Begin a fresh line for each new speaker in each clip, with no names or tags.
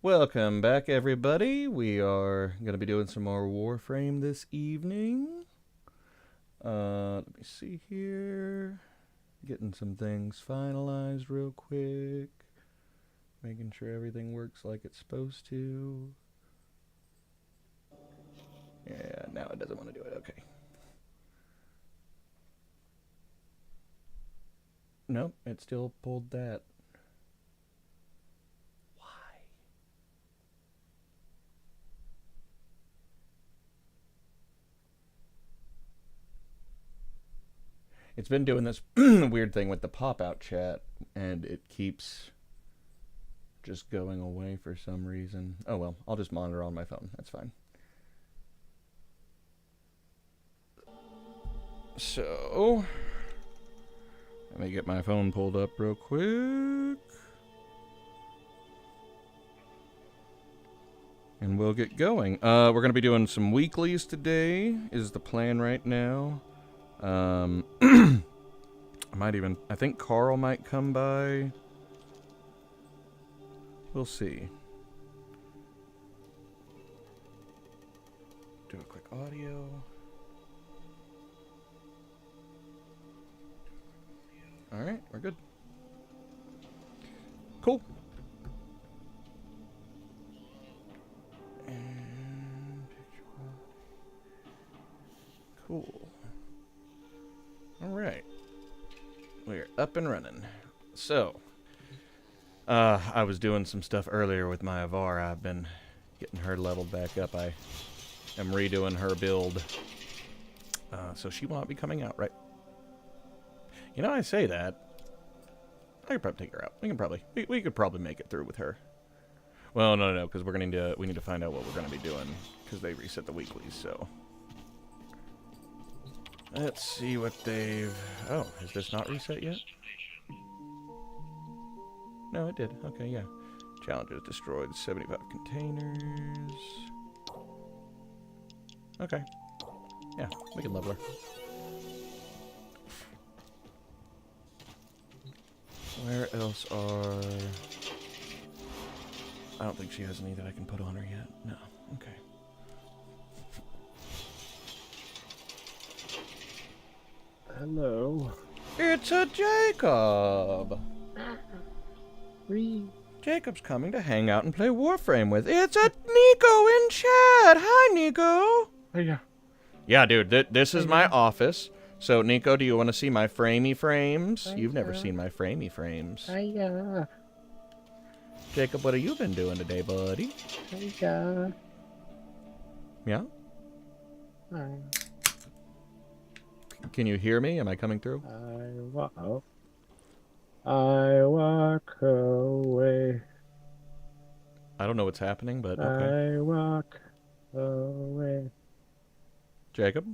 Welcome back, everybody. We are going to be doing some more Warframe this evening. Let me see here. Getting some things finalized real quick. Making sure everything works like it's supposed to. Yeah, now it doesn't want to do it. Okay. Nope, it still pulled that. It's been doing this weird thing with the pop-out chat, and it keeps just going away for some reason. Oh well, I'll just monitor on my phone. That's fine. So, let me get my phone pulled up real quick. And we'll get going. We're going to be doing some weeklies today, is the plan right now. I think Carl might come by. We'll see. Do a quick audio. Alright, we're good. Cool. And cool. Alright. We're up and running. So, I was doing some stuff earlier with my Avar. I've been getting her leveled back up. I am redoing her build. So she will not be coming out, right? You know, I say that. I could probably take her out. We could probably make it through with her. Well, no, because we need to find out what we're gonna be doing because they reset the weeklies. So let's see what they've. Oh, has this not reset yet? No, it did. Okay, yeah. Challenges destroyed 75 containers. Okay. Yeah, we can level her. Where else are... I don't think she has any that I can put on her yet. No. Okay.
Hello.
It's a Jacob!
Wee.
Jacob's coming to hang out and play Warframe with. It's a Nico in chat! Hi, Nico!
Hiya.
Yeah, dude, this is my office. So, Nico, do you want to see my framey frames? You've never seen my framey frames.
Hiya.
Jacob, what have you been doing today, buddy?
Hiya.
Yeah?
Hi.
Can you hear me? Am I coming through?
I walk away.
I don't know what's happening, but okay.
I walk away.
Jacob?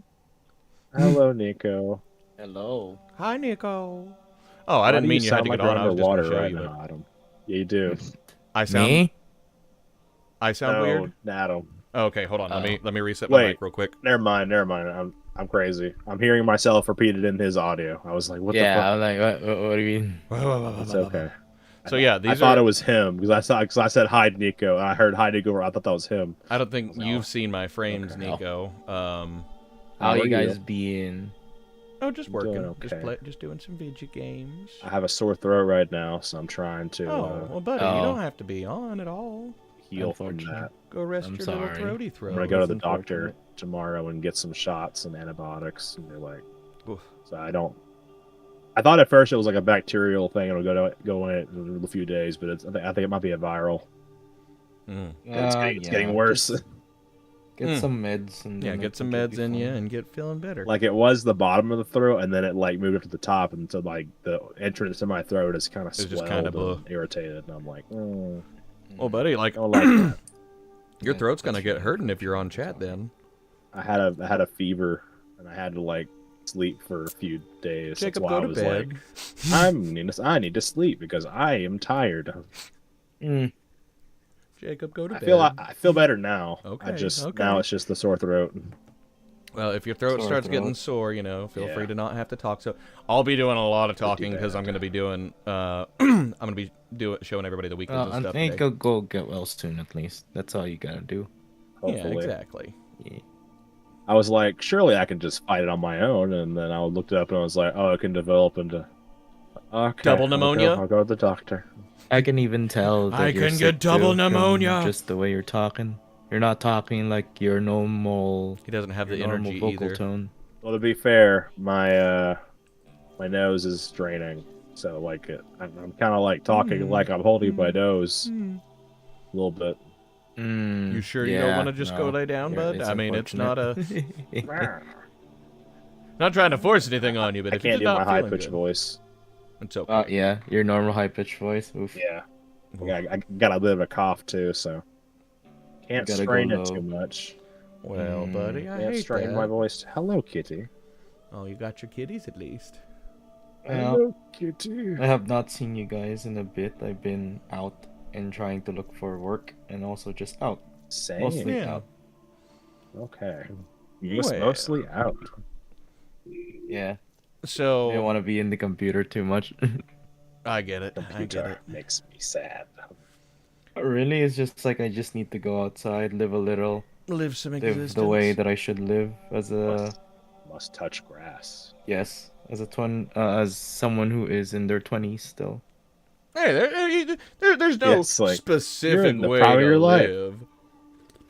Hello, Nico.
Hello.
Hi, Nico. Oh, I didn't mean you had to get on. I was just going to show you.
Now, Adam. Yeah, you do.
I sound...
Me?
I sound weird?
Adam.
Oh, okay, hold on. Let me reset my mic real quick.
Never mind. I'm crazy. I'm hearing myself repeated in his audio. I was like, what the fuck?
Yeah, I'm like, what do you mean?
It's okay.
So yeah,
I thought it was him because I said hi Nico and I heard hi Nico. I thought that was him.
I don't think you've seen my frames,
Okay.
Nico.
How you guys
you?
being?
Oh, just working.
Okay.
Just doing some video games.
I have a sore throat right now, so I'm trying to
well, buddy, you don't have to be on at all.
heal from that.
Go rest
I'm
your
sorry.
little throaty throat.
I'm gonna go to the doctor tomorrow and get some shots and antibiotics. And they're like,
Oof.
so I thought at first it was like a bacterial thing. It'll go in it in a few days, but I think it might be a viral.
Mm.
It's getting worse.
Get some meds. And
Yeah, get some meds in you and get feeling better.
Like it was the bottom of the throat, and then it like moved up to the top, and so like the entrance to my throat is kind of swelled
just kind of
and irritated, and I'm like,
well, buddy, like,
I don't like that.
your throat's gonna get hurting if you're on chat. Then
I had a fever, and I had to like sleep for a few days.
Jacob,
That's why
go
I
to
was
bed.
like, I need to sleep because I am tired.
Jacob, go to bed.
I feel better now.
Okay,
Now it's just the sore throat.
Well, if your throat
Sore
starts getting
throat.
sore, you know, feel
Yeah.
free to not have to talk. So I'll be doing a lot of
Pretty
talking because I'm
bad.
going to be doing, I'm going to be showing everybody the weeklies and
I
stuff
think
today.
I'll go get well soon at least. That's all you gotta do.
Yeah,
Hopefully.
exactly.
Yeah.
I was like, surely I can just fight it on my own, and then I looked it up and I was like, oh, it can develop into. Okay,
Double pneumonia?
I'll go to the doctor.
I can even tell that
I
you're
can
sick
get double
too,
pneumonia.
from just the way you're talking. You're not talking like your normal,
He doesn't have
your
the
normal
energy
vocal
either.
tone.
Well, to be fair, my nose is draining, so like I'm kind of like talking like I'm holding my nose a little bit.
You sure you don't want to just go lay down, bud? I mean, it's not a... Not trying to force anything on you, but
I
if you're
can't
just
do my
not
high
feeling
pitched
good,
voice.
it's okay.
Yeah, your normal high pitched voice. Oof.
Yeah, I got a bit of a cough too, so can't
gotta go
strain it
low.
too much.
Well, buddy, I
Can't
hate
strain
that.
my voice. Hello, kitty.
Oh, you got your kitties at least.
Well,
Hello, kitty.
I have not seen you guys in a bit. I've been out and trying to look for work, and also just out.
Same.
Mostly
Yeah.
out.
Okay.
Well.
Mostly out.
Yeah. I don't
So,
want to be in the computer too much.
I get it. I get
Computer
it.
makes me sad.
Really, it's just like I just need to go outside, live a little,
Live some
live
existence.
the way that I should live as a
Must touch grass.
as someone who is in their 20s still.
Hey, there's no
Yeah, it's like, you're
specific
in the
way
prime of
to
your life.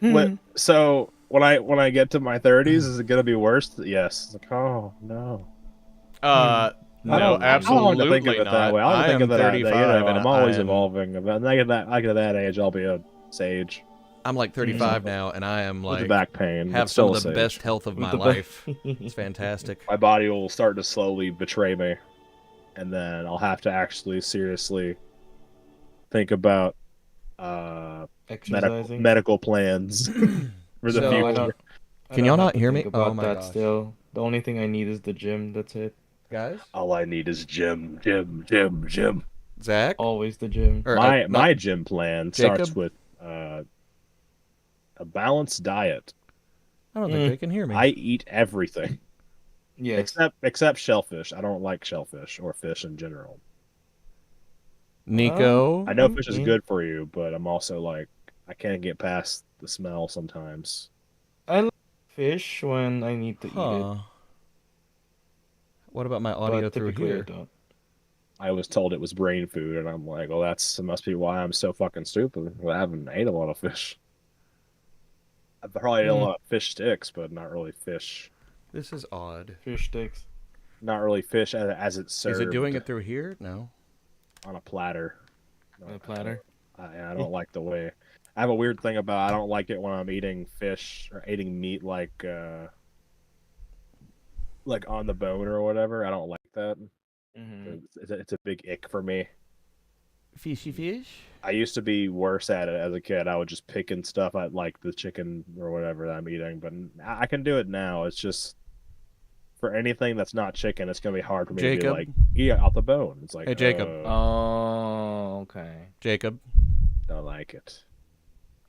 live.
So when I get to my 30s, is it gonna be worse? Yes. It's like, oh no.
No,
I don't like to
absolutely
think of it
not.
that way. I like
I
to think
am
of it that,
35 and
I'm always
I am,
evolving. But I get that age, I'll be a sage
I'm like 35 now, and I am
with the
like
back pain.
have
but
some
still
of the
a sage.
best health of my
the back-
life. It's fantastic.
My body will start to slowly betray me, and then I'll have to actually seriously think about
Exercising.
medical plans for the
So
future.
I don't
Can y'all
have
not
to
hear
think
me?
about
Oh my
that
gosh.
still. The only thing I need is the gym. That's it.
Guys,
All I need is gym.
Zach,
Always the gym.
or,
My gym plan starts
Jacob?
with a balanced diet.
I don't think they can hear me.
I eat everything
Yes.
except shellfish. I don't like shellfish or fish in general.
Nico,
I know fish is
Mhm.
good for you, but I'm also like I can't get past the smell sometimes.
I like fish when I need to eat it,
huh? What about my audio
but
through
typically I
here?
don't.
I was told it was brain food, and I'm like, well, that must be why I'm so fucking stupid. I haven't ate a lot of fish. I've probably ate a lot of fish sticks, but not really fish.
This is odd.
Fish sticks.
Not really fish as it's served.
Is it doing it through here? No.
on a platter?
On a platter.
I don't like the way. I have a weird thing about I don't like it when I'm eating fish or eating meat like on the bone or whatever. I don't like that. It's a big ick for me.
Fishy fish?
I used to be worse at it as a kid. I would just pick and stuff at like the chicken or whatever that I'm eating, but I can do it now. It's just for anything that's not chicken, it's gonna be hard for me to be
Jacob?
like eat out the bone. It's like,
Hey, Jacob.
Oh, okay.
Jacob,
don't like it.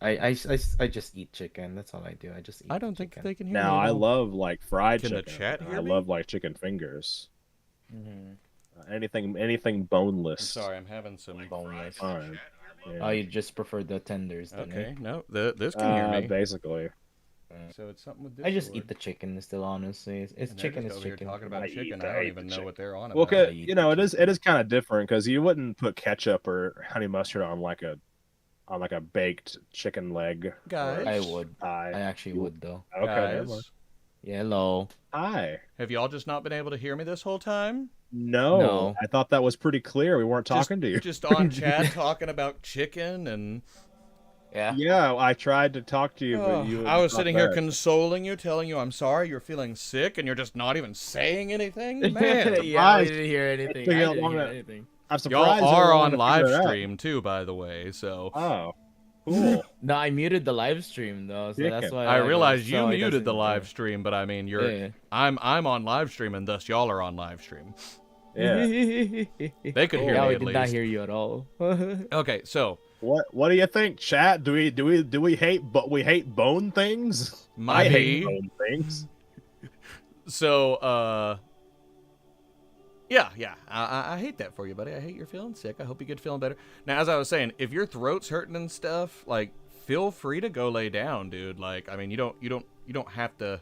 I just eat chicken. That's all I do. I just eat
I don't think
chicken.
they can hear
Now
me.
I
at all.
love like fried
Can the
chicken.
chat hear
I
me?
love like chicken fingers.
Mhm.
Anything boneless.
I'm sorry, I'm having some boneless.
Fine. Yeah.
Oh, you just prefer the tenders, then,
Okay,
eh?
no, this can hear me.
Basically.
So it's something with this.
I just eat the chicken still, honestly. It's chicken is chicken.
Talking about
I eat
chicken,
the-
I
I
don't
eat
even
the
know
chicken.
what they're on
Well,
about.
eat
you
the
know, it is
chicken.
kind of different because you wouldn't put ketchup or honey mustard on like a baked chicken leg.
Guys?
I would. I
Hi.
actually would, though.
Okay. never mind.
Guys,
Yeah, hello.
Hi.
have y'all just not been able to hear me this whole time?
No,
No.
I thought that was pretty clear. We weren't talking to you.
Just on chat talking about chicken and
Yeah.
Yeah, I tried to talk to you, but you.
I was
talked
sitting here
back.
consoling you, telling you I'm sorry, you're feeling sick, and you're just not even saying anything. Man,
yeah, I
surprised.
didn't hear anything.
Took
I
you that
didn't
long
hear
to-
anything.
I'm
y'all
surprised.
are
everyone
on
to
live
figure it out.
stream too, by the way. So
Oh, cool.
No, I muted the live stream though, so that's
Chicken.
why
I
like,
realized
so
you
it
muted the
doesn't-
live stream, but I mean, you're
Yeah.
I'm on live stream, and thus y'all are on live stream.
Yeah.
They could hear
yeah,
me
we
at
did
least.
not hear you at all.
Okay, so
What do you think, chat? Do we hate bone things?
Might
I
be.
hate bone things.
So, yeah. I hate that for you, buddy. I hate you're feeling sick. I hope you get feeling better. Now, as I was saying, if your throat's hurting and stuff, like, feel free to go lay down, dude. Like, I mean, you don't have to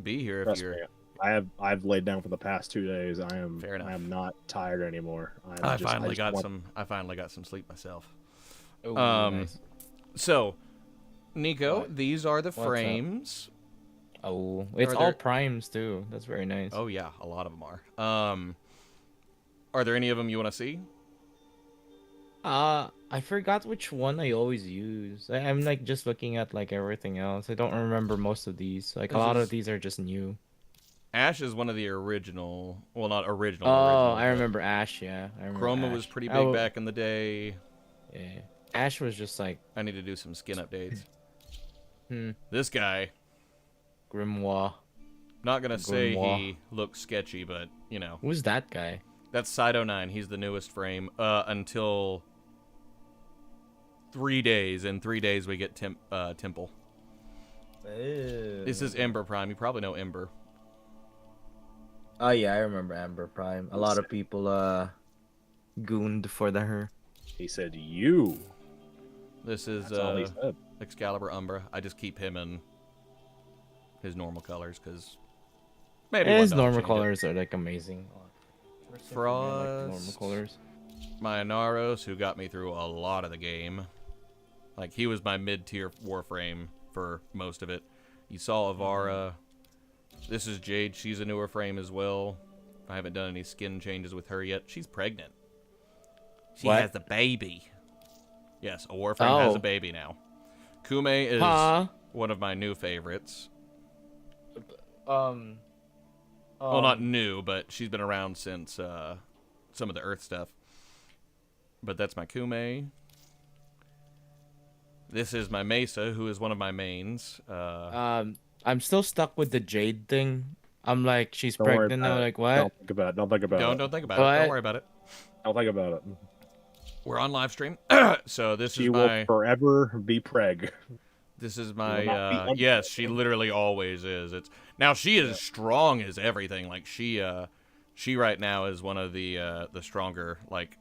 be here if
Trust
you're.
me, I've laid down for the past 2 days. I
Fair enough.
am not tired anymore.
I finally got some sleep myself.
Oh, nice.
So, Nico,
What?
these are the
What's up?
frames.
Oh, it's
Are
all
there-
primes too. That's very nice.
Oh yeah, a lot of them are. Are there any of them you want to see?
I forgot which one I always use. I'm like just looking at like everything else. I don't remember most of these. Like a
This
lot
is-
of these are just new.
Ash is one of the original. Well, not original.
Oh,
original,
I
but
remember Ash. Yeah, I remember.
Chroma
Ash.
was pretty big
Oh,
back in the day.
Yeah, Ash was just like
I need to do some skin updates.
hmm,
This guy,
Grimoire.
not gonna say
Grimoire.
he looks sketchy, but you know,
Who's that guy?
that's Cyto 9. He's the newest frame. Until 3 days. In 3 days, we get Temple. This is Ember Prime. You probably know Ember.
Oh yeah, I remember Amber Prime. A lot of people gooned for her.
He said you.
This is
That's all he said.
Excalibur Umbra. I just keep him in his normal colors because maybe
His
one day I'll
normal
change it.
colors are like amazing.
Frost.
Normal colors.
My Inaros, who got me through a lot of the game. Like, he was my mid-tier Warframe for most of it. You saw Avara. This is Jade. She's a newer frame as well. I haven't done any skin changes with her yet. She's pregnant. She
What?
has a baby. Yes, a Warframe has
Oh.
a baby now. Kume is
Huh?
one of my new favorites.
Um.
Well, not new, but she's been around since some of the Earth stuff. But that's my Kume. This is my Mesa, who is one of my mains.
I'm still stuck with the Jade thing. I'm like, she's
Don't worry
pregnant now.
about it.
Like what?
Don't think about it. Don't think about it.
Don't think about it.
What?
Don't worry about it.
Don't think about it.
We're on live stream. So this
She
is
will
my
forever be preg.
this is
will
my
not be
yes, she literally always is. It's now she is strong as everything. Like she right now is one of the stronger like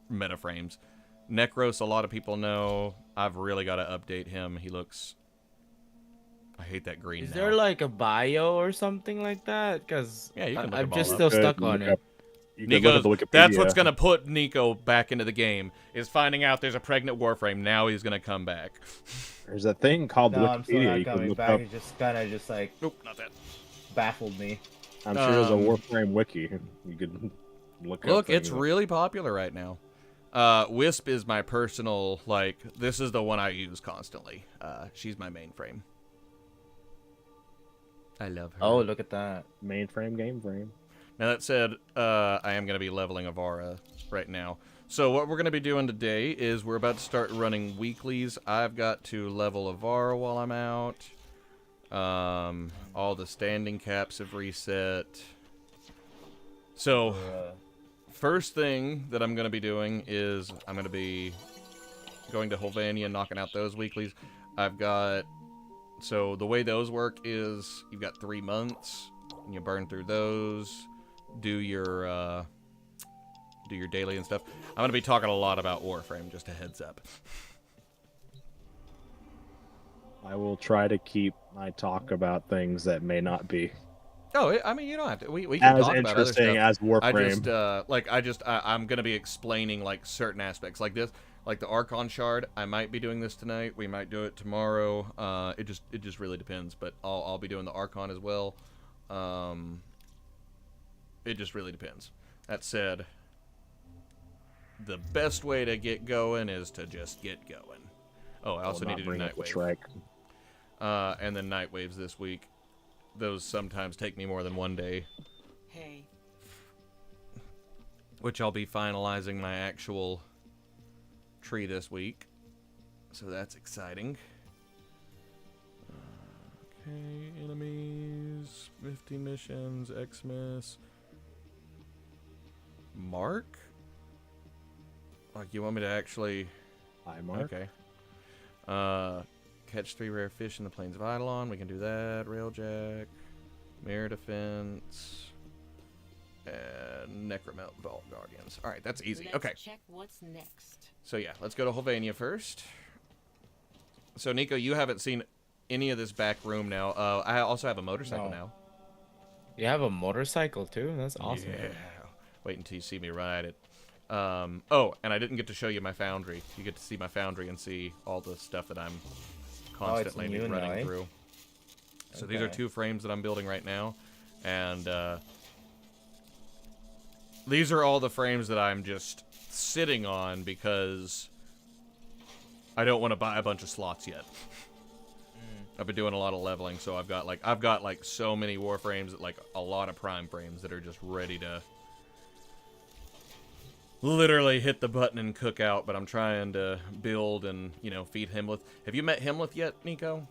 meta frames. Necros, a lot of people know. I've really got to update him. He looks I hate that green
Is
now.
there like a bio or something like that? Because
Yeah, you can look
I'm
them
just
all
still
up.
stuck on it.
You can look at the
Nico's,
Wikipedia.
that's what's gonna put Nico back into the game, is finding out there's a pregnant Warframe. Now he's gonna come back.
There's a thing called
No, I'm still
Wikipedia.
not
You can
coming
look
back.
up.
It just kind of just like
Nope, not that.
baffled me.
I'm sure there's a
Um,
Warframe wiki. You could look.
Look,
up
it's
things.
really popular right now. Wisp is my personal, like, this is the one I use constantly. She's my mainframe. I love her.
Oh, look at that.
Mainframe, game frame.
Now that said, I am going to be leveling Avara right now. So what we're going to be doing today is we're about to start running weeklies. I've got to level Avara while I'm out. All the standing caps have reset. So first thing that I'm going to be doing is I'm going to be going to Holvania and knocking out those weeklies. I've got... So the way those work is you've got 3 months, and you burn through those, do your daily and stuff. I'm going to be talking a lot about Warframe, just a heads up.
I will try to keep my talk about things that may not be
Oh, I mean, you don't have to. We can
as
talk about other
interesting
stuff.
as
I
Warframe.
just, I'm going to be explaining, like, certain aspects. Like this, like the Archon Shard, I might be doing this tonight. We might do it tomorrow. It just really depends. But I'll be doing the Archon as well. It just really depends. That said, the best way to get going is to just get going. Oh, I also need to do Nightwave.
Shrek.
And then Nightwaves this week. Those sometimes take me more than one day.
Hey.
Which I'll be finalizing my actual tree this week. So that's exciting. Okay, enemies, 50 missions, Xmas. Mark? Like, you want me to actually...
Hi, Mark.
Okay. Catch 3 rare fish in the plains of Eidolon. We can do that. Railjack. Mirror Defense, and Necromelt Vault Guardians. All right, that's easy. Okay.
Check what's next.
So yeah, let's go to Hulvania first. So Nico, you haven't seen any of this back room now. I also have a motorcycle now.
You have a motorcycle too? That's awesome.
Yeah. Wait until you see me ride it. Oh, and I didn't get to show you my foundry. You get to see my foundry and see all the stuff that I'm constantly running through. So these are 2 frames that I'm building right now, and these are all the frames that I'm just sitting on because I don't want to buy a bunch of slots yet. I've been doing a lot of leveling, so I've got like so many Warframes, like a lot of Prime frames that are just ready to literally hit the button and cook out. But I'm trying to build and feed Himlith. Have you met Himlith yet, Nico?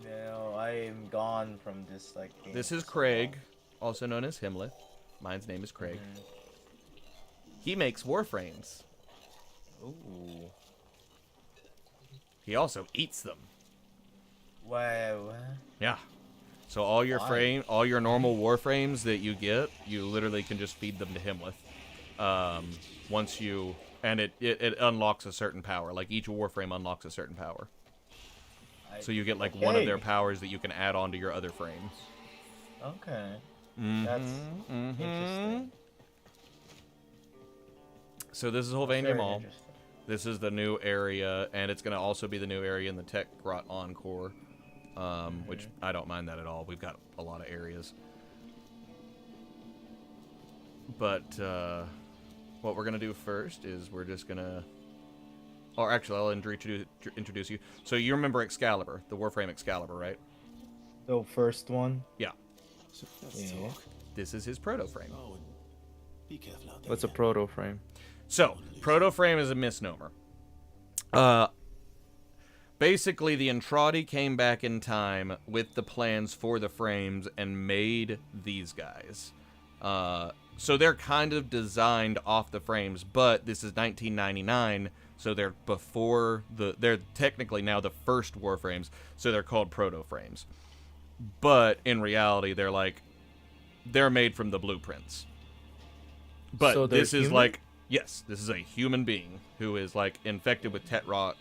No, I'm gone from this game.
This is Craig, also known as Himlith. Mine's name is Craig. He makes Warframes.
Ooh.
He also eats them.
Wow.
Yeah. So all your all your normal Warframes that you get, you literally can just feed them to Himlith. Once you and it unlocks a certain power. Like each Warframe unlocks a certain power. So you get like one of their powers that you can add on to your other frames.
Okay. That's interesting.
So this is Hulvania Mall. This is the new area, and it's going to also be the new area in the Tech Grot Encore, which I don't mind that at all. We've got a lot of areas. But what we're going to do first is we're just going to... Or actually, I'll introduce you. So you remember Excalibur, the Warframe Excalibur, right?
The first one?
Yeah.
Yeah.
This is his proto frame.
What's a proto frame?
So, proto frame is a misnomer. Basically, the Entradi came back in time with the plans for the frames and made these guys. So they're kind of designed off the frames, but this is 1999, so they're they're technically now the first Warframes, so they're called proto frames. But in reality, they're made from the blueprints. But
so
this is
human?
Yes, this is a human being who is infected with tech rot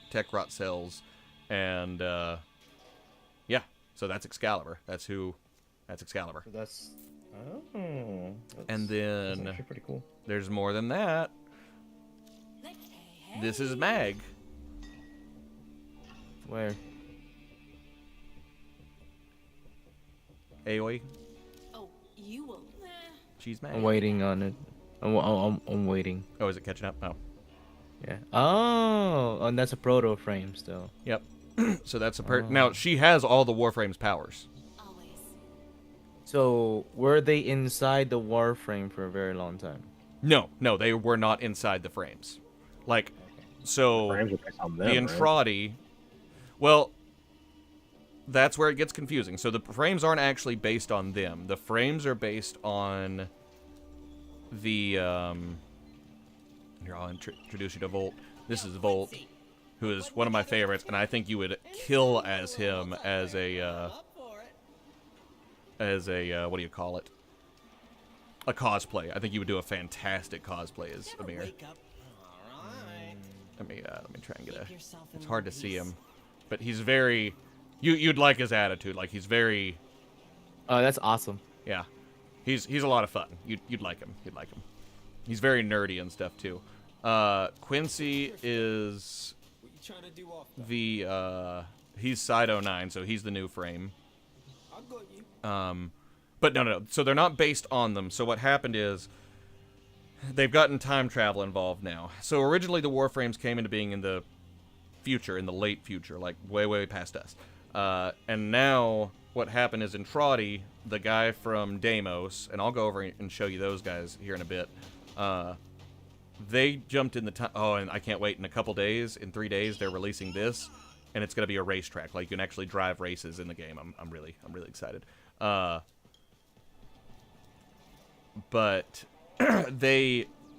cells, and yeah, so that's Excalibur. That's Excalibur.
So that's
and then
that's actually pretty cool.
There's more than that. This is Mag.
Where?
Aoi.
Oh, you will.
She's Mag.
I'm waiting on it. I'm waiting.
Oh, is it catching up? Oh.
Yeah. Oh, and that's a proto frame still.
Yep. So that's now she has all the Warframe's powers.
Always.
So were they inside the Warframe for a very long time?
No, they were not inside the frames. So
Frames are based on them,
the
right?
Entradi. Well, that's where it gets confusing. So the frames aren't actually based on them. The frames are based on the here, I'll introduce you to Volt. This is Volt, who is one of my favorites, and I think you would kill as him as a what do you call it? A cosplay. I think you would do a fantastic cosplay as Amir. Let me try and get a. It's hard to see him, but he's very. You'd like his attitude. He's very.
Oh, that's awesome.
Yeah, he's a lot of fun. You'd like him. You'd like him. He's very nerdy and stuff too. Quincy is the he's Side 09, so he's the new frame. But no. So they're not based on them. So what happened is they've gotten time travel involved now. So originally the Warframes came into being in the future, in the late future, way past us. And now what happened is Entradi, the guy from Deimos, and I'll go over and show you those guys here in a bit. They jumped in the time. Oh, and I can't wait. In a couple days, in 3 days, they're releasing this, and it's gonna be a racetrack. You can actually drive races in the game. I'm really excited. But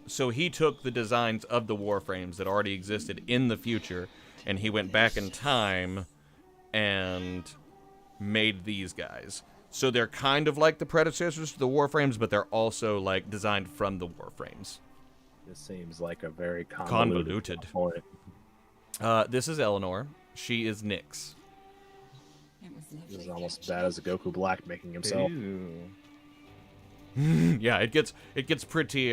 so he took the designs of the Warframes that already existed in the future, and he went back in time and made these guys. So they're kind of like the predecessors to the Warframes, but they're also like designed from the Warframes.
This seems like a very
Convoluted.
point.
This is Eleanor. She is Nyx.
This is almost as bad as a Goku Black making himself.
Ooh.
Yeah, it gets pretty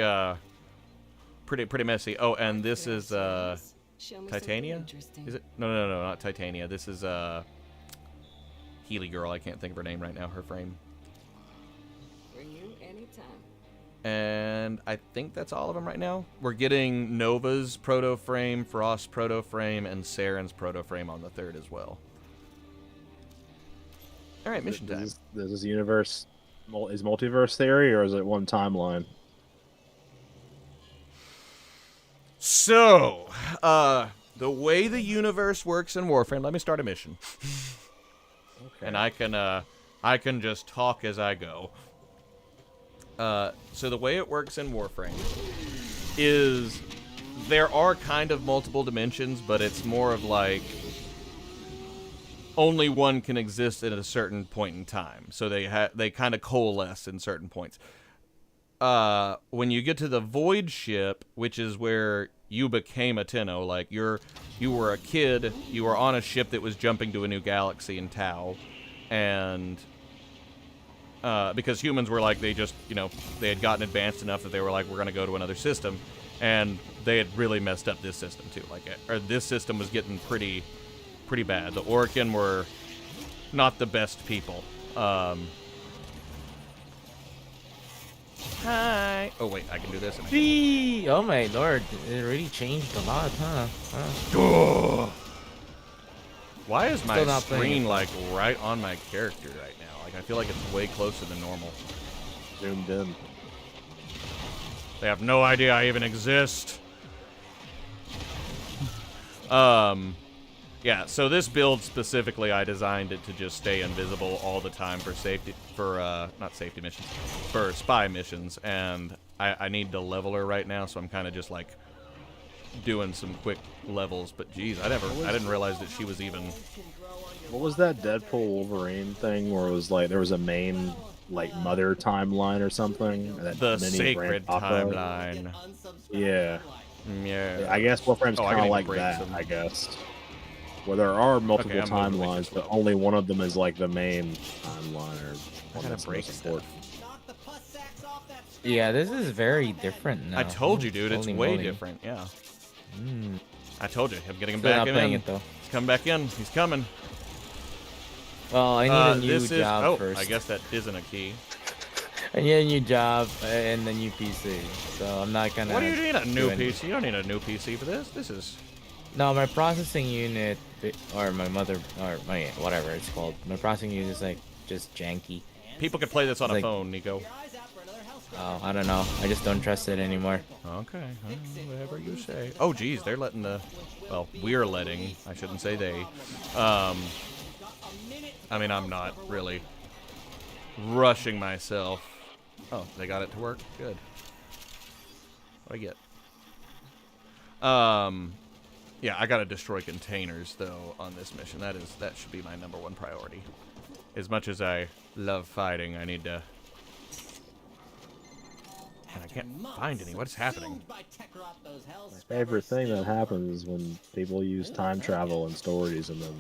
pretty messy. Oh, and this is Titania? Is it? No, not Titania. This is Healy Girl. I can't think of her name right now. Her frame.
For you anytime.
And I think that's all of them right now. We're getting Nova's proto frame, Frost's proto frame, and Saren's proto frame on the 3rd as well. All right, mission time.
Is this universe is multiverse theory, or is it one timeline?
So, the way the universe works in Warframe. Let me start a mission,
Okay.
and I can just talk as I go. So the way it works in Warframe is there are kind of multiple dimensions, but it's more of like only one can exist at a certain point in time. So they kind of coalesce in certain points. When you get to the Void ship, which is where you became a Tenno, like you were a kid, you were on a ship that was jumping to a new galaxy in Tau, and because humans were like, they just, they had gotten advanced enough that they were like, we're going to go to another system, and they had really messed up this system too. Like, or this system was getting pretty bad. The Orkin were not the best people. Hi. Oh wait, I can do this.
Gee, oh my lord, it really changed a lot, huh?
Why is my
Still not playing
screen
it.
like right on my character right now? Like, I feel like it's way closer than normal.
Zoomed in.
They have no idea I even exist. Yeah, so this build specifically, I designed it to just stay invisible all the time for safety, not safety missions, for spy missions, and I need to level her right now, so I'm kind of just like doing some quick levels, but geez, I didn't realize that she was even...
What was that Deadpool Wolverine thing where it was like there was a main like mother timeline or something? That
The
mini
sacred
brand pop-up?
timeline.
Yeah.
Yeah.
I guess Warframe's
Oh, I
kind
can
of
even
like
break
that,
some.
I guess. Where there are multiple
Okay, I'm moving to
timelines,
this
but
one.
only one of them is like the main timeline or
I
one
gotta
that's
break
most
stuff.
important.
Yeah, this is very different now.
I told you, dude, it's
Holy
way
moly.
different, yeah.
Mm.
I told you, I'm getting him
Still
back
not playing
in.
it though.
He's coming back in. He's coming.
Well, I need a new
This is...
job
Oh,
first.
I guess that isn't a key.
I need a new job and a new PC, so I'm not gonna.
What do you need a new
do any-
PC? You don't need a new PC for this. This is...
No, my processing unit, or my mother, or my whatever it's called. My processing unit is like just janky.
People could play this on a
Like-
phone, Nico.
Oh, I don't know. I just don't trust it anymore.
Okay, whatever you say. Oh, geez, they're letting the... Well, we're letting. I shouldn't say they. I mean, I'm not really rushing myself. Oh, they got it to work? Good. What do I get? Yeah, I gotta destroy containers, though, on this mission. That should be my #1 priority. As much as I love fighting, I need to... And I can't find any. What's happening?
My favorite thing that happens is when people use time travel in stories and then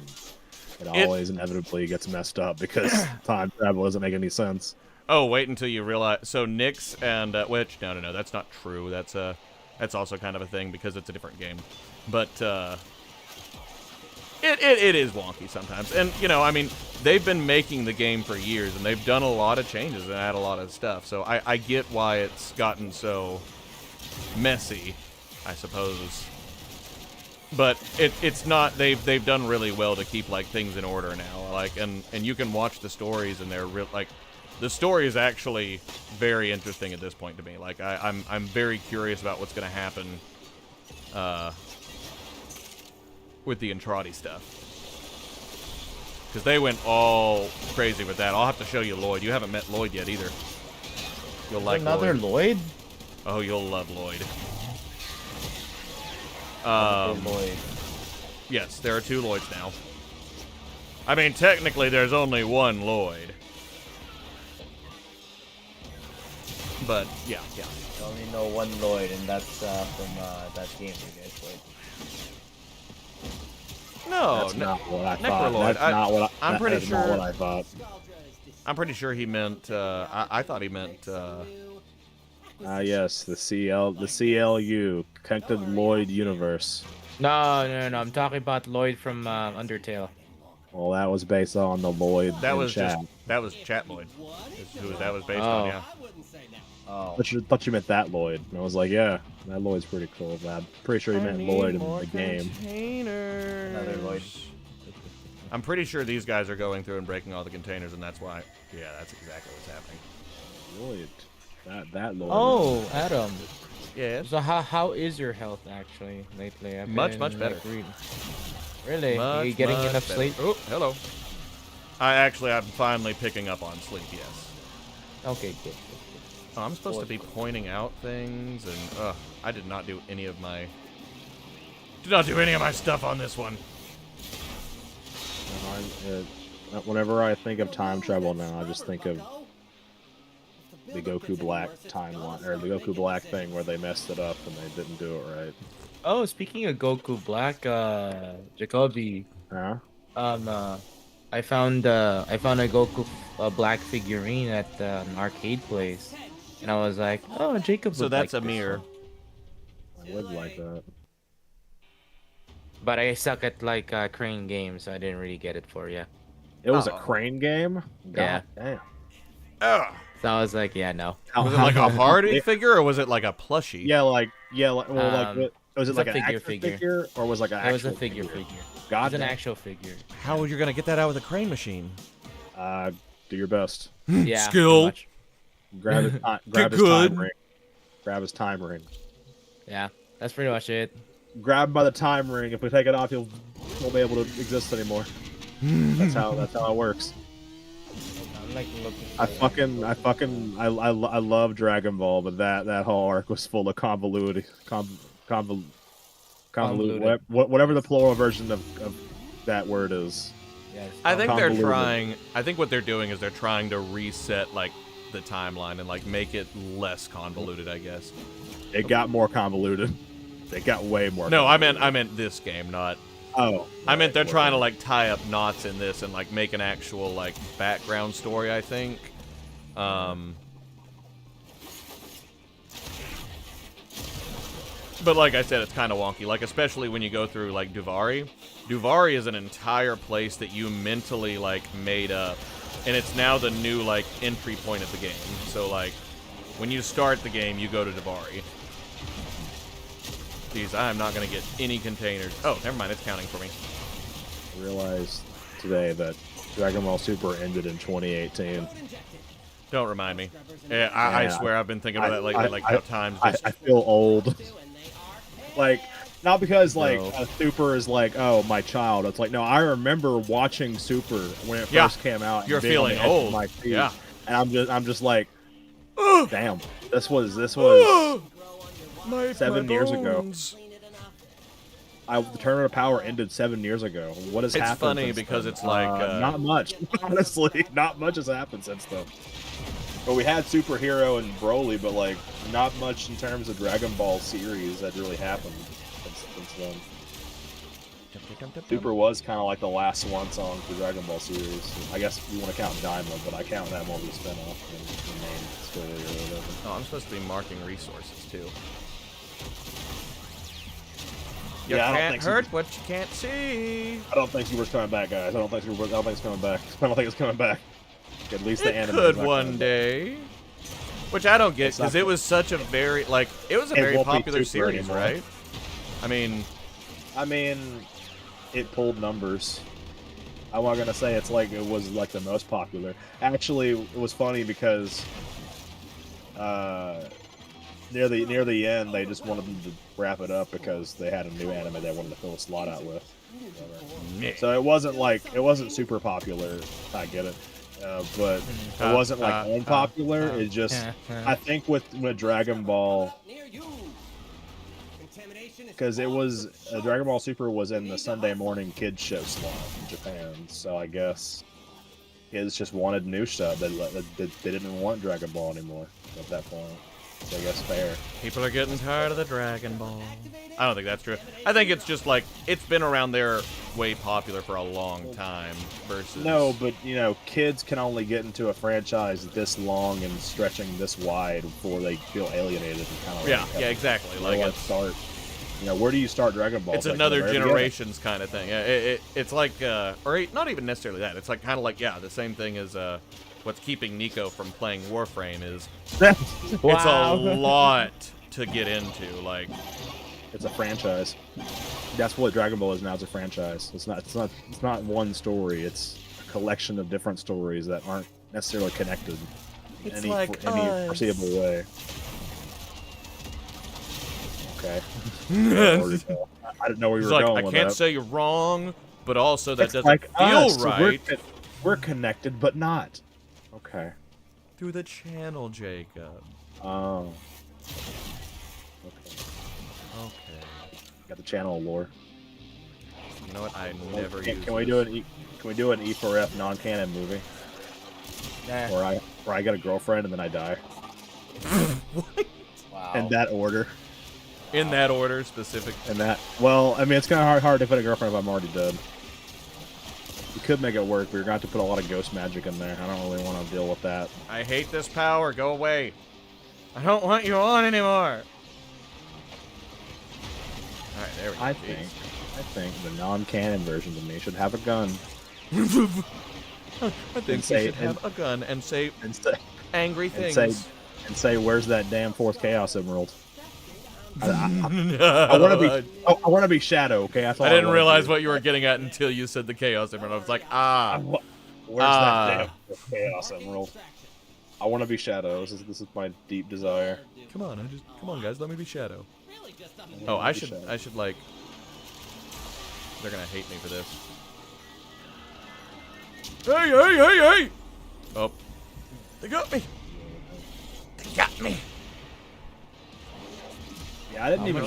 it always inevitably gets messed up because time travel doesn't make any sense.
Oh, wait until you realize... So, Nyx and... which... No, that's not true. That's also kind of a thing because it's a different game. But, it is wonky sometimes. And, I mean, they've been making the game for years, and they've done a lot of changes and add a lot of stuff. So I get why it's gotten so messy, I suppose. But it's not... They've done really well to keep, like, things in order now. Like, and you can watch the stories, and they're real... Like, the story is actually very interesting at this point to me. Like, I'm very curious about what's going to happen with the Entrati stuff. Because they went all crazy with that. I'll have to show you Lloyd. You haven't met Lloyd yet either. You'll like
Another
Lloyd.
Lloyd?
Oh, you'll love Lloyd.
Lloyd.
Yes, there are 2 Lloyds now. I mean, technically, there's only one Lloyd. But yeah.
I only know one Lloyd, and that's from that game you guys played.
No,
That's not what I thought.
Necroloid.
That's not what
I'm pretty
that's
sure.
not what I thought.
I'm pretty sure he meant. I thought he meant.
Yes, the CLU, Connected Lloyd Universe.
No. I'm talking about Lloyd from Undertale.
Well, that was based on the Lloyd
That
in
was
chat.
that was Chat Lloyd. Is who that was based
Oh.
on. Yeah.
Oh.
Thought you meant that Lloyd. And I was like, yeah, that Lloyd's pretty cool. But I'm pretty sure you meant Lloyd in the game.
Another Lloyd.
I'm pretty sure these guys are going through and breaking all the containers, and that's why. Yeah, that's exactly what's happening.
Lloyd. That Lloyd.
Oh, Adam.
Yes.
So how is your health actually lately? I've
Much
been,
better.
Really? Are you
Much,
getting
much
enough
better.
sleep?
Oh, hello. I'm finally picking up on sleep. Yes.
Okay, good.
Oh, I'm supposed to be pointing out things, and I did not do any of my. Did not do any of my stuff on this one.
Whenever I think of time travel now, I just think of the Goku Black timeline, or the Goku Black thing where they messed it up and they didn't do it right.
Oh, speaking of Goku Black, Jacoby,
Huh?
I found a Goku Black figurine at an arcade place, and I was like, oh, Jacob.
So
would
that's
like
a
this
mirror.
one.
I would like that.
But I suck at like crane games, so I didn't really get it for you.
It was a
Oh.
crane game?
Yeah.
Damn.
Ugh.
So I was like, yeah, no.
Was it like a party
It-
figure, or was it like a plushie?
Was it
it's
like
a
an
figure
action
figure.
figure, or was it like an
It was
actual
a figure. It
God
was an
damn.
actual figure.
How are you gonna get that out with a crane machine?
Do your best.
Yeah.
Skill.
pretty much.
Grab his, grab his
good.
time ring. Grab his time ring.
Yeah, that's pretty much it.
Grab him by the time ring. If we take it off, he won't be able to exist anymore. That's how it works.
I'm like looking.
I love Dragon Ball, but that whole arc was full of convoluted, whatever the plural version of that word is.
Yes.
I think they're
Convoluted.
trying. I think what they're doing is they're trying to reset like the timeline and like make it less convoluted. I guess.
It got more convoluted. It got way more.
No,
convoluted.
I meant this game, not.
Oh.
I meant they're
right,
trying to like tie up knots in this and like make an actual like background story. I think. But like I said, it's kind of wonky. Like especially when you go through like Duvari. Duvari is an entire place that you mentally like made up, and it's now the new like entry point of the game. So like when you start the game, you go to Duvari. Jeez, I'm not gonna get any containers. Oh, never mind. It's counting for me.
I realized today that Dragon Ball Super ended in 2018.
Don't remind me. Yeah, I
Yeah,
swear I've been thinking about that lately. Like how times just.
I feel old. Like, not because like
No.
Super is like, oh, my child. It's like, no, I remember watching Super when it
Yeah,
first came out. and
you're
being on
feeling
the edge of
old.
my seat.
Yeah.
And I'm just like, damn. This was
My
7 years ago.
bones.
the Tournament of Power ended 7 years ago. What has
It's
happened?
funny
since
because
then?
it's like,
not much. Honestly, not much has happened since then. But we had Superhero and Broly, but like not much in terms of Dragon Ball series that really happened since then. Super was kind of like the last swan song for Dragon Ball series. I guess you want to count Daima, but I count that more as a spinoff than the main story or whatever.
Oh, I'm supposed to be marking resources too. You
Yeah, I don't
can't
think
hurt what you can't see.
I don't think Super's coming back, guys. I don't think it's coming back. I don't think it's coming back. At least the
It
anime.
could one day. Which I don't get
It's not
because it was such a very it was a very
won't be
popular
Super
series,
anymore.
right? I mean,
it pulled numbers. I'm not gonna say it's like it was like the most popular. Actually, it was funny because near the end they just wanted them to wrap it up because they had a new anime they wanted to fill a slot out with. So it wasn't super popular. I get it, but it wasn't like unpopular. It just I think with Dragon Ball. Because it was Dragon Ball Super was in the Sunday morning kids show slot in Japan, so I guess kids just wanted new stuff. They didn't want Dragon Ball anymore at that point. So I guess fair.
People are getting tired of the Dragon Ball. I don't think that's true. I think it's just like, it's been around there way popular for a long time versus...
No, but, you know, kids can only get into a franchise this long and stretching this wide before they feel alienated and kind of
Yeah, exactly. Like,
let's start. You know, where do you start Dragon Ball?
It's like another generations kind of thing. Yeah, it's like, or not even necessarily that. It's like kind of like, yeah, the same thing as what's keeping Nico from playing Warframe is it's a lot to get into. Like,
it's a franchise. That's what Dragon Ball is now. It's a franchise. It's not one story. It's a collection of different stories that aren't necessarily connected in any foreseeable way. Okay. I didn't know where you were going with that.
I can't say you're wrong, but also that
It's
doesn't
like
feel
us.
right.
We're connected, but not. Okay.
Through the channel, Jacob.
Oh. Okay.
Okay.
Got the channel lore.
You know what? I never use
Can we do an E4F non-canon movie?
Nah.
Where I get a girlfriend and then I die.
What?
Wow.
In that order.
In that order, specific.
And that. Well, I mean, it's kind of hard to put a girlfriend if I'm already dead. You could make it work, but you're going to have to put a lot of ghost magic in there. I don't really want to deal with that.
I hate this power. Go away. I don't want you on anymore. All right, there we go.
I think the non-canon version of me should have a gun.
I think you should have a gun and say angry things.
And say, where's that damn fourth Chaos Emerald? I want to be Shadow. Okay, that's all
I didn't realize
do.
what you were getting at until you said the Chaos Emerald. I was like,
Where's that damn fourth Chaos Emerald? I want to be Shadow. This is my deep desire.
Come on, guys, let me be Shadow. Oh, I should like. They're gonna hate me for this. Hey! Oh, they got me.
Yeah, I didn't even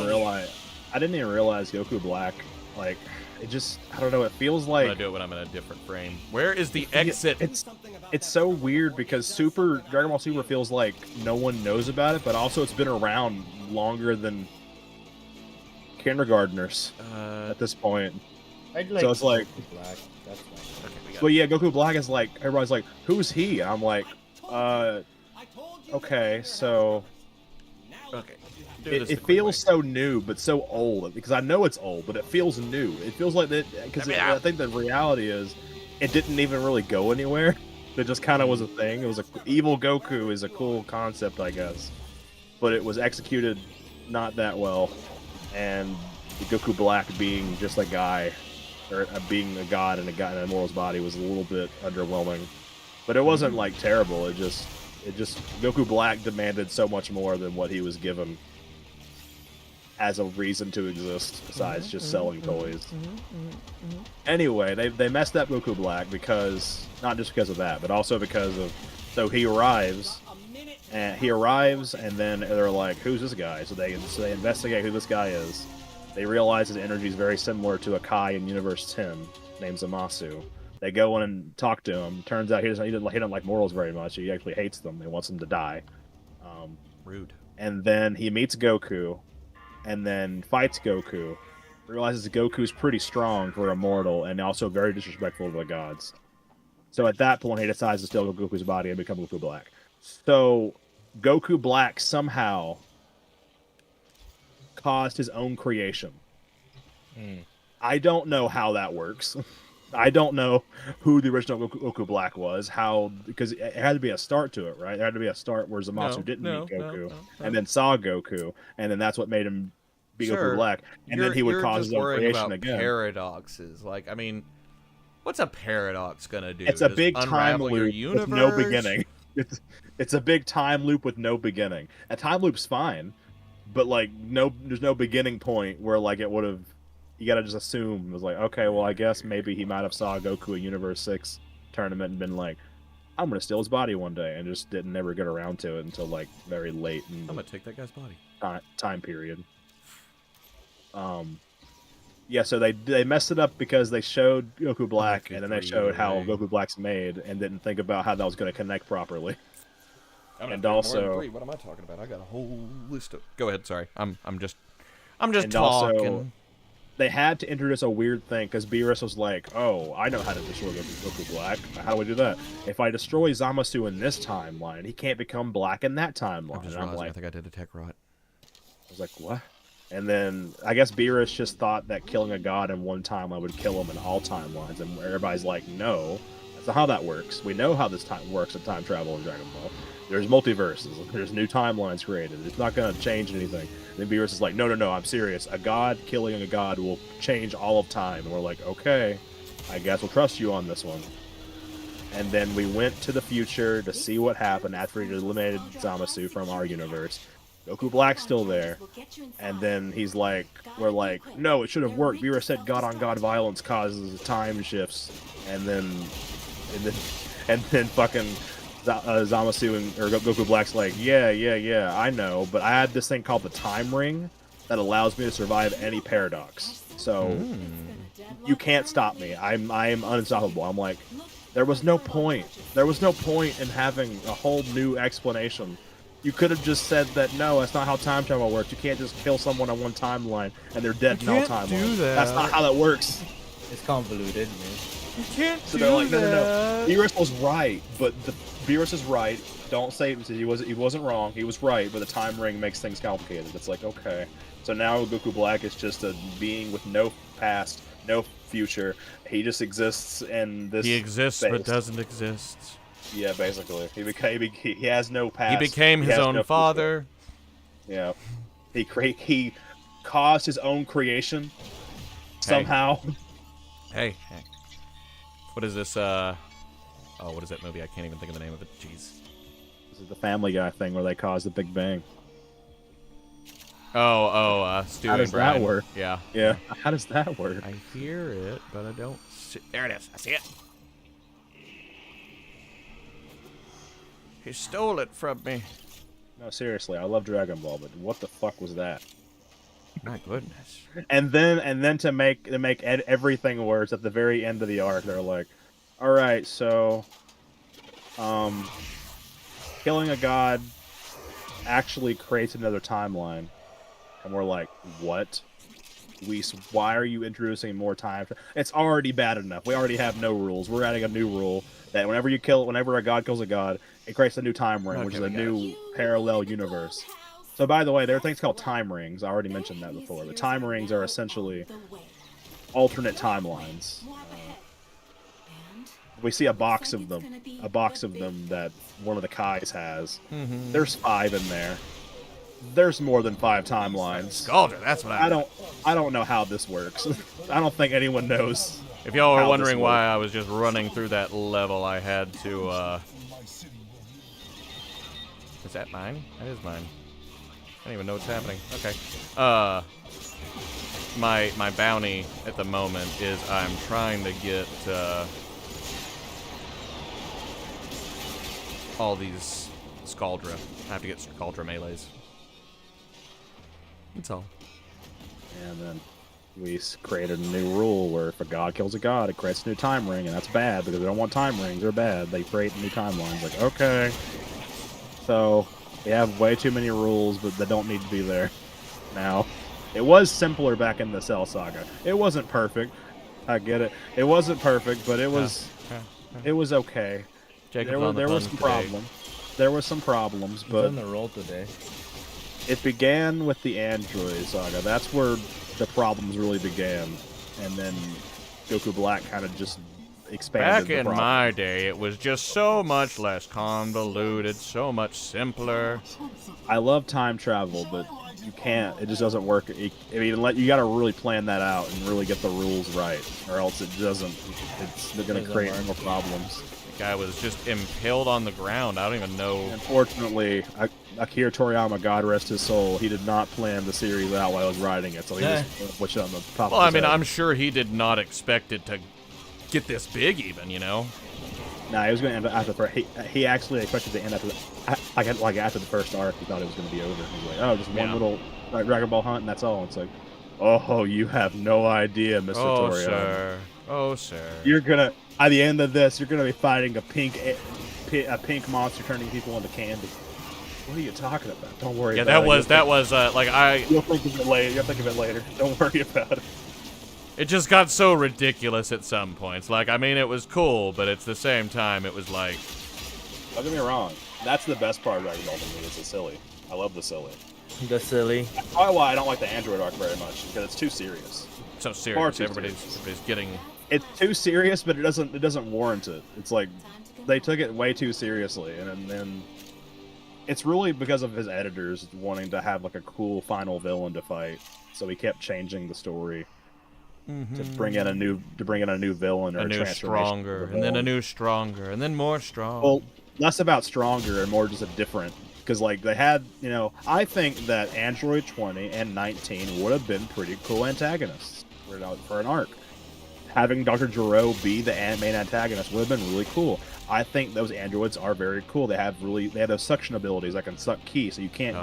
realize Goku Black. Like, it just, I don't know. It feels like.
I'm gonna do it when I'm in a different frame. Where is the exit?
It's so weird because Dragon Ball Super feels like no one knows about it, but also it's been around longer than kindergartners at this point. So it's like,
Black. That's fine.
Okay,
well, yeah, Goku Black is like, everybody's like, who's he? I'm like, okay, so.
Okay.
It feels so new, but so old. Because I know it's old, but it feels new. It feels like that because I think the reality is, it didn't even really go anywhere. It just kind of was a thing. It was evil Goku is a cool concept, I guess, but it was executed not that well. And the Goku Black being just a guy, or being a god in a immortal's body was a little bit underwhelming. But it wasn't like terrible. It just Goku Black demanded so much more than what he was given as a reason to exist besides just selling toys. Anyway, they messed up Goku Black because not just because of that, but also because of he arrives and then they're like, who's this guy? So they investigate who this guy is. They realize his energy is very similar to a Kai in Universe 10 named Zamasu. They go in and talk to him. Turns out he doesn't like mortals very much. He actually hates them. He wants them to die.
Rude.
And then he meets Goku, and then fights Goku. Realizes Goku's pretty strong for a mortal, and also very disrespectful to the gods. So at that point, he decides to steal Goku's body and become Goku Black. So Goku Black somehow caused his own creation. I don't know how that works. I don't know who the original Goku Black was, because it had to be a start to it, right? There had to be a start where Zamasu didn't meet Goku, and then saw Goku, and then that's what made him be Goku Black, and then he would cause his own creation again.
Paradoxes, like, I mean, what's a paradox gonna do?
It's a big time loop with no beginning. It's a big time loop with no beginning. A time loop's fine, but like there's no beginning point where like it would have. You gotta just assume it was like, okay, well, I guess maybe he might have saw Goku in Universe 6 tournament and been like, I'm gonna steal his body one day, and just didn't never get around to it until like very late in
I'm gonna take that guy's body.
time period. Yeah, so they messed it up because they showed Goku Black, and then they
53
showed how
away.
Goku Black's made, and didn't think about how that was going to connect properly.
I'm
And
more than
also-
3. What am I talking about? I got a whole list of. Go ahead. Sorry. I'm just
And
talking.
also, they had to introduce a weird thing because Beerus was like, "Oh, I know how to destroy Goku Black. How do we do that? If I destroy Zamasu in this timeline, he can't become black in that timeline."
I'm just
And I'm
realizing
like,
I think I did a tech rot.
I was like, what? And then I guess Beerus just thought that killing a god in one timeline would kill him in all timelines, and everybody's like, no, that's not how that works. We know how this time works in time travel in Dragon Ball. There's multiverses. There's new timelines created. It's not going to change anything. And then Beerus is like, no, I'm serious. A god killing a god will change all of time. And we're like, okay, I guess we'll trust you on this one. And then we went to the future to see what happened after we eliminated Zamasu from our universe. Goku Black's still there. And then he's like, we're like, no, it should have worked. Beerus said god on god violence causes time shifts. And then fucking Zamasu or Goku Black's like, yeah, I know, but I had this thing called the time ring that allows me to survive any paradox. So you can't stop me. I'm unstoppable. I'm like, there was no point. There was no point in having a whole new explanation. You could have just said that, no, that's not how time travel works. You can't just kill someone on one timeline and they're dead in all timelines.
do that.
That's not how that works.
It's convoluted, man.
You can't
So they're like, no. Beerus was right, but Beerus is right. Don't say he wasn't wrong. He was right, but the time ring makes things complicated. It's like, okay. So now Goku Black is just a being with no past, no future. He just exists in this.
He exists
space.
but doesn't exist.
Yeah, basically. He has no past.
He became his
has
own
no
father.
future. Yeah. He caused his own creation somehow.
Hey. What is this? Oh, what is that movie? I can't even think of the name of it. Jeez.
This is the Family Guy thing where they caused the Big Bang.
Stu
How
and
does
Brian.
that work?
Yeah.
Yeah. How does that work?
I hear it, but I don't see. There it is. I see it. He stole it from me.
No, seriously, I love Dragon Ball, but what the fuck was that?
My goodness.
And then to make everything worse, at the very end of the arc, they're like, all right, so, killing a god actually creates another timeline, and we're like, what? Why are you introducing more time? It's already bad enough. We already have no rules. We're adding a new rule that whenever a god kills a god, it creates a new time ring, which is a new parallel universe. So, by the way, there are things called time rings. I already mentioned that before. The time rings are essentially alternate timelines. We see a box of them that one of the Kais has.
Mm-hmm.
There's 5 in there. There's more than 5 timelines.
Scalder, that's what
I don't know how this works. I don't think anyone knows.
If y'all are
how
wondering
this
why I was just running through that level, I had to, Is that mine? That is mine. I don't even know what's happening. Okay. My bounty at the moment is I'm trying to get, all these Scaldra. I have to get Scaldra melees. That's all.
And then we created a new rule where if a god kills a god, it creates a new time ring, and that's bad because they don't want time rings. They're bad. They create new timelines. Like, okay. So, we have way too many rules, but they don't need to be there now. It was simpler back in the Cell Saga. It wasn't perfect. I get it. It wasn't perfect, but it was okay. There were some problems. There were some problems, but
on the roll today.
it began with the Android Saga. That's where the problems really began, and then Goku Black kind of just expanded.
Back in my day, it was just so much less convoluted, so much simpler.
I love time travel, but you can't. It just doesn't work. You got to really plan that out and really get the rules right, or else it doesn't. They're going to create more problems.
The guy was just impaled on the ground. I don't even know.
Unfortunately, Akira Toriyama, God rest his soul, he did not plan the series out while I was writing it, so he just pushed it on the top
Well,
of
I
his
mean,
head.
I'm sure he did not expect it to get this big, even, you know?
Nah, he was going to end after the first. He actually expected to end after after the first arc. He thought it was going to be over. He was like, oh, just one little Dragon Ball hunt, and that's all. It's like, Oh, you have no idea, Mr.
Oh,
Toriyama.
sir. Oh, sir.
You're gonna, at the end of this, you're gonna be fighting a pink monster turning people into candy. What are you talking about? Don't worry
Yeah,
about it.
that was like
You'll think of it later. You'll think of it later. Don't worry about it.
it just got so ridiculous at some points. Like, I mean, it was cool, but at the same time, it was like,
Don't get me wrong. That's the best part of Dragon Ball to me. Is the silly. I love the silly.
The silly.
That's probably why I don't like the Android arc very much, because it's too serious.
so
Far
serious.
too
Everybody's getting.
It's too serious, but it doesn't warrant it. It's like they took it way too seriously, and then it's really because of his editors wanting to have like a cool final villain to fight. So he kept changing the story to bring in a new villain or
A new
transformation
stronger,
of the
and then a
villain.
new stronger, and then more strong.
Well, less about stronger and more just a different. Because like they had, I think that Android 20 and 19 would have been pretty cool antagonists for an arc. Having Dr. Gero be the main antagonist would have been really cool. I think those androids are very cool. They have those suction abilities that can suck ki, so you can't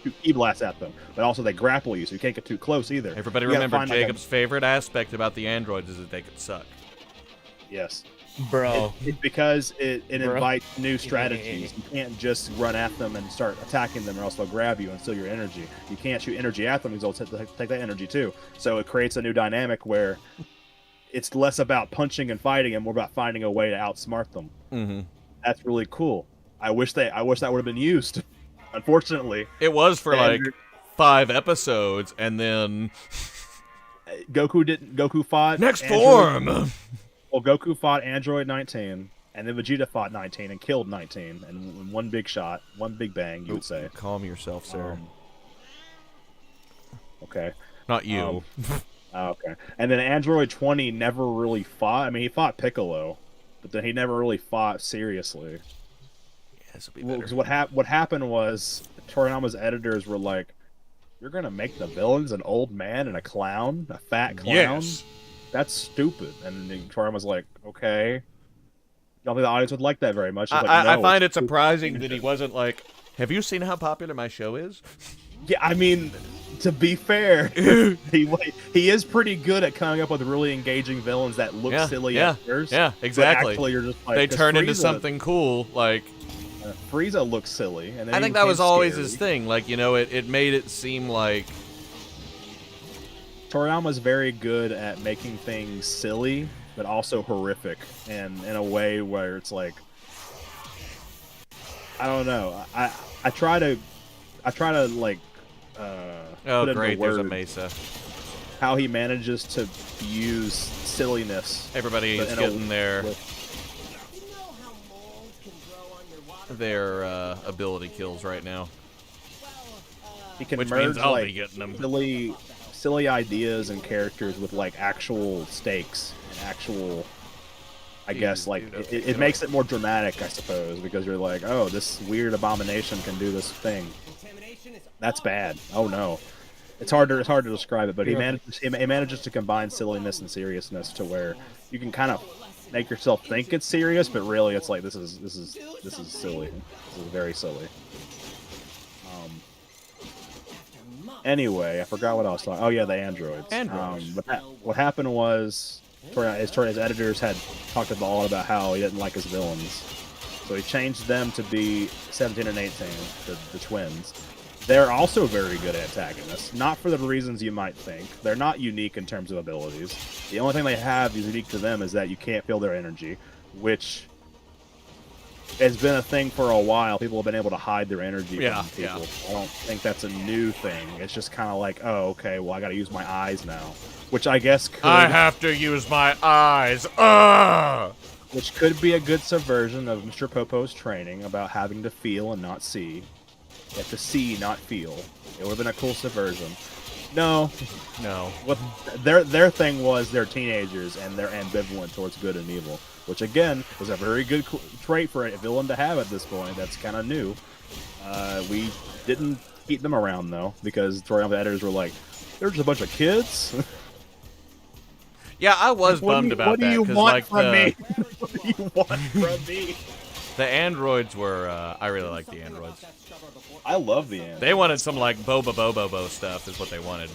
shoot ki blasts at them. But also they grapple you, so you can't get too close either.
Everybody
You gotta
remember
find, like,
Jacob's favorite aspect about the androids is that they could suck.
Yes.
Bro.
It's because it
Bro.
invites new strategies. You can't just run at them and start attacking them, or else they'll grab you and steal your energy. You can't shoot energy at them because they'll take that energy too. So it creates a new dynamic where it's less about punching and fighting and more about finding a way to outsmart them.
Mm-hmm.
That's really cool. I wish that would have been used. Unfortunately,
It was for like
Andrew-
5 episodes, and then
Goku fought
next
Android-
form.
Well, Goku fought Android 19, and then Vegeta fought 19 and killed 19, and in one big shot, one big bang, you would say.
Calm yourself, sir.
Okay.
Not you.
Okay. And then Android 20 never really fought. I mean, he fought Piccolo, but then he never really fought seriously.
Yeah, this will be
Well,
better.
because what happened was Toriyama's editors were like, "You're gonna make the villains an old man and a clown, a fat clown?
Yes.
That's stupid." And then Toriyama's like, "Okay." I don't think the audience would like that very much. It's like,
I
"No,
find it
it's stupid."
surprising that he wasn't like, have you seen how popular my show is?
Yeah, I mean, to be fair, he is pretty good at coming up with really engaging villains that look silly at first.
Yeah,
but
exactly.
actually, you're just like,
They
'cause
turn into
Frieza-
something cool. Like,
Frieza looks silly, and then
I
he
think that was
became
always
scary.
his thing. Like, it made it seem like,
Toriyama's very good at making things silly, but also horrific, and in a way where it's like, I don't know. I try to like
oh
put into
great, there's a
words
Mesa.
how he manages to use silliness.
Everybody is
but in a-
getting their
with-
ability kills right now.
He can
Which
merge
means I'll
like
be getting them.
silly ideas and characters with like actual stakes and actual. I guess like it makes it more dramatic, I suppose, because you're like, oh, this weird abomination can do this thing. That's bad. Oh no, it's hard to describe it, but he manages to combine silliness and seriousness to where you can kind of make yourself think it's serious, but really it's like this is silly. This is very silly. Anyway, I forgot what I was talking. Oh yeah, the androids.
Androids.
What happened was his editors had talked a lot about how he didn't like his villains, so he changed them to be 17 and 18, the twins. They're also very good antagonists, not for the reasons you might think. They're not unique in terms of abilities. The only thing they have is unique to them is that you can't feel their energy, which has been a thing for a while. People have been able to hide their energy from people. I don't think that's a new thing. It's just kind of like, oh, okay, well, I got to use my eyes now, which I guess could...
I have to use my eyes. Ugh!
Which could be a good subversion of Mr. Popo's training about having to feel and not see. You have to see, not feel. It would have been a cool subversion. No. What their thing was they're teenagers and they're ambivalent towards good and evil, which again is a very good trait for a villain to have at this point. That's kind of new. We didn't keep them around though because Toriyama editors were like, they're just a bunch of kids.
Yeah, I was bummed about
what do
that.
you
'cause,
want
like,
from me? What do you want from me?
The androids were, I really like the androids.
I love the anime.
They wanted some, like, Bobo stuff is what they wanted.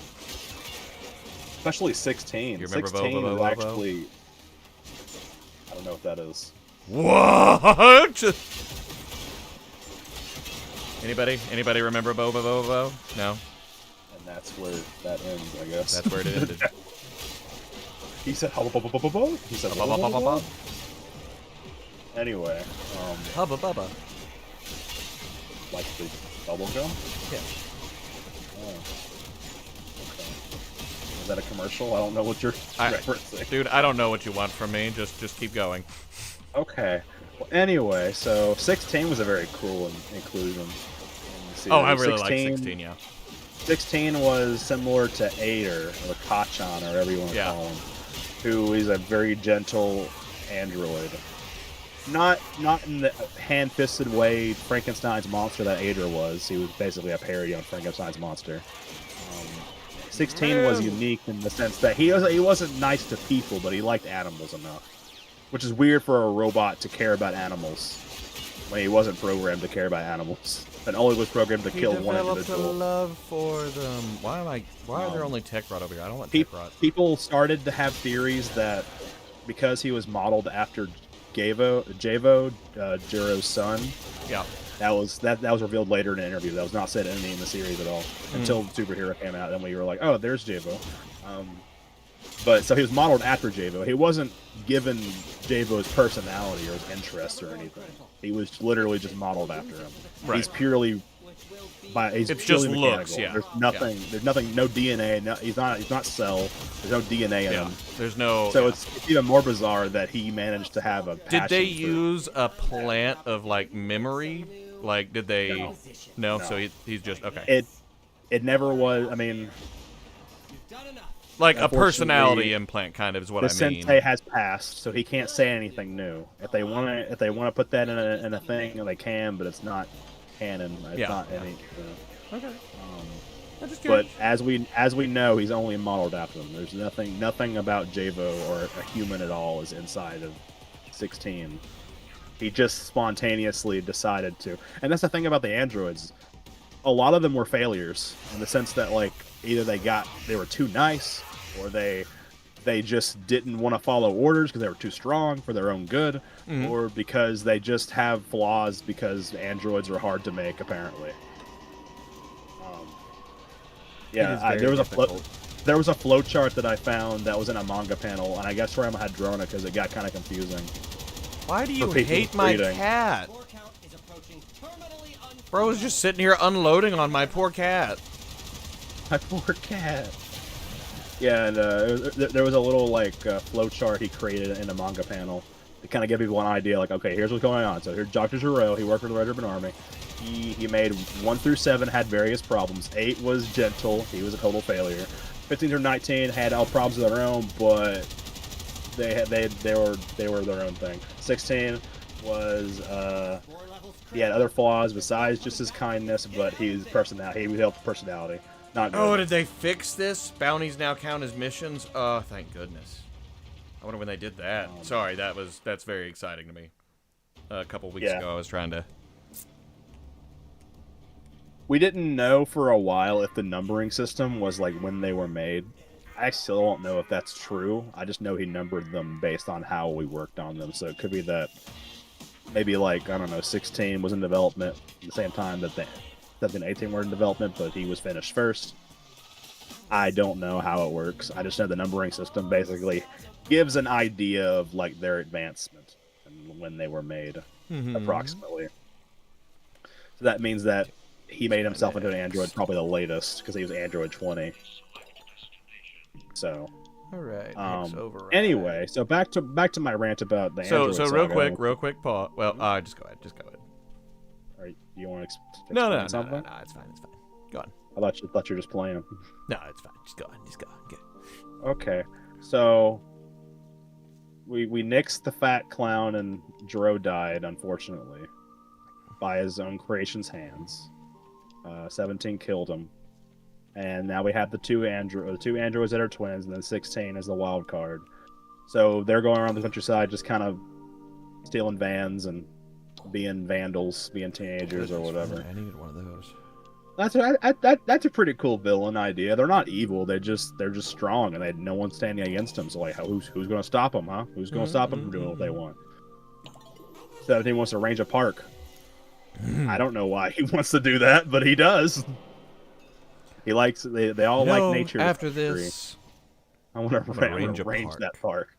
especially 16.
You remember
16
Bo,
is
Bo?
actually. I don't know what that is.
What? Anybody remember Bo? No.
And that's where that ends, I guess.
That's where it ended.
He said hubba bubba bubba bubba. He said hubba bubba bubba. Anyway,
Hubba bubba.
like the bubble gum?
Yeah.
Oh. Okay. Is that a commercial? I don't know what you're referencing.
Dude, I don't know what you want from me. Just keep going.
Okay. Well, anyway, so 16 was a very cool inclusion in the series.
Oh, I really like 16, yeah.
16 was similar to Ader, or Kachan, or whatever you want to call him, who is a very gentle android. Not in the hand-fisted way Frankenstein's monster that Ader was. He was basically a parody on Frankenstein's monster. 16 was unique in the sense that he wasn't nice to people, but he liked animals enough. Which is weird for a robot to care about animals when he wasn't programmed to care about animals, and only was programmed to kill one individual.
He developed a love for them. Why are there only tech rot over here? I don't want tech rot.
People started to have theories that because he was modeled after Javo, Jiro's son.
Yeah.
That was revealed later in an interview. That was not said anything in the series at all until Superhero came out. Then we were like, oh, there's Javo. But so he was modeled after Javo. He wasn't given Javo's personality or his interests or anything. He was literally just modeled after him. Right. He's purely
it's
purely
just
mechanical.
looks, yeah.
There's nothing. Yeah. There's nothing. No DNA. No, he's not cell. There's no DNA in him.
There's no.
So it's even more bizarre that he managed to have a.
Did they use a plant of like memory? Like, did they? No. So he's just okay.
It never was. I mean.
Like a personality implant, kind of, is what I mean.
The sensei has passed, so he can't say anything new. If they want to put that in a thing, they can, but it's not canon. It's not any.
Okay.
But as we know, he's only modeled after them. There's nothing about Javo or a human at all is inside of 16. He just spontaneously decided to, and that's the thing about the androids. A lot of them were failures in the sense that like either they were too nice, or they just didn't want to follow orders because they were too strong for their own good, or because they just have flaws because androids are hard to make apparently. There was a flow chart that I found that was in a manga panel, and I guess Rama had drawn it because it got kind of confusing.
Why do you hate my cat? Bro was just sitting here unloading on my poor cat.
My poor cat. Yeah, and there was a little like flow chart he created in a manga panel to kind of give people an idea. Like, okay, here's what's going on. So here's Dr. Giro. He worked for the Red Ribbon Army. He made 1 through 7 had various problems. 8 was gentle. He was a total failure. 15 through 19 had all problems of their own, but they were their own thing. 16 was he had other flaws besides just his kindness, but his personality. He helped personality. Not good.
Oh, did they fix this? Bounties now count as missions? Oh, thank goodness. I wonder when they did that. Sorry, that's very exciting to me. A couple weeks ago, I was trying to.
We didn't know for a while if the numbering system was like when they were made. I still don't know if that's true. I just know he numbered them based on how we worked on them. So it could be that maybe like, I don't know, 16 was in development at the same time that 17 and 18 were in development, but he was finished first. I don't know how it works. I just know the numbering system basically gives an idea of like their advancement and when they were made, approximately. So that means that he made himself into an android, probably the latest, because he was Android 20. So,
all right.
Anyway, so back to my rant about the android.
So real quick, Paul. Well, just go ahead.
All right, you want to
No,
It's fine.
Go on.
I thought you were just playing.
No, it's fine. Just go on. Good.
Okay, so we nixed the fat clown, and Jiro died, unfortunately, by his own creation's hands. 17 killed him, and now we have the two androids that are twins, and then 16 is the wild card. So they're going around the countryside, just kind of stealing vans and being vandals, being teenagers or whatever.
I needed one of those.
That's a pretty cool villain idea. They're not evil. They're just strong, and they had no one standing against them. So like, who's going to stop them, huh? Who's going to stop them from doing what they want? 17 wants to range a park. I don't know why he wants to do that, but he does. He likes. They all like nature.
After this,
I want to range that park.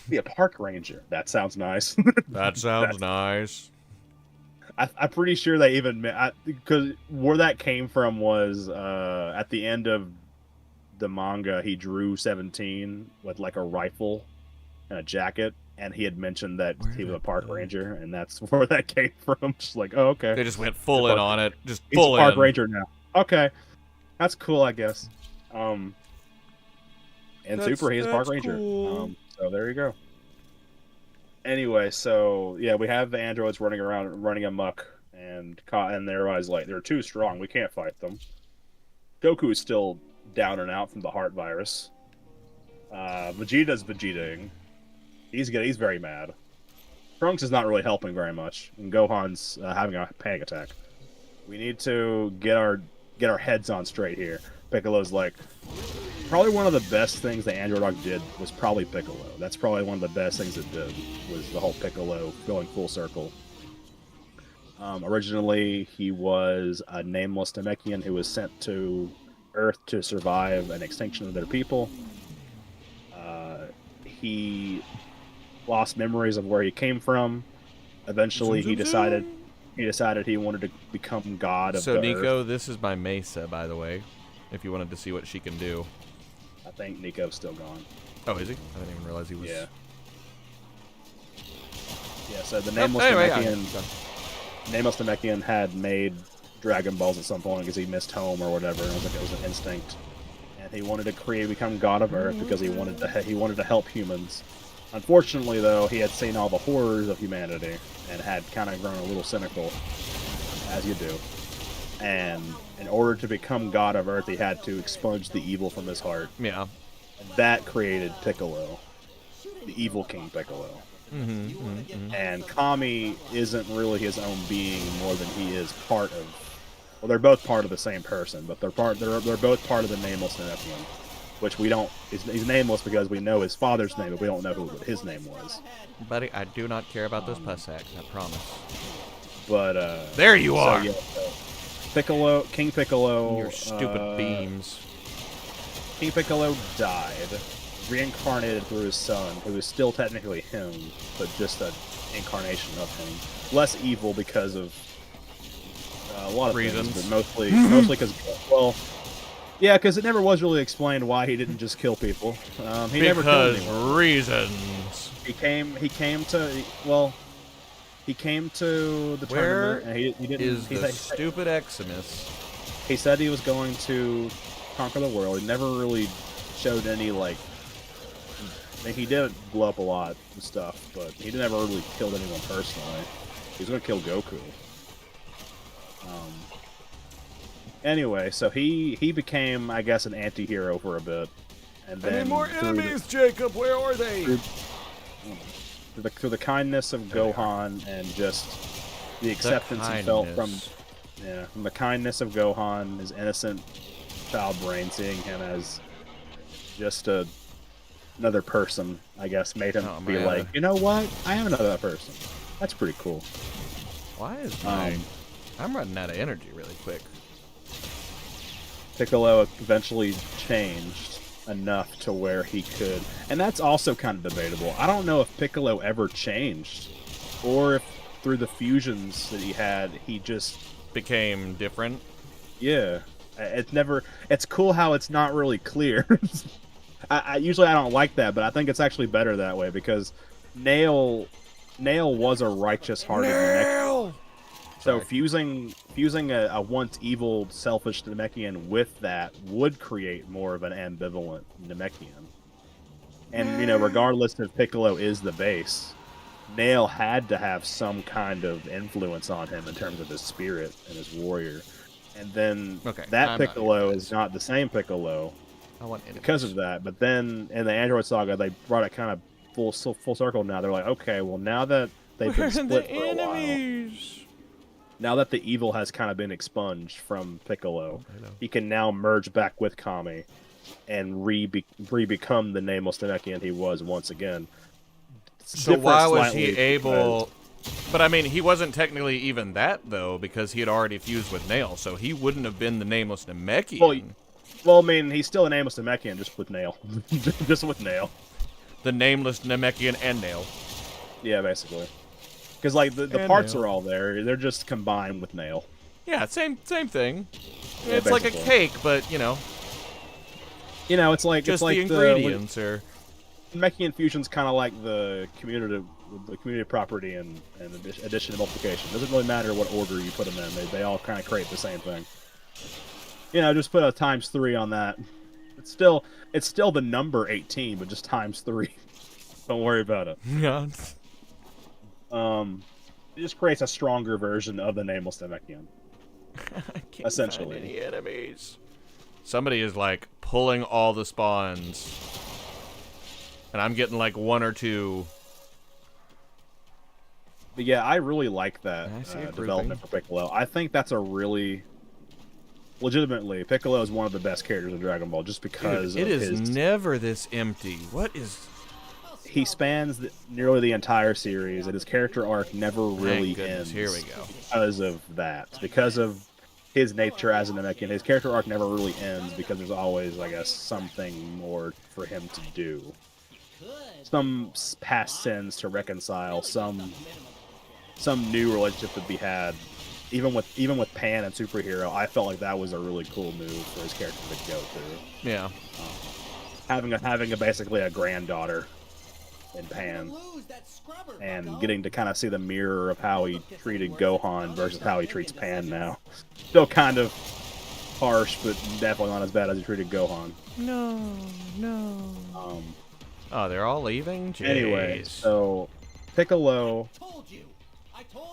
Be a park ranger. That sounds nice.
That sounds nice.
I'm pretty sure they even because where that came from was at the end of the manga, he drew 17 with like a rifle and a jacket, and he had mentioned that he was a park ranger, and that's where that came from. Just like, oh, okay.
They just went full in on it. Just
He's
full
a park
in.
ranger now. Okay, that's cool, I guess. And Super, he's a park ranger.
Cool.
So there you go. Anyway, so yeah, we have the androids running around, running amok, and everybody's like, they're too strong. We can't fight them. Goku is still down and out from the heart virus. Vegeta's Vegetaing. He's good. He's very mad. Trunks is not really helping very much, and Gohan's having a panic attack. We need to get our heads on straight here. Piccolo's like, probably one of the best things the Android Dog did was probably Piccolo. That's probably one of the best things it did, was the whole Piccolo going full circle. Originally, he was a nameless Namekian who was sent to Earth to survive an extinction of their people. He lost memories of where he came from. Eventually, he decided he wanted to become god of the
So, Nico,
Earth.
this is my Mesa, by the way, if you wanted to see what she can do.
I think Nico's still gone.
Oh, is he? I didn't even realize he was...
Yeah. Yeah, so the Nameless Namekian had made Dragon Balls at some point because he missed home or whatever, and it was an instinct. And he wanted to become god of Earth because he wanted to help humans. Unfortunately, though, he had seen all the horrors of humanity and had kind of grown a little cynical, as you do. And in order to become god of Earth, he had to expunge the evil from his heart.
Yeah.
And that created Piccolo, the evil King Piccolo. And Kami isn't really his own being more than he is part of. Well, they're both part of the same person, but they're both part of the Nameless Namekian, which we don't. He's nameless because we know his father's name, but we don't know who his name was.
Buddy, I do not care about those pus sacks, I promise.
But
there you are.
Yeah, Piccolo, King Piccolo,
Your stupid beams.
King Piccolo died, reincarnated through his son, who is still technically him, but just an incarnation of him. Less evil because of a lot of
reasons,
things, but mostly because, well, yeah, because it never was really explained why he didn't just kill people. He never killed anyone.
Reasons.
He came to the tournament, and he didn't.
Is the stupid Eximus?
He said he was going to conquer the world. He never really showed any, like... I mean, he did blow up a lot and stuff, but he never really killed anyone personally. He was going to kill Goku. Anyway, so he became, I guess, an anti-hero for a bit. And then
I need more enemies, Jacob! Where are they?
Through the kindness of Gohan and just the acceptance he felt from the kindness of Gohan, his innocent child brain, seeing him as just another person, I guess, made him be like, you know what? I am another person. That's pretty cool.
Why is I'm running out of energy really quick.
Piccolo eventually changed enough to where he could, and that's also kind of debatable. I don't know if Piccolo ever changed, or if through the fusions that he had, he just
became different.
Yeah, it's cool how it's not really clear. I usually I don't like that, but I think it's actually better that way because Nail was a righteous-hearted Namekian. So fusing a once evil, selfish Namekian with that would create more of an ambivalent Namekian. And regardless if Piccolo is the base, Nail had to have some kind of influence on him in terms of his spirit and his warrior. And then that Piccolo is not the same Piccolo because of that. But then in the Android Saga, they brought it kind of full circle now. They're like, okay, well, now that they've been split for a while, now that the evil has kind of been expunged from Piccolo,
I know.
he can now merge back with Kami and re-become the nameless Namekian he was once again. It's
So
different
why was
slightly
he able? But I mean, he wasn't technically even that though, because he had already fused with Nail, so he wouldn't have been the nameless Namekian.
Well, I mean, he's still a nameless Namekian, just with Nail. Just with Nail.
The nameless Namekian and Nail.
Yeah, basically. Because, like, the
And
parts
Nail.
are all there. They're just combined with Nail.
Yeah, same thing.
Yeah,
It's like a
basically.
cake, but you know,
You know, it's like
just
it's like
the ingredients are.
Namekian fusion's kind of like the community property and addition and multiplication. It doesn't really matter what order you put them in. They all kind of create the same thing. You know, just put a ×3 on that. It's still the number 18, but just ×3. Don't worry about it.
Yeah.
It just creates a stronger version of the nameless Namekian.
I can't
Essentially.
find any enemies. Somebody is like pulling all the spawns, and I'm getting like 1 or 2.
But yeah, I really like that
I see a
development for Piccolo. I think that's a really legitimately Piccolo is one of the best characters in Dragon Ball, just because
Dude, it
of
is
his.
never this empty. What is?
He spans nearly the entire series, and his character arc never really
Thank goodness.
ends.
Here we go.
Because of that, because of his nature as a Namekian, his character arc never really ends because there's always, I guess, something more for him to do. Some past sins to reconcile, some new relationship to be had. Even with Pan and Superhero, I felt like that was a really cool move for his character to go through.
Yeah.
Having basically a granddaughter in Pan, and getting to kind of see the mirror of how he treated Gohan versus how he treats Pan now. Still kind of harsh, but definitely not as bad as he treated Gohan.
No. Oh, they're all leaving? Jeez.
Anyway, so Piccolo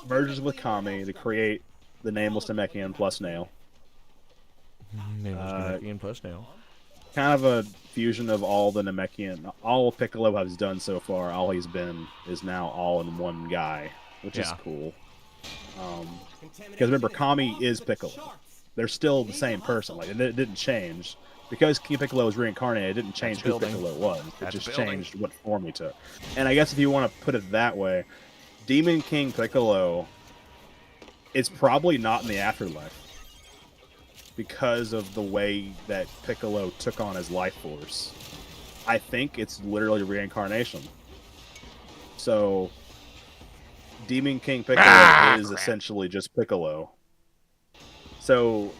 merges with Kami to create the nameless Namekian plus Nail.
Nameless Namekian plus Nail.
Kind of a fusion of all the Namekian. All Piccolo has done so far, all he's been, is now all in one guy, which is cool. Because remember, Kami is Piccolo. They're still the same person. Like, it didn't change. Because King Piccolo was reincarnated, it didn't change who Piccolo was. It just changed what form he took. And I guess if you want to put it that way, Demon King Piccolo is probably not in the afterlife. Because of the way that Piccolo took on his life force. I think it's literally reincarnation. So, Demon King Piccolo is essentially just Piccolo. So,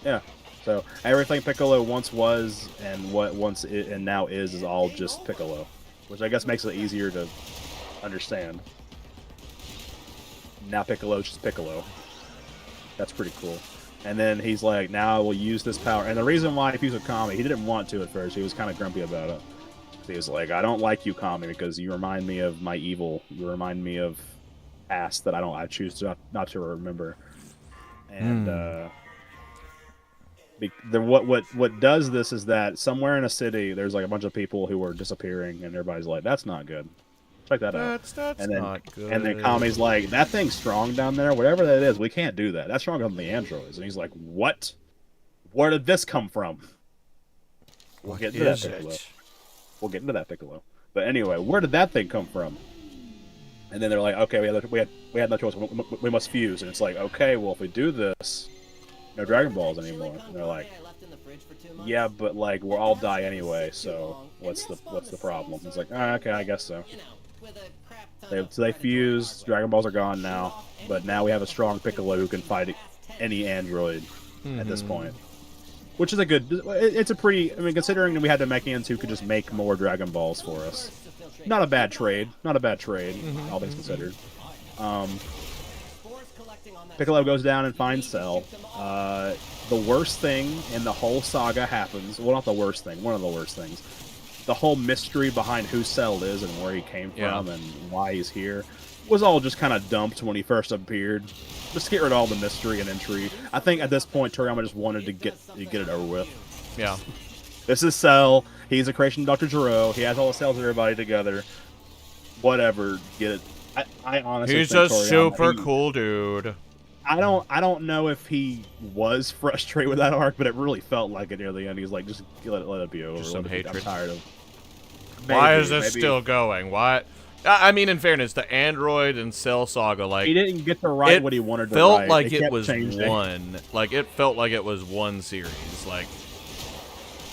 yeah. So, everything Piccolo once was and what once it, and now is all just Piccolo. Which I guess makes it easier to understand. Now Piccolo's just Piccolo. That's pretty cool. And then he's like, now I will use this power. And the reason why he fused with Kami, he didn't want to at first. He was kind of grumpy about it. He was like, I don't like you, Kami, because you remind me of my evil. You remind me of past that I choose not to remember. And what does this is that somewhere in a city, there's like a bunch of people who are disappearing, and everybody's like, that's not good. Check that out.
That's
and then,
not good.
And then Kami's like, that thing's strong down there. Whatever that is, we can't do that. That's stronger than the androids. And he's like, what? Where did this come from? We'll get into that, Piccolo. We'll get into that, Piccolo. But anyway, where did that thing come from? And then they're like, okay, we had no choice. We must fuse. And it's like, okay, well, if we do this, no Dragon Balls anymore. And they're like, yeah, but like we'll all die anyway. So what's the problem? It's like, okay, I guess so. They fuse. Dragon Balls are gone now, but now we have a strong Piccolo who can fight any android at this point, which is a good. It's a pretty. I mean, considering that we had the Namekians who could just make more Dragon Balls for us, not a bad trade. Not a bad trade, all things considered. Piccolo goes down and finds Cell. The worst thing in the whole saga happens. Well, not the worst thing. One of the worst things. The whole mystery behind who Cell is and where he came from and why he's here was all just kind of dumped when he first appeared. Just to get rid of all the mystery and intrigue. I think at this point, Toriyama just wanted to get it over with.
Yeah.
This is Cell. He's a creation of Dr. Gero. He has all the cells of everybody together. Whatever. Get it. I honestly
He's
think
a
Toriyama,
super cool dude.
I don't know if he was frustrated with that arc, but it really felt like it near the end. He's like, just let it be over.
Just some hatred.
I'm tired of.
Why is this still going? Why? I mean, in fairness, the Android and Cell Saga, like
he didn't get to write what he wanted to
felt
write.
like
It
it
kept
was
changing.
one. Like it felt like it was one series. Like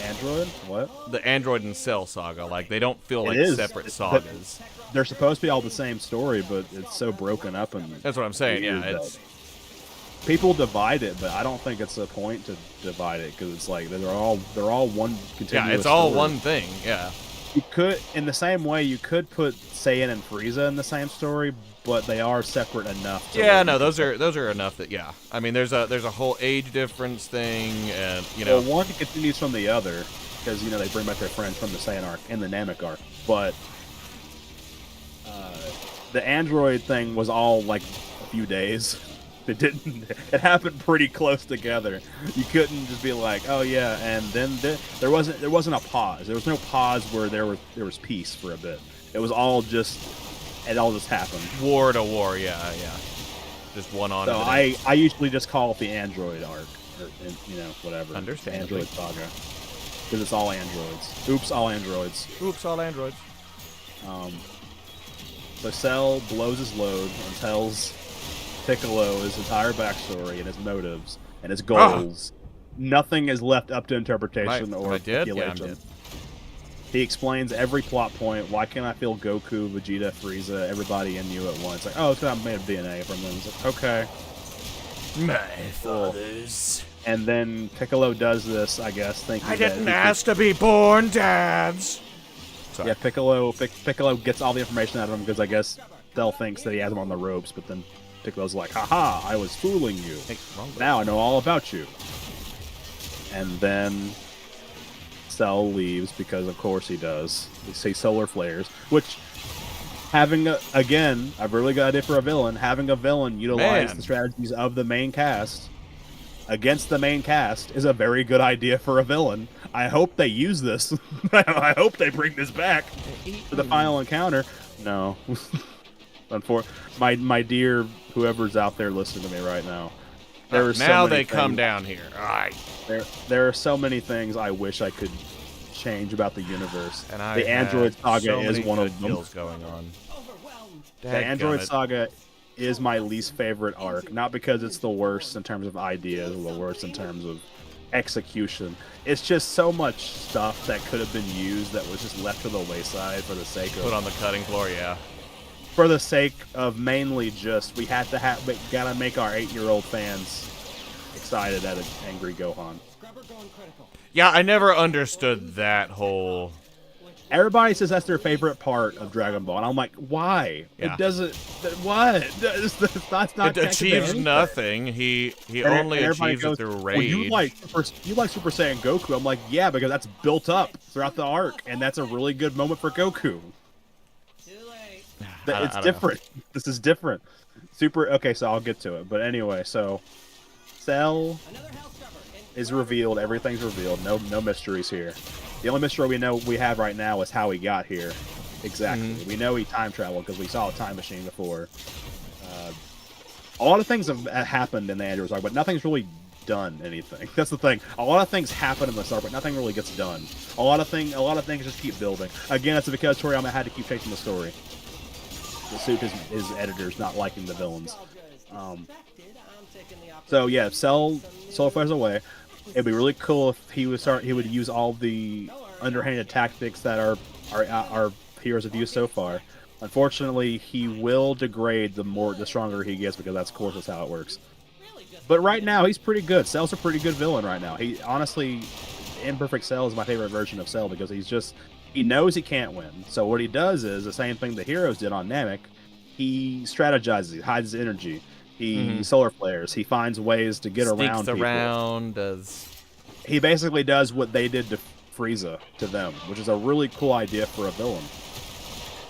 Android? What?
the Android and Cell Saga, like they don't feel like
is.
separate
But
sagas.
they're supposed to be all the same story, but it's so broken up and.
That's what I'm saying. Yeah,
weird
it's
that people divide it, but I don't think it's a point to divide it because it's like they're all one continuous.
yeah, it's all
story.
one thing. Yeah.
You could, in the same way, you could put Saiyan and Frieza in the same story, but they are separate enough. To
Yeah, no, those are enough that yeah. I mean, there's a whole age difference thing, and you know,
Well, one continues from the other because they bring back their friends from the Saiyan arc and the Namek arc, but the Android thing was all like a few days. It didn't. It happened pretty close together. You couldn't just be like, "Oh yeah," and then there wasn't a pause. There was no pause where there was peace for a bit. It was all just. It all just happened.
war to war. Yeah, yeah. Just one on.
So
to the next.
I usually just call it the Android arc, or whatever.
Understandably.
Android saga, because it's all androids. Oops, all androids.
Oops, all androids.
So Cell blows his load and tells Piccolo his entire backstory and his motives and his goals. Nothing is left up to interpretation or
Am I dead? Yeah, I'm
speculation.
dead.
He explains every plot point. Why can't I feel Goku, Vegeta, Frieza, everybody in you at once? Like, oh, it's because I made a DNA from them. It's like, okay.
My fathers.
And then Piccolo does this, I guess, thinking
I
that
didn't
he
ask to be born, dads. Sorry.
Yeah, Piccolo gets all the information out of him because I guess Cell thinks that he has him on the ropes, but then Piccolo's like, haha, I was fooling you.
Hey, wrong button.
Now I know all about you. And then Cell leaves because of course he does. They say solar flares, which having again, a really good idea for a villain, having a villain utilize
Man.
the strategies of the main cast against the main cast is a very good idea for a villain. I hope they use this. I hope they bring this back for the final encounter. No. My dear whoever's out there listening to me right now. There are so
now
many
they come
things-
down here. All right.
There are so many things I wish I could change about the universe.
And I
the Android
had
Saga
so
is
many
one
good
of them.
kills going on.
The Android
Dadgummit.
Saga is my least favorite arc, not because it's the worst in terms of ideas or the worst in terms of execution. It's just so much stuff that could have been used that was just left to the wayside for the sake
Put
of
on the cutting floor, yeah.
mainly just we gotta make our 8-year-old fans excited at an angry Gohan.
Yeah, I never understood that whole.
Everybody says that's their favorite part of Dragon Ball, and I'm like, why?
Yeah.
It doesn't. What? That's not.
It achieves nothing. He only achieves it through rage.
Well, you like Super Saiyan Goku. I'm like, yeah, because that's built up throughout the arc, and that's a really good moment for Goku.
I
It's
don't
different. This is different. Okay, so I'll get to it. But anyway, so Cell is revealed. Everything's revealed. No mysteries here. The only mystery we have right now is how he got here. Exactly.
Mm-hmm.
We know he time traveled because we saw a time machine before. A lot of things have happened in the Android arc, but nothing's really done anything. That's the thing. A lot of things happen in this arc, but nothing really gets done. A lot of things just keep building. Again, it's because Toriyama had to keep chasing the story to suit his editors not liking the villains. So yeah, Cell flies away. It'd be really cool if he would use all the underhanded tactics that our heroes have used so far. Unfortunately, he will degrade the stronger he gets because of course that's how it works. But right now he's pretty good. Cell's a pretty good villain right now. He honestly, Imperfect Cell is my favorite version of Cell because he knows he can't win. So what he does is the same thing the heroes did on Namek. He strategizes, he hides his energy. He solar flares. He finds ways to get around people. He basically does what they did to Frieza to them, which is a really cool idea for a villain.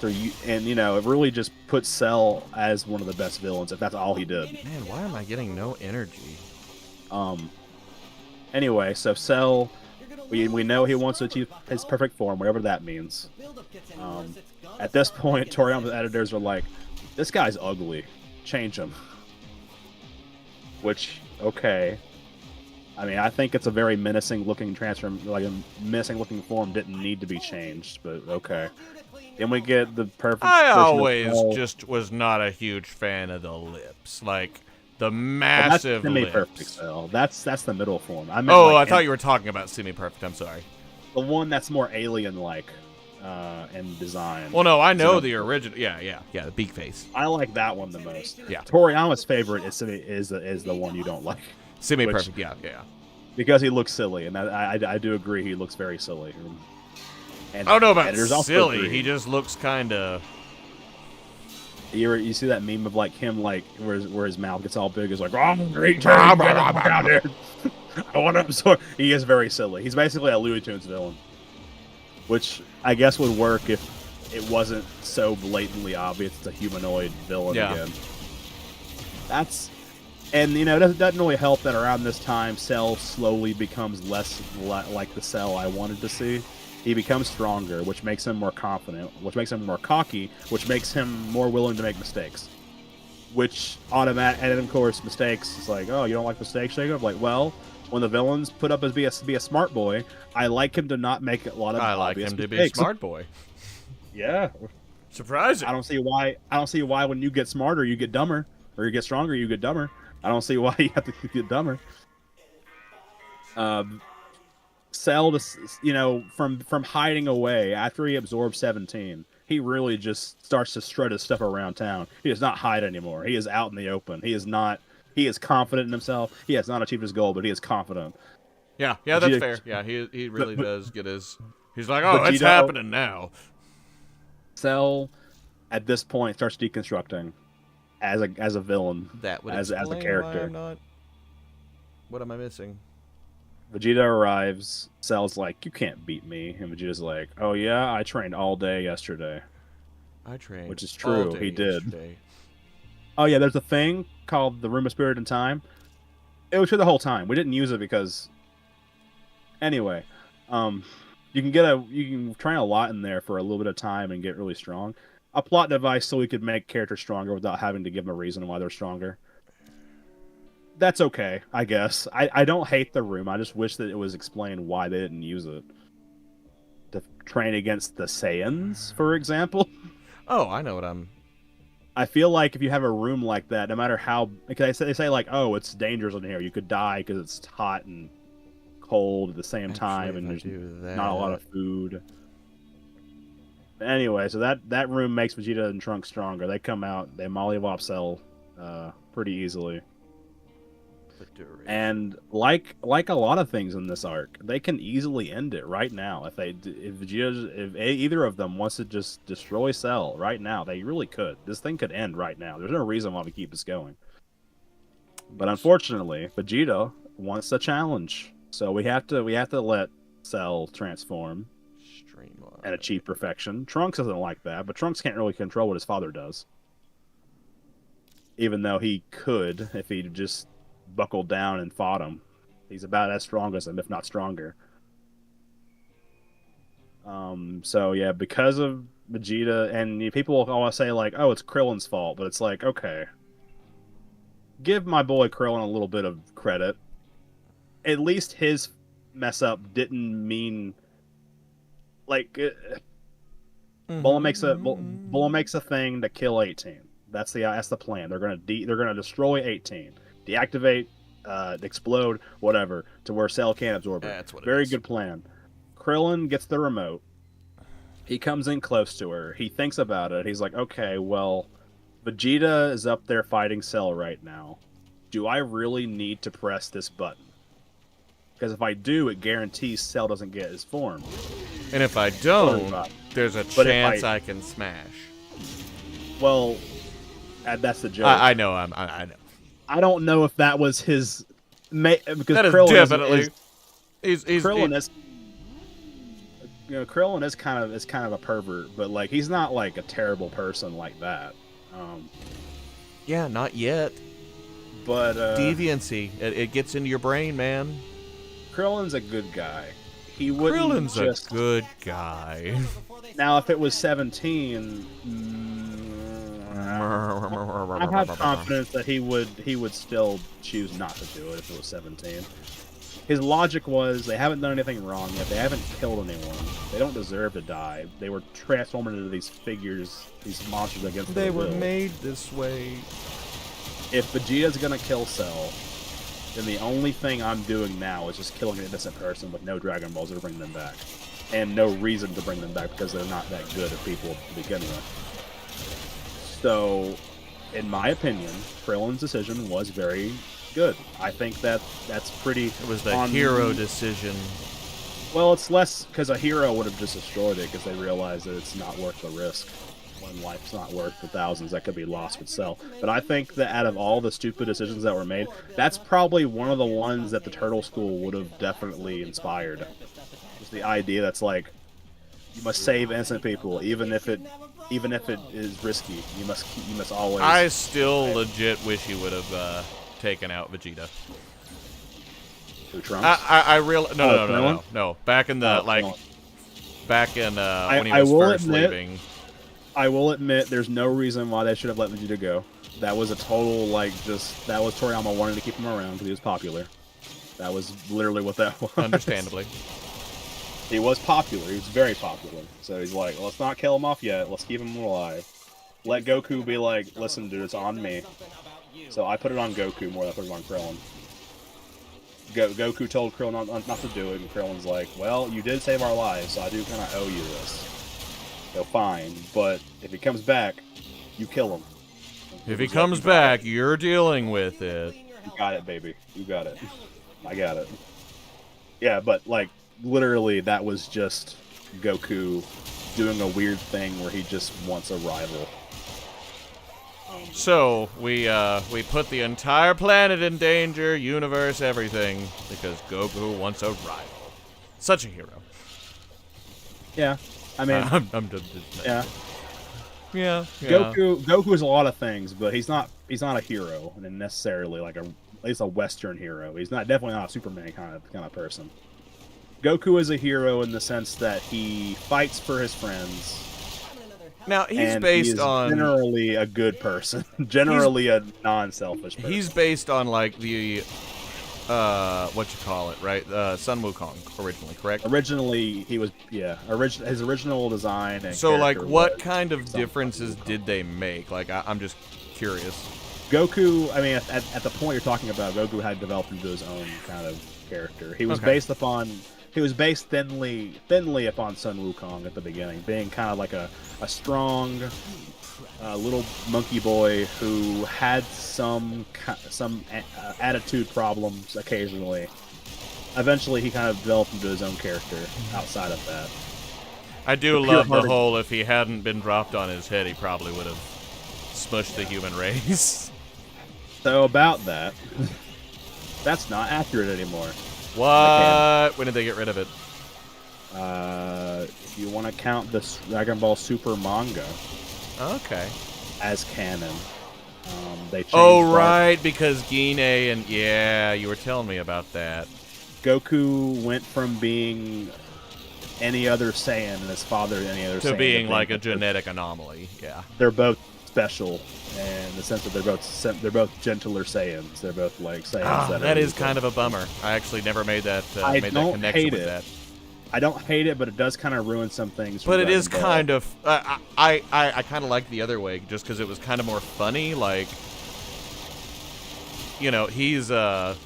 So it really just puts Cell as one of the best villains if that's all he did.
Man, why am I getting no energy?
Anyway, so Cell, we know he wants to achieve his perfect form, whatever that means. At this point, Toriyama's editors are like, "This guy's ugly. Change him." which, okay. I mean, I think it's a very menacing looking like a menacing looking form didn't need to be changed, but okay. Then we get the perfect.
I
version of
always
Cell.
just was not a huge fan of the lips. Like, the
Well,
massive
that's semi-perfect
lips.
Cell. That's the middle form. I meant
Oh,
like
I thought you were talking about semi-perfect. I'm sorry.
the one that's more alien-like in design.
Well, no, I know the original. Yeah, the beak face.
I like that one the most.
Yeah.
Toriyama's favorite is the one you don't like.
Semi-perfect, yeah.
Because he looks silly, and I do agree he looks very silly. And
I don't know about
editors also
silly.
agree.
He just looks kind of...
You see that meme of like him like where his mouth gets all big, is like, oh, great time, down there. I want to absorb. He is very silly. He's basically a Looney Tunes villain, which I guess would work if it wasn't so blatantly obvious it's a humanoid villain again. And you know, it doesn't really help that around this time, Cell slowly becomes less like the Cell I wanted to see. He becomes stronger, which makes him more confident, which makes him more cocky, which makes him more willing to make mistakes. Which and of course, mistakes. It's like, oh, you don't like mistakes, Jacob? Like, well, when the villains put up as be a smart boy, I like him to not make a lot of obvious mistakes.
Be a smart boy.
Yeah,
surprising.
I don't see why when you get smarter you get dumber, or you get stronger you get dumber. I don't see why you have to get dumber. Cell, you know, from hiding away after he absorbs 17, he really just starts to strut his stuff around town. He does not hide anymore. He is out in the open. He is confident in himself. He has not achieved his goal, but he is confident.
Yeah, that's fair. Yeah, he really does get his. He's like, oh, it's happening now.
Cell, at this point, starts deconstructing as a villain.
That would
as a character.
Why I'm not... What am I missing?
Vegeta arrives. Cell's like, you can't beat me. And Vegeta's like, oh yeah, I trained all day yesterday.
I trained.
Which is true.
All day
he did.
Yesterday.
Oh yeah, there's a thing called the Room of Spirit and Time. It was true the whole time. We didn't use it because. Anyway, you can train a lot in there for a little bit of time and get really strong. A plot device so we could make characters stronger without having to give them a reason why they're stronger. That's okay, I guess. I don't hate the room. I just wish that it was explained why they didn't use it. To train against the Saiyans, for example.
Oh, I know what I'm...
I feel like if you have a room like that, no matter how... Because they say like, oh, it's dangerous in here. You could die because it's hot and cold at the same time, and there's not a lot of food. But anyway, so that room makes Vegeta and Trunks stronger. They come out, they mollywop Cell pretty easily. And like a lot of things in this arc, they can easily end it right now. If either of them wants to just destroy Cell right now, they really could. This thing could end right now. There's no reason why we keep this going. But unfortunately, Vegeta wants a challenge, so we have to let Cell transform and achieve perfection. Trunks doesn't like that, but Trunks can't really control what his father does, even though he could if he just buckled down and fought him. He's about as strong as him, if not stronger. So yeah, because of Vegeta, and people always say like, oh, it's Krillin's fault, but it's like, okay, give my boy Krillin a little bit of credit. At least his mess up didn't mean like Bulma makes a thing to kill 18. That's the plan. They're gonna destroy 18. Deactivate, explode, whatever, to where Cell can't absorb it.
That's what
Very good plan. Krillin gets the remote. He comes in close to her. He thinks about it. He's like, okay, well, Vegeta is up there fighting Cell right now. Do I really need to press this button? Because if I do, it guarantees Cell doesn't get his form.
And if I don't, there's a chance I can smash.
Well, that's the joke.
I know. I know.
I don't know if that was his, because
that is
Krillin
definitely.
Krillin is kind of a pervert, but like he's not like a terrible person like that.
Yeah, not yet.
But
deviancy, it gets into your brain, man.
Krillin's a good guy. He wouldn't.
Krillin's a good guy.
Now, if it was 17, I have confidence that he would still choose not to do it if it was 17. His logic was they haven't done anything wrong yet. They haven't killed anyone. They don't deserve to die. They were transformed into these figures, these monsters against their will.
They were made this way.
If Vegeta's gonna kill Cell, then the only thing I'm doing now is just killing an innocent person with no Dragon Balls to bring them back. And no reason to bring them back because they're not that good at people to begin with. So, in my opinion, Krillin's decision was very good. I think that's pretty...
It was the hero decision.
Well, it's less because a hero would have just destroyed it because they realized that it's not worth the risk. When life's not worth the thousands that could be lost with Cell. But I think that out of all the stupid decisions that were made, that's probably one of the ones that the Turtle School would have definitely inspired. Just the idea that's like, you must save innocent people, even if it is risky. You must always.
I still legit wish he would have taken out Vegeta.
Who, Trunks?
No. Back in the when he was first leaving.
I will admit, there's no reason why they should have let Vegeta go. That was a total, that was Toriyama wanting to keep him around because he was popular. That was literally what that was.
Understandably.
He was popular. He was very popular. So he's like, let's not kill him off yet. Let's keep him alive. Let Goku be like, listen, dude, it's on me. So I put it on Goku more than I put it on Krillin. Goku told Krillin not to do it, and Krillin's like, well, you did save our lives, so I do kind of owe you this. So fine, but if he comes back, you kill him.
If he comes back, you're dealing with it.
You got it, baby. You got it. I got it. Yeah, but, literally, that was just Goku doing a weird thing where he just wants a rival.
So, we put the entire planet in danger, universe, everything, because Goku wants a rival. Such a hero.
Yeah. I mean,
yeah.
Goku is a lot of things, but he's not a hero, and necessarily at least a Western hero. He's definitely not a Superman kind of person. Goku is a hero in the sense that he fights for his friends.
Now he's based on
generally a good person, generally a non-selfish person.
He's based on the right? Sun Wukong originally, correct?
Originally, he was, his original design. And
so, what kind of differences did they make? I'm just curious.
Goku, I mean, at the point you're talking about, Goku had developed into his own kind of character. He was based thinly upon Sun Wukong at the beginning, being kind of like a strong little monkey boy who had some attitude problems occasionally. Eventually, he kind of developed into his own character outside of that.
I do love the whole, if he hadn't been dropped on his head, he probably would have smushed the human race.
So about that, that's not accurate anymore.
What? When did they get rid of it?
If you want to count the Dragon Ball Super manga.
Okay.
As canon. They changed
right, because Gine and... Yeah, you were telling me about that.
Goku went from being any other Saiyan and his father any other Saiyan.
To being like a genetic anomaly, yeah.
They're both special in the sense that they're both gentler Saiyans. They're both Saiyans
that is kind of a bummer. I actually never made that connection with that.
I don't hate it, but it does kind of ruin some things.
But it is kind of... I kind of like the other way, just because it was kind of more funny. He's the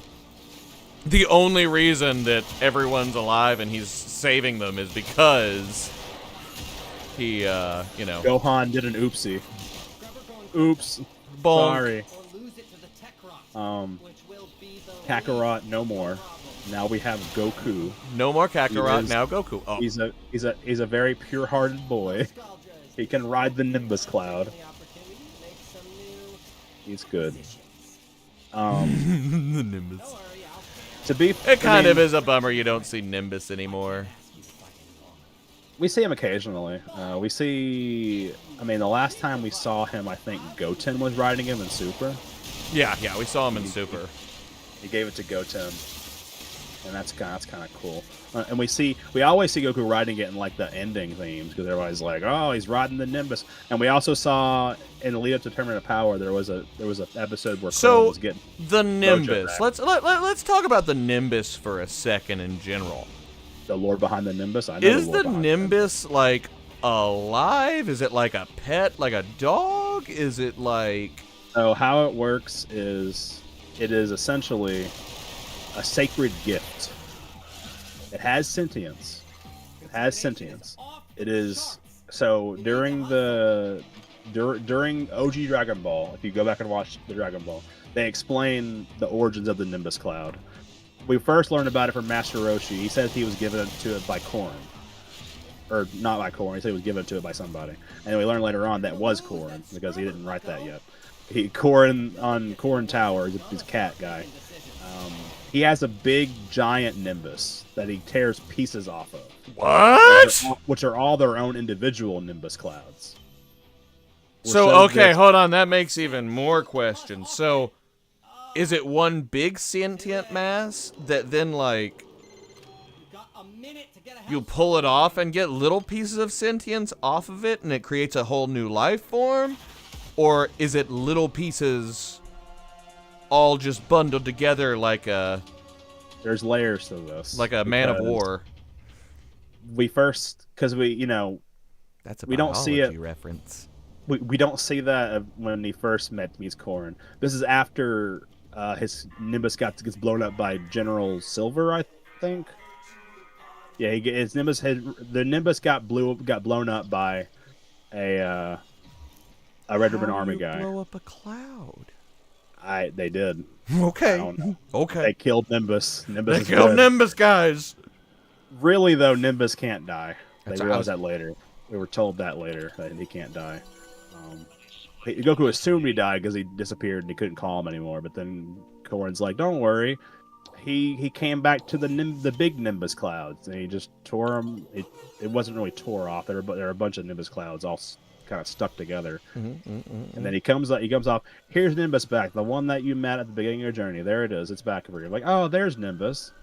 only reason that everyone's alive and he's saving them is because he,
Gohan did an oopsie. Oops.
Bonk.
Sorry. Kakarot, no more. Now we have Goku.
No more Kakarot, now Goku. Oh.
He's a very pure-hearted boy. He can ride the Nimbus cloud. He's good.
The Nimbus.
It
kind of is a bummer you don't see Nimbus anymore.
We see him occasionally. The last time we saw him, I think Goten was riding him in Super.
Yeah, we saw him in Super.
He gave it to Goten. and that's kind of cool. And we always see Goku riding it in like the ending themes because everybody's like, oh, he's riding the Nimbus. And we also saw in the lead up to Tournament of Power there was an episode where Clem was getting
the Nimbus. Let's talk about the Nimbus for a second in general.
The lore behind the Nimbus. I know
Is the Nimbus like alive? Is it like a pet, like a dog? Is it like?
So how it works is it is essentially a sacred gift. It has sentience. It is so during OG Dragon Ball. If you go back and watch the Dragon Ball, they explain the origins of the Nimbus Cloud. We first learned about it from Master Roshi. He says he was given to it by Korin. Or not by Korin, he said he was given to it by somebody. And we learned later on that was Korin, because he didn't write that yet. Korin on Korin Tower, he's a cat guy. He has a big, giant Nimbus that he tears pieces off of.
What?
Which are all their own individual Nimbus clouds.
So, okay, hold on. That makes even more questions. So, is it one big sentient mass that then, like, you pull it off and get little pieces of sentience off of it and it creates a whole new life form? Or is it little pieces all just bundled together like a...
There's layers to this.
Like a man of war.
We first... Because
That's a
we don't see it.
Reference.
We don't see that when he first meets Korin. This is after his Nimbus gets blown up by General Silver, I think. Yeah, the Nimbus got blown up by a Red Ribbon Army guy.
Blow up a cloud.
They did.
Okay.
I don't know.
Okay.
They killed Nimbus.
They killed Nimbus, guys.
Really though, Nimbus can't die. They
That's
realized that later. We were told that later that he can't die. Goku assumed he died because he disappeared and he couldn't call him anymore. But then Korin's like, "Don't worry." He came back to the big Nimbus clouds and he just tore them. It wasn't really tore off. There are a bunch of Nimbus clouds all kind of stuck together. And then he comes off. Here's Nimbus back, the one that you met at the beginning of your journey. There it is. It's back over here. Like, oh, there's Nimbus.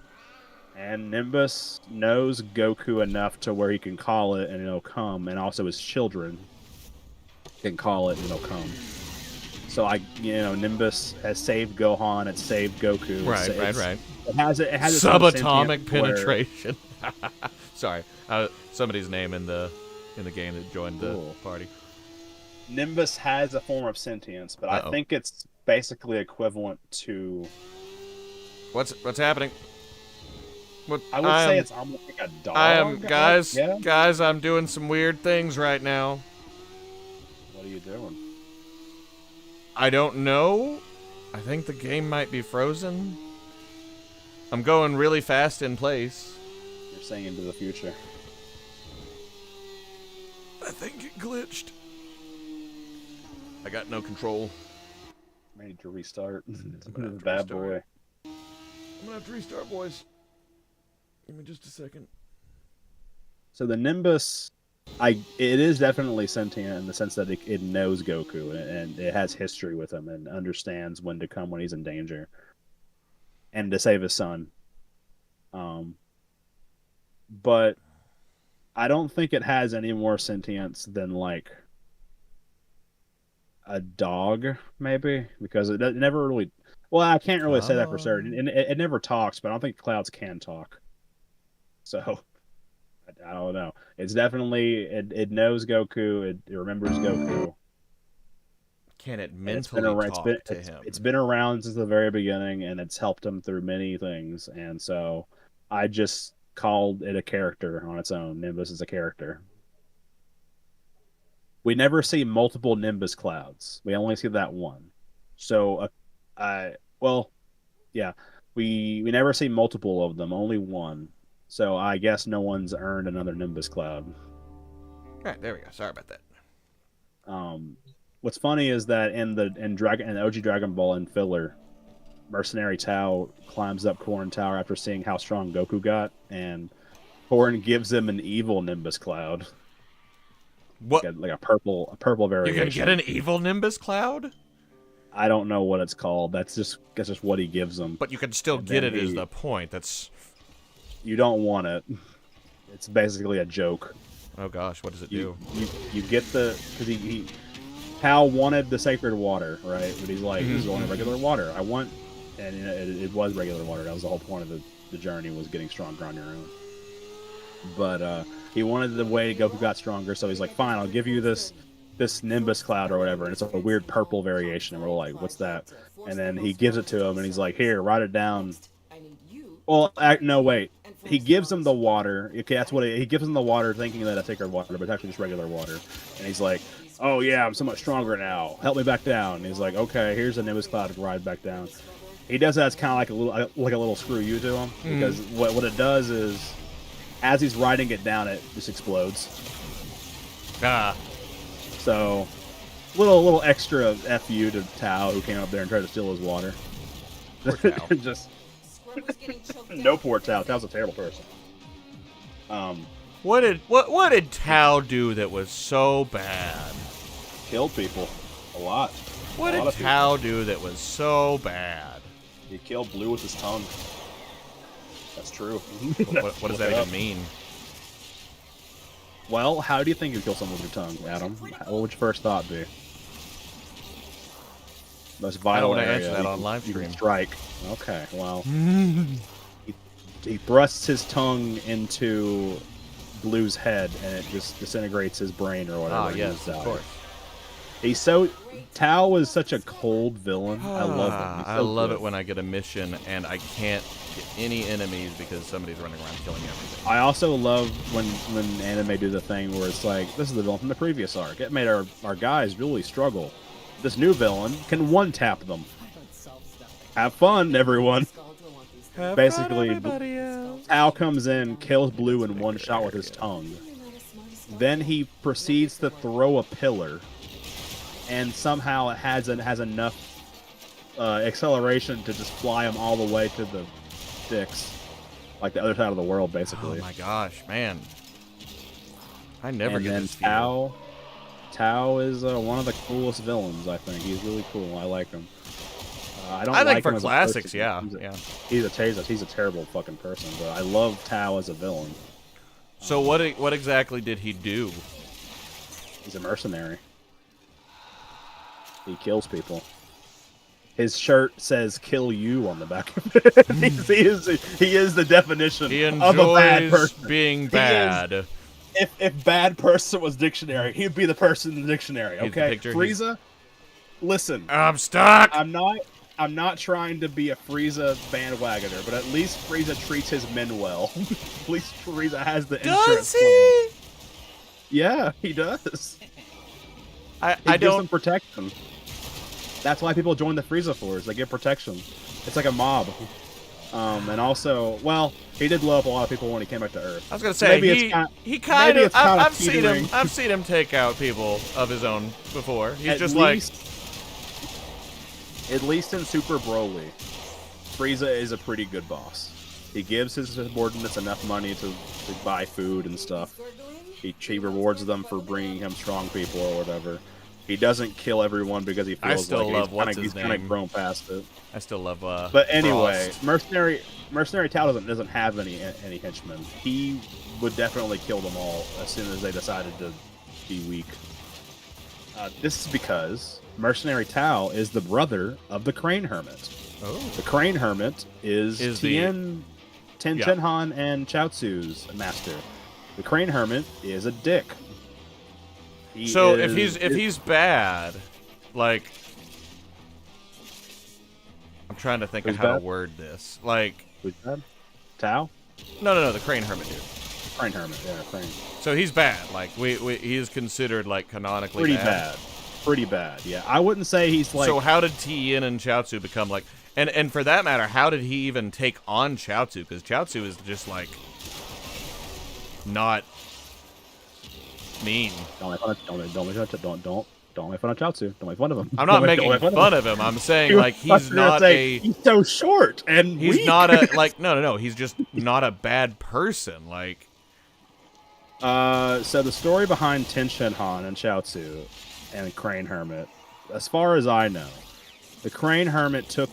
And Nimbus knows Goku enough to where he can call it and it'll come, and also his children can call it and it'll come. So Nimbus has saved Gohan, it's saved Goku.
Right.
It has
subatomic penetration. Sorry, somebody's name in the game that joined the party.
Nimbus has a form of sentience, but I think it's basically equivalent to.
What's happening?
I would say it's almost like a dog.
Guys, I'm doing some weird things right now.
What are you doing?
I don't know. I think the game might be frozen. I'm going really fast in place.
You're saying into the future.
I think it glitched. I got no control.
I need to restart.
Bad boy. I'm gonna have to restart, boys. Give me just a second.
So the Nimbus, it is definitely sentient in the sense that it knows Goku and it has history with him and understands when to come when he's in danger, and to save his son. But I don't think it has any more sentience than like a dog, maybe, because it never really. Well, I can't really say that for certain. And it never talks, but I don't think clouds can talk. So I don't know. It's definitely it knows Goku. It remembers Goku.
Can it mentally talk to him?
It's been around since the very beginning, and it's helped him through many things. And so I just called it a character on its own. Nimbus is a character. We never see multiple Nimbus clouds. We only see that one. So, we never see multiple of them. Only one. So I guess no one's earned another Nimbus cloud.
All right, there we go. Sorry about that.
What's funny is that in OG Dragon Ball in filler, Mercenary Tao climbs up Korin Tower after seeing how strong Goku got, and Korin gives him an evil Nimbus cloud.
What?
Like a purple variation.
You're gonna get an evil Nimbus cloud?
I don't know what it's called. That's just what he gives him.
But you can still get it. Is the point? That's
You don't want it. It's basically a joke.
Oh gosh, what does it
You
do?
you get the because he Hal wanted the sacred water, right? But he's like, this is only regular water. I want, and it was regular water. That was the whole point of the journey, was getting stronger on your own. But he wanted the way to go who got stronger, so he's like, fine, I'll give you this nimbus cloud or whatever, and it's a weird purple variation, and we're like, what's that? And then he gives it to him, and he's like, here, write it down. Well, no, wait. He gives him the water. Okay, that's what he gives him the water, thinking that it's sacred water, but it's actually just regular water. And he's like, "Oh yeah, I'm so much stronger now. Help me back down." And he's like, "Okay, here's a Nimbus Cloud to ride back down." He does that as kind of like a little screw you to him, because what it does is, as he's riding it down, it just explodes.
Ah.
So, little extra fu to Tao, who came up there and tried to steal his water.
Poor Tao.
Just. No, poor Tao. Tao's a terrible person.
What did Tao do that was so bad?
Killed people. A lot.
What did Tao do that was so bad?
He killed Blue with his tongue. That's true.
What does that even mean?
Well, how do you think you kill someone with your tongue, Adam? What would your first thought be? Most vital
I don't want to
area
answer that on
you
live
can
stream.
strike. Okay, well, he thrusts his tongue into Blue's head, and it just disintegrates his brain or whatever.
Ah, yes, of course.
He's so Tao is such a cold villain. I love him.
I love it when I get a mission and I can't get any enemies because somebody's running around killing everything.
I also love when anime do the thing where it's like, this is the villain from the previous arc. It made our guys really struggle. This new villain can one-tap them. Have fun, everyone. Basically, Tao comes in, kills Blue in one shot with his tongue. Then he proceeds to throw a pillar, and somehow it has enough acceleration to just fly him all the way to the Styx, like the other side of the world, basically.
Oh my gosh, man! I never
and
get
then
this feeling.
Tao is one of the coolest villains, I think. He's really cool. I like him. I
think
like
for
him as a
classics,
person.
yeah.
He's a terrible fucking person, but I love Tao as a villain.
So what exactly did he do?
He's a mercenary. He kills people. His shirt says "kill you" on the back of it. he is the definition
He
of a bad
enjoys
person.
being bad.
If bad person was dictionary, he'd be the person in the dictionary.
He's the
Okay,
picture,
Frieza. Listen,
I'm stuck.
I'm not trying to be a Frieza bandwagoner, but at least Frieza treats his men well. At least Frieza has the insurance
Does he?
plan. Yeah, he does.
I
Gives
don't.
them protection. That's why people join the Frieza Force. They get protection. It's like a mob. And also, well, he did blow up a lot of people when he came back to Earth.
I was gonna say he kind of. I've seen him.
teetering.
I've seen him take out people of his own before. He's
At
just
least in Super Broly, Frieza is a pretty good boss. He gives his subordinates enough money to buy food and stuff. He rewards them for bringing him strong people or whatever. He doesn't kill everyone because he feels he's kind of grown past it.
I still love.
But anyway,
Frost.
Mercenary Tao doesn't have any henchmen. He would definitely kill them all as soon as they decided to be weak. This is because Mercenary Tao is the brother of the Crane Hermit.
Oh.
The Crane Hermit is Ten Shinhan and Chaozu's master. The Crane Hermit is a dick.
If he's bad, like, I'm trying to think of how to word this. Like,
who's bad? Tao?
No, the Crane Hermit dude.
Crane Hermit, yeah, Crane.
So he's bad. Like, he is considered like canonically
pretty bad. Pretty bad. Yeah, I wouldn't say he's like.
So how did Tien and Chaozu become like? And for that matter, how did he even take on Chaozu? Because Chaozu is just like not mean.
Don't make fun of Chaozu. Don't make fun of him.
I'm not making fun of him. I'm saying like he's not
he's so short and
he's
weak.
not a like no. He's just not a bad person. Like.
So the story behind Ten Shinhan and Chaozu and Crane Hermit, as far as I know, the Crane Hermit took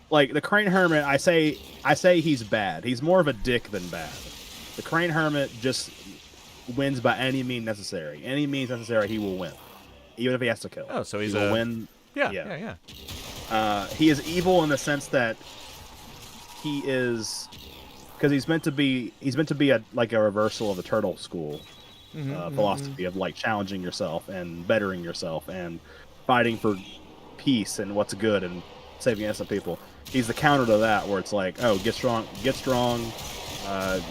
like the Crane Hermit, I say he's bad. He's more of a dick than bad. The Crane Hermit just wins by any means necessary. Any means necessary, he will win, even if he has to kill.
Oh, so he's
he will win.
Yeah.
He is evil in the sense that he is, because he's meant to be a reversal of the turtle school philosophy of like challenging yourself and bettering yourself and fighting for peace and what's good and saving innocent people. He's the counter to that, where it's like, oh, get strong,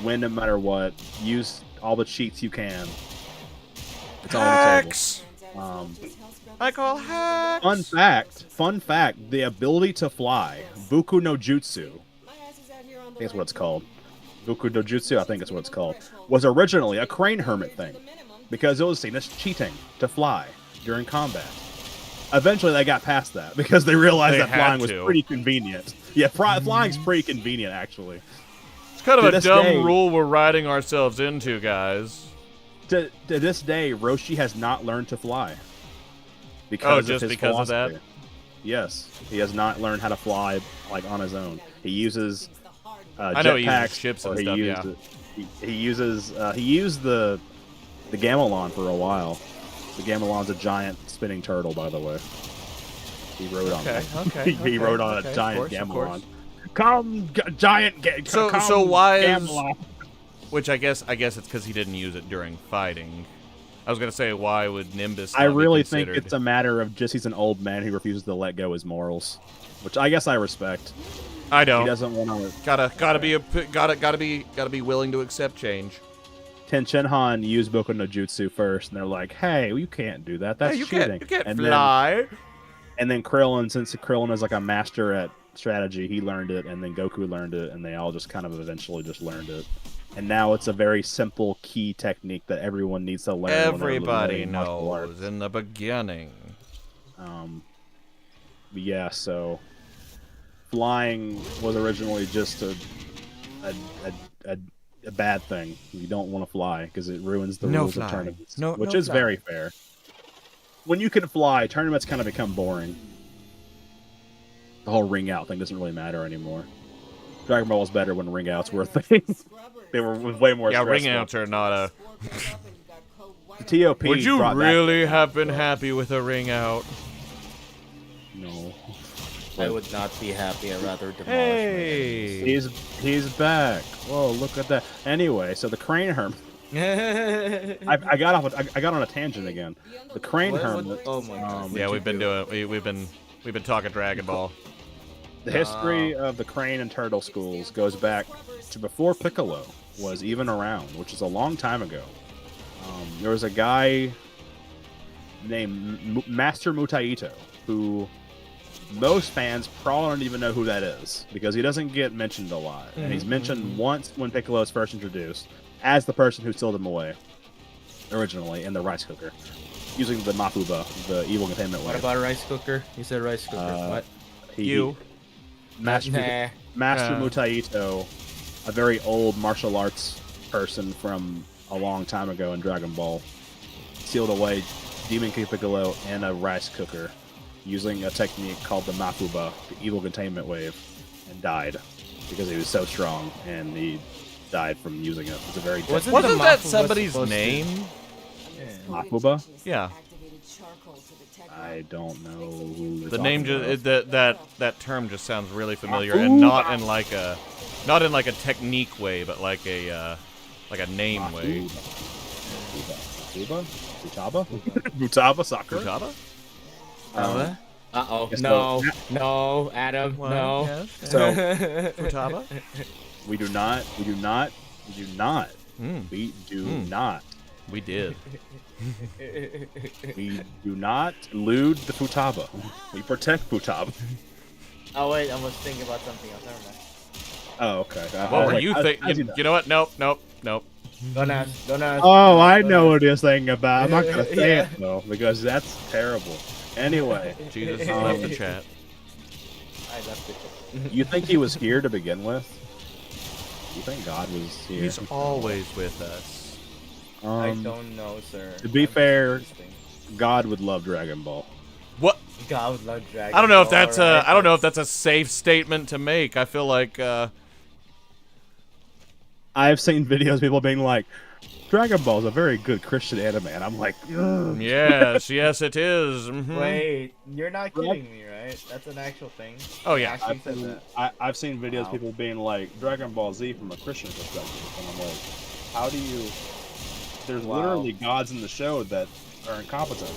win no matter what, use all the cheats you can. It's all on the table.
I call hacks.
Fun fact, the ability to fly, Buku no Jutsu, I think that's what it's called. Buku no Jutsu, I think it's what it's called, was originally a Crane Hermit thing, because it was seen as cheating to fly during combat. Eventually, they got past that because they realized that flying was pretty convenient. Yeah, flying's pretty convenient, actually.
It's kind of a dumb rule we're riding ourselves into, guys.
To this day, Roshi has not learned to fly. Because of his philosophy.
Of that?
Yes, he has not learned how to fly like on his own. He uses
I know he uses
jetpacks,
ships and stuff. Yeah.
He used the Gamelon for a while. The Gamelon's a giant spinning turtle, by the way. He rode on it. He rode on a giant Gamelon. Come, giant Gamelon.
So why Gamelon? Which I guess it's because he didn't use it during fighting. I was gonna say, why would Nimbus?
I really think it's a matter of just he's an old man who refuses to let go his morals, which I guess I respect.
I don't.
He doesn't want to.
Gotta be willing to accept change.
Tenshinhan used Boku no Jutsu first, and they're like, "Hey, you can't do that. That's cheating.
You can't fly."
And then Krillin, since Krillin is like a master at strategy, he learned it, and then Goku learned it, and they all just kind of eventually just learned it. And now it's a very simple key technique that everyone needs to learn.
Everybody knows in the beginning.
Yeah, so flying was originally just a bad thing. You don't want to fly because it ruins the rules of tournaments, which is very fair. When you can fly, tournaments kind of become boring. The whole ring out thing doesn't really matter anymore. Dragon Ball was better when ring outs were a thing. They were way more stressful.
Ring outs are not a...
The TOP
Would you really have been happy with a ring out?
No.
I would not be happy. I'd rather demolish
He's back. Whoa, look at that. Anyway, so the Crane Hermit. I got on a tangent again. The Crane Hermit.
Oh my god.
Yeah, we've been talking Dragon Ball.
The history of the Crane and Turtle schools goes back to before Piccolo was even around, which is a long time ago. There was a guy named Master Mutaito who most fans probably don't even know who that is because he doesn't get mentioned a lot. And he's mentioned once when Piccolo is first introduced as the person who sealed him away originally in the rice cooker using the Mafuba, the evil containment wave.
What about a rice cooker? You said rice cooker. What?
Master Mutaito, a very old martial arts person from a long time ago in Dragon Ball, sealed away Demon King Piccolo in a rice cooker using a technique called the Mafuba, the evil containment wave, and died because he was so strong and he died from using it. It's a very
wasn't that somebody's name?
Mafuba?
Yeah.
I don't know who
the name. That term just sounds really familiar, and not in like a technique way, but like a name way.
Futaba soccer.
Futaba?
Uh-oh. No, Adam, no.
Yes.
So
Futaba?
We do not. We do not.
We did.
We do not elude the Futaba. We protect Futaba.
Oh wait, I was thinking about something else. Never mind.
Oh, okay.
What were you thinking? You know what? Nope.
Don't ask.
Oh, I know what you're thinking about. I'm not gonna say it though because that's terrible. Anyway,
Jesus left the chat.
I left it.
You think he was here to begin with? You think God was here?
He's always with us.
I don't know, sir.
To be fair, God would love Dragon Ball.
What?
God would love Dragon
I don't know if
Ball,
that's
right?
I don't know if that's a safe statement to make. I feel like
I've seen videos of people being like, Dragon Ball is a very good Christian anime, and I'm like, ugh.
yes, yes, it is. Mhm.
Wait, you're not kidding me, right? That's an actual thing.
Oh,
They
yeah.
actually said that.
I've seen videos
Wow.
people being like Dragon Ball Z from a Christian perspective, and I'm like, how do you? There's
Wow.
literally gods in the show that are incompetent.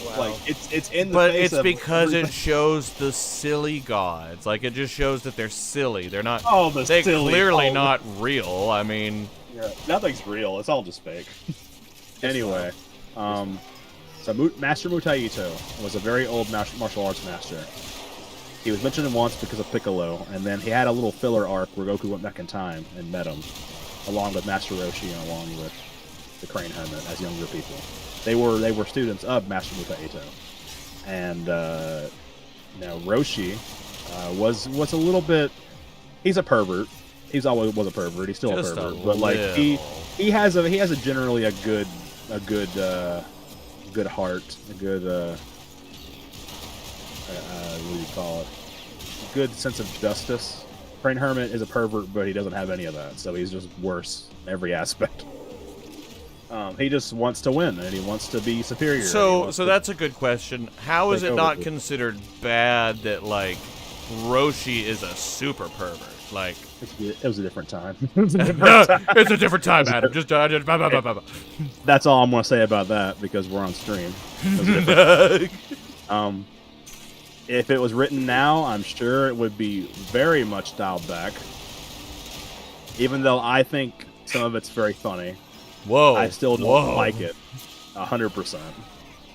Wow.
Like it's in the
But
face
it's
of
because it
everything.
shows the silly gods. Like it just shows that they're silly. They're not.
Oh, the
They're
silly,
clearly
oh,
not real. I mean,
Yeah, nothing's real. It's all just fake. Anyway, so Master Mutaito was a very old martial arts master. He was mentioned once because of Piccolo, and then he had a little filler arc where Goku went back in time and met him, along with Master Roshi and along with the Crane Hermit as younger people. They were students of Master Mutaito, and Roshi was a little bit. He's a pervert. He's always was a pervert. He's still
Just
a
a
pervert, but like he has a generally a good heart, a good what do you call it? A good sense of justice. Crane Hermit is a pervert, but he doesn't have any of that, so he's just worse in every aspect. He just wants to win, and he wants to be superior.
so that's a good question. How is
take
it
over
not
the-
considered bad that like Roshi is a super pervert? Like
It was a different time.
it's a different time, Adam. Just blah, blah, blah, blah, blah.
That's all I'm going to say about that because we're on stream. It was a different- if it was written now, I'm sure it would be very much dialed back. Even though I think some of it's very funny,
Whoa!
I still don't like it 100%.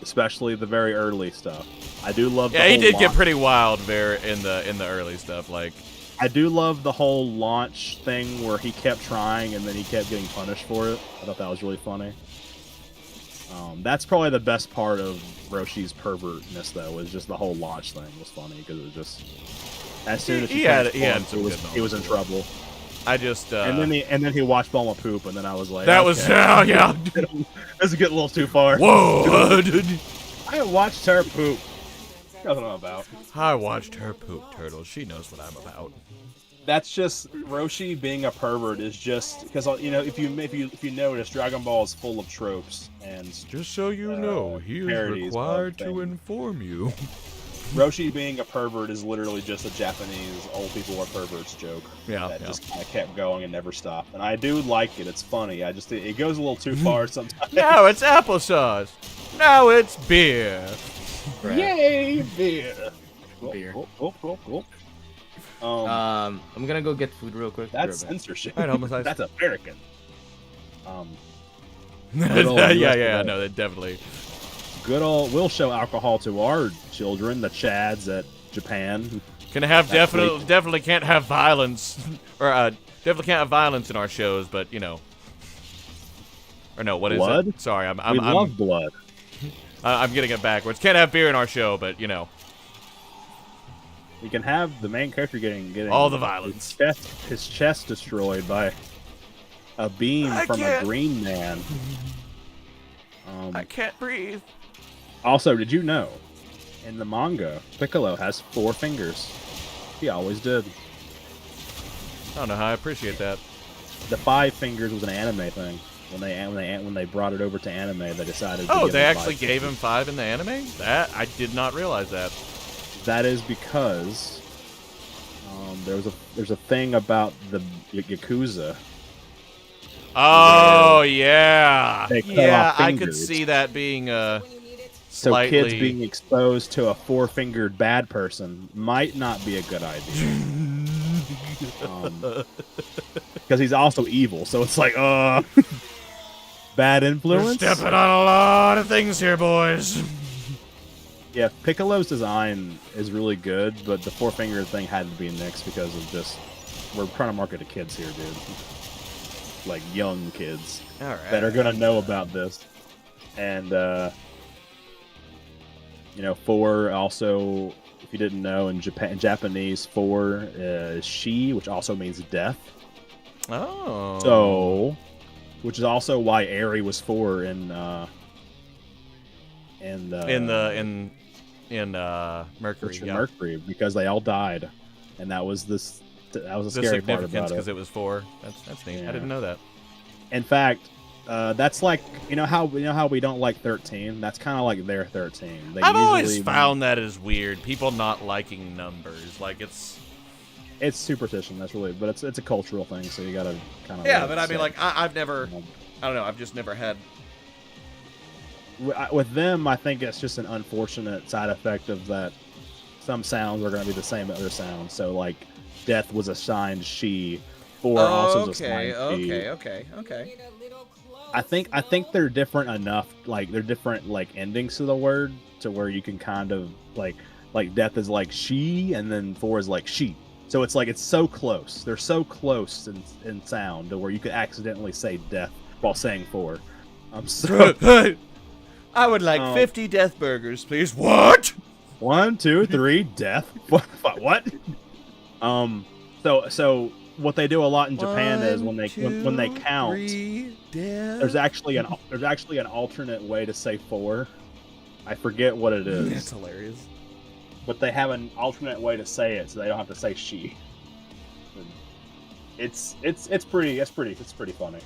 Especially the very early stuff. I do love.
Yeah,
the
he
whole
did get
launch.
pretty wild there in the early stuff. Like,
I do love the whole launch thing where he kept trying and then he kept getting punished for it. I thought that was really funny. That's probably the best part of Roshi's pervertness, though, was just the whole launch thing was funny because it was just as soon as
He had
transformed,
some good
he was in
moments.
trouble.
I just
And then he watched Bulma poop, and then I was like,
that was
okay.
yeah.
This is getting a little too far.
Whoa! Dude.
I watched her poop. That's what I'm about.
I watched her poop, Turtle. She knows what I'm about.
That's just Roshi being a pervert is just because if you notice, Dragon Ball is full of tropes and
Just so you know, he is
parodies
required
of
to
things.
inform you.
Roshi being a pervert is literally just a Japanese old people are perverts joke.
Yeah,
That
yeah.
just kind of kept going and never stopped. And I do like it. It's funny. I just it goes a little too far sometimes.
Now it's applesauce. Now it's beer.
Yay, beer.
Beer.
Cool.
I'm gonna go get food real quick.
That's
Be right back.
censorship.
Alright, homicides.
That's American.
yeah,
Good old US
no, they definitely.
Good old. We'll show alcohol to our children, the Chads at Japan.
Can have
That's
definitely can't have violence, or definitely can't have violence in our shows, but you know. Or no, what is
Blood?
it? Sorry,
We love blood.
I'm getting it backwards. Can't have beer in our show, but you know.
You can have the main character getting
All the violence.
his chest destroyed by a beam
I
from
can't.
a green man.
I can't breathe.
Also, did you know in the manga Piccolo has 4 fingers? He always did.
I don't know how I appreciate that.
The 5 fingers was an anime thing. When they brought it over to anime, they decided. To
Oh,
give
they
him
actually
5
gave him
fingers.
5 in the anime? That I did not realize that.
That is because there's a thing about the Yakuza.
Oh yeah,
They cut
yeah.
off
I could
fingers.
see that being
So
slightly.
kids being exposed to a 4-fingered bad person might not be a good idea. Because he's also evil, so it's like, bad
We're
influence.
stepping on a lot of things here, boys.
Yeah, Piccolo's design is really good, but the 4-finger thing had to be nixed because of just we're trying to market to kids here, dude. Like young kids
All right.
that are gonna know about this, and 4 also. If you didn't know, in Japanese, 4 is she, which also means death.
Oh.
So, which is also why Eri was 4 in
in Mercury.
Which
Yeah.
Mercury, because they all died, and that was the
The
scary part
significance
about
because
it.
it was 4. That's neat.
Yeah.
I didn't know that.
In fact, that's like you know how we don't like 13. That's kind of like their 13. They
I've always
usually
found that as weird. People not liking numbers. Like it's
superstition. That's really, but it's a cultural thing. So you gotta kind of
yeah. But I mean, like I've never. I don't know. I've just never had.
With them, I think it's just an unfortunate side effect of that. Some sounds are going to be the same as other sounds. So like, death was assigned she, or also was assigned she.
Okay.
I think they're different enough. Like they're different like endings to the word to where you can kind of like death is like she, and then 4 is like she. So it's like it's so close. They're so close in sound to where you could accidentally say death while saying 4. So
I would like 50 death burgers, please. What?
1, 2, 3, death. What? So what they do a lot in Japan is when they count,
3, death.
there's actually an alternate way to say 4. I forget what it is.
That's hilarious.
But they have an alternate way to say it, so they don't have to say she. It's pretty funny.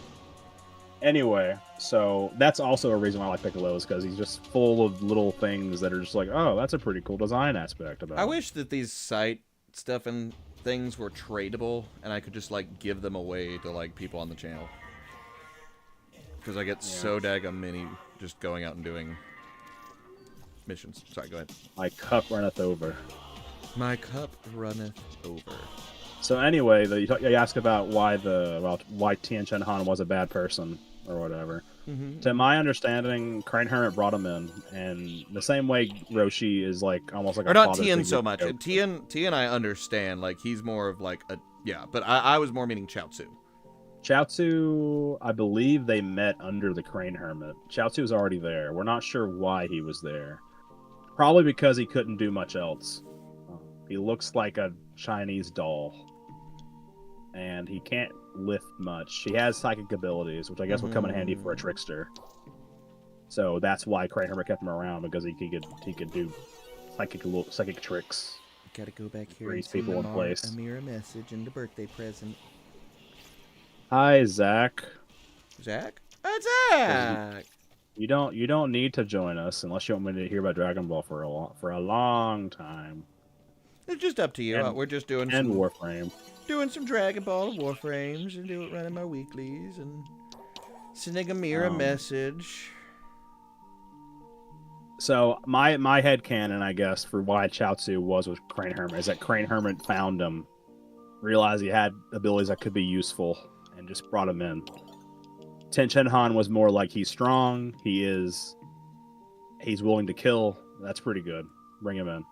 Anyway, so that's also a reason why I like Piccolo, is because he's just full of little things that are just like, oh, that's a pretty cool design aspect about it.
I wish that these site stuff and things were tradable, and I could just like give them away to like people on the channel. Because I get so daggum many just going out and doing missions. Sorry, go ahead.
My cup runneth over.
My cup runneth over.
So anyway, you ask about why Tien Chen Han was a bad person or whatever.
Mm-hmm.
To my understanding, Crane Hermit brought him in, and the same way Roshi is like almost like
or
a
not
father
Tien
figure
so much.
to Goku.
Tien I understand. Like he's more of like a but I was more meaning Chaozu.
Chaozu, I believe they met under the Crane Hermit. Chaozu was already there. We're not sure why he was there. Probably because he couldn't do much else. He looks like a Chinese doll. And he can't lift much. He has psychic abilities, which I guess would come in handy for a trickster. So that's why Crane Hermit kept him around, because he could do psychic tricks.
Gotta go back here
Freeze
and send
people in place.
Amira a message and a birthday present.
Hi, Zach.
Zach? Zach!
You don't need to join us unless you want me to hear about Dragon Ball for a long time.
It's just up to you. We're just doing
Warframe.
Doing some Dragon Ball Warframes and running my weeklies and sending Amira a message.
So my headcanon, I guess, for why Chaozu was with Crane Hermit is that Crane Hermit found him, realized he had abilities that could be useful, and just brought him in. Tien Chen Han was more like he's strong, he's willing to kill. That's pretty good. Bring him in.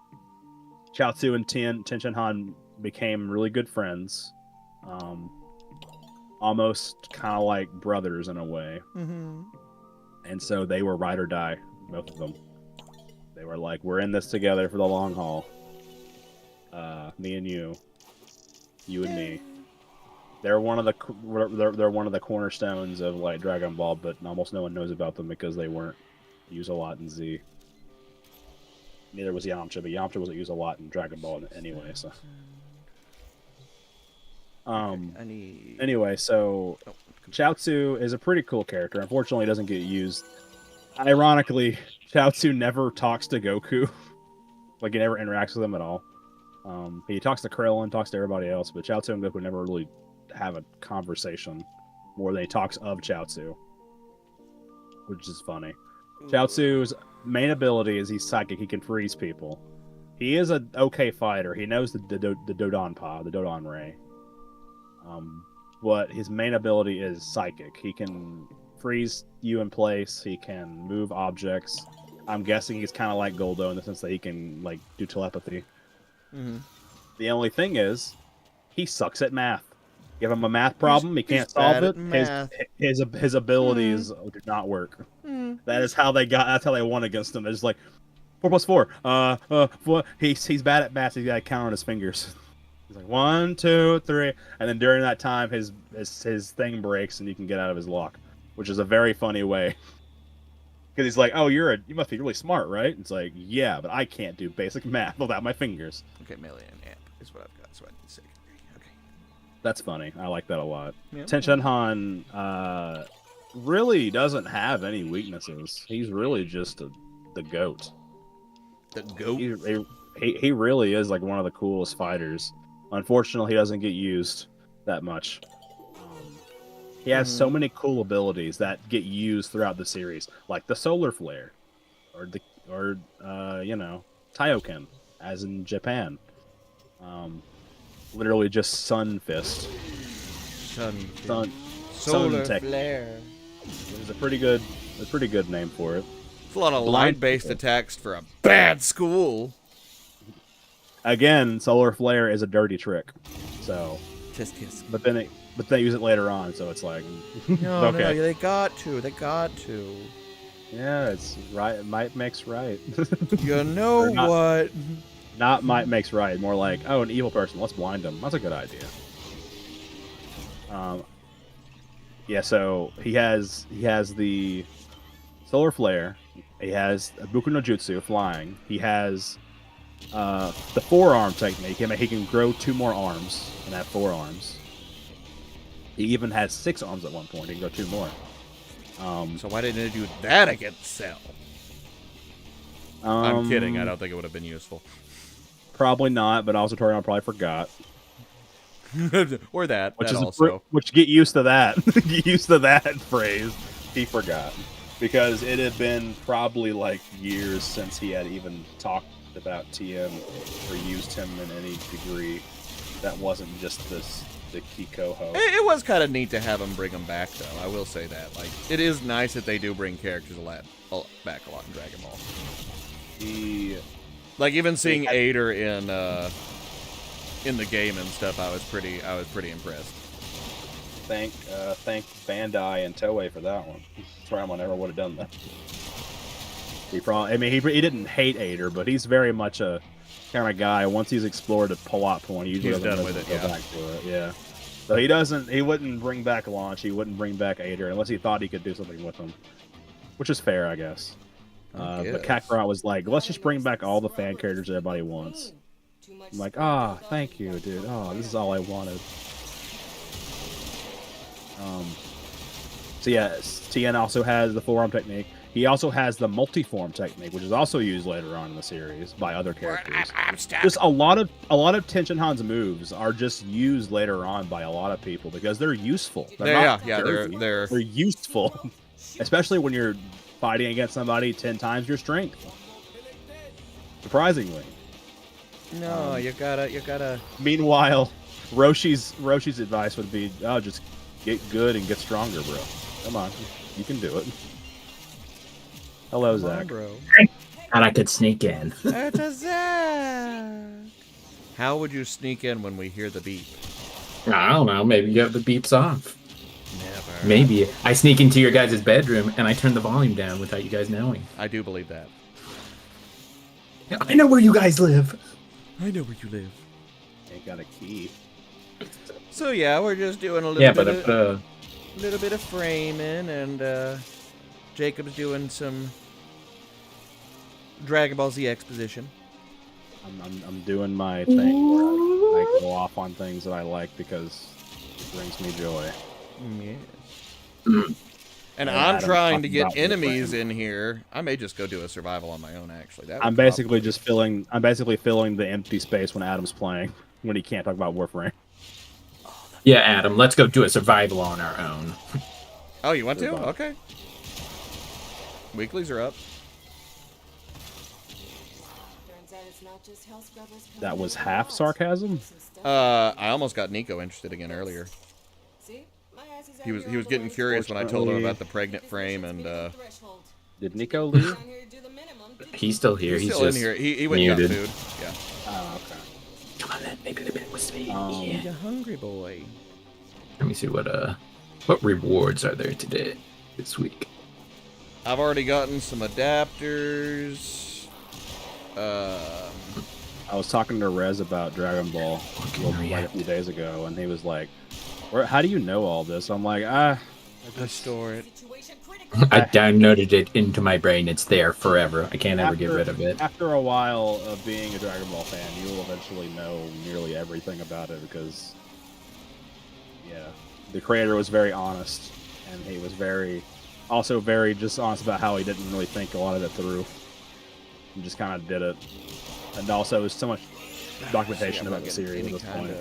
Chaozu and Tien Chen Han became really good friends, almost kind of like brothers in a way.
Mm-hmm.
And so they were ride or die, both of them. They were like, we're in this together for the long haul. Me and you and me. They're one of the cornerstones of like Dragon Ball, but almost no one knows about them because they weren't used a lot in Z. Neither was Yamcha, but Yamcha wasn't used a lot in Dragon Ball anyway. So, anyway, so Chaozu is a pretty cool character. Unfortunately, he doesn't get used. Ironically, Chaozu never talks to Goku. Like, he never interacts with him at all. He talks to Krillin, talks to everybody else, but Chaozu and Goku never really have a conversation more than he talks of Chaozu, which is funny. Chaozu's main ability is he's psychic. He can freeze people. He is an okay fighter. He knows the Dodonpa, the Dodon Ray. But his main ability is psychic. He can freeze you in place. He can move objects. I'm guessing he's kind of like Goldo in the sense that he can like do telepathy.
Mm-hmm.
The only thing is, he sucks at math. Give him a math problem, he can't solve it. His abilities do not work. That is how that's how they won against him. It's like 4 plus 4. 4. He's bad at math. So he's got to count on his fingers. He's like 1, 2, 3, and then during that time, his thing breaks and you can get out of his lock, which is a very funny way. Because he's like, oh, you must be really smart, right? It's like, yeah, but I can't do basic math without my fingers.
Okay, melee and amp is what I've got, so I need secondary. Okay.
That's funny. I like that a lot.
Yeah.
Tenshin Han really doesn't have any weaknesses. He's really just the goat.
The goat?
He really is like one of the coolest fighters. Unfortunately, he doesn't get used that much. He has so many cool abilities that get used throughout the series, like the solar flare, or Taioken, as in Japan. Literally just sun fist.
Solar
tech.
flare.
It's a pretty good name for it.
It's a lot of line-based attacks for a bad school.
Again, solar flare is a dirty trick. So,
Tisk tisk.
but they use it later on, so it's like,
No,
okay.
no, they got to.
Yeah, it's right. Might makes right.
You know
Or not.
what?
Not might makes right. More like, oh, an evil person. Let's blind him. That's a good idea. Yeah. So he has the solar flare. He has a Buku no Jutsu, flying. He has the forearm technique. He can grow 2 more arms and have 4 arms. He even has 6 arms at one point. He can grow 2 more.
So why didn't it do that against Cell? I'm kidding. I don't think it would have been useful.
Probably not, but also Torian probably forgot.
Or that.
Which
that
is
also.
which get used to that. Get used to that phrase. He forgot. Because it had been probably like years since he had even talked about TM or used him in any degree that wasn't just the Kikoho.
It was kind of neat to have him bring him back, though. I will say that. Like, it is nice that they do bring characters back a lot in Dragon Ball. Like even seeing Ader in the game and stuff, I was pretty impressed.
Thank Bandai and Toei for that one. Toryumon never would have done that. He didn't hate Ader, but he's very much a kind of guy. Once he's explored a plot point, he usually doesn't go back to it. Yeah. So he wouldn't bring back Launch. He wouldn't bring back Ader unless he thought he could do something with him, which is fair, I guess. But Kakarot was like, let's just bring back all the fan characters everybody wants. I'm like, thank you, dude. Oh, this is all I wanted. So yeah, Tien also has the forearm technique. He also has the multiform technique, which is also used later on in the series by other characters. Just a lot of Tenshin Han's moves are just used later on by a lot of people because they're useful.
They're
useful, especially when you're fighting against somebody 10 times your strength. Surprisingly.
No, you gotta.
Meanwhile, Roshi's advice would be, just get good and get stronger, bro. Come on, you can do it. Hello, Zach.
Bro.
And I could sneak in.
It's a Zach. How would you sneak in when we hear the beep?
I don't know. Maybe you have the beeps off.
Never.
Maybe I sneak into your guys' bedroom and I turn the volume down without you guys knowing.
I do believe that.
I know where you guys live.
I know where you live.
Ain't got a key.
So yeah, we're just doing a little
but
bit of framing, and Jacob's doing some Dragon Ball Z exposition.
I'm doing my thing where I go off on things that I like because it brings me joy.
Yeah. And I'm
Adam
trying to
talking
get
about
enemies
Warframe.
in here. I may just go do a survival on my own. Actually,
I'm basically filling the empty space when Adam's playing when he can't talk about Warframe.
Yeah, Adam, let's go do a survival on our own.
Oh, you want to?
Survival.
Okay. Weeklies are up.
That was half sarcasm.
I almost got Nico interested again earlier. He was getting curious when I told him about the pregnant frame, and
Did Nico leave?
He's still here.
he's still in here. He went and got
muted.
food. Yeah.
Oh, okay.
Come on, then. Maybe the bit was me.
He's a hungry boy.
Let me see what rewards are there today, this week.
I've already gotten some adapters.
I was talking to Rez about Dragon Ball like a few days ago, and he was like, "How do you know all this?" I'm like,
I store it.
I downloaded it into my brain. It's there forever. I can't ever get rid of it.
After a while of being a Dragon Ball fan, you will eventually know nearly everything about it because, yeah, the creator was very honest, and he was also very just honest about how he didn't really think a lot of it through. He just kind of did it, and also there's so much documentation about the series at this point.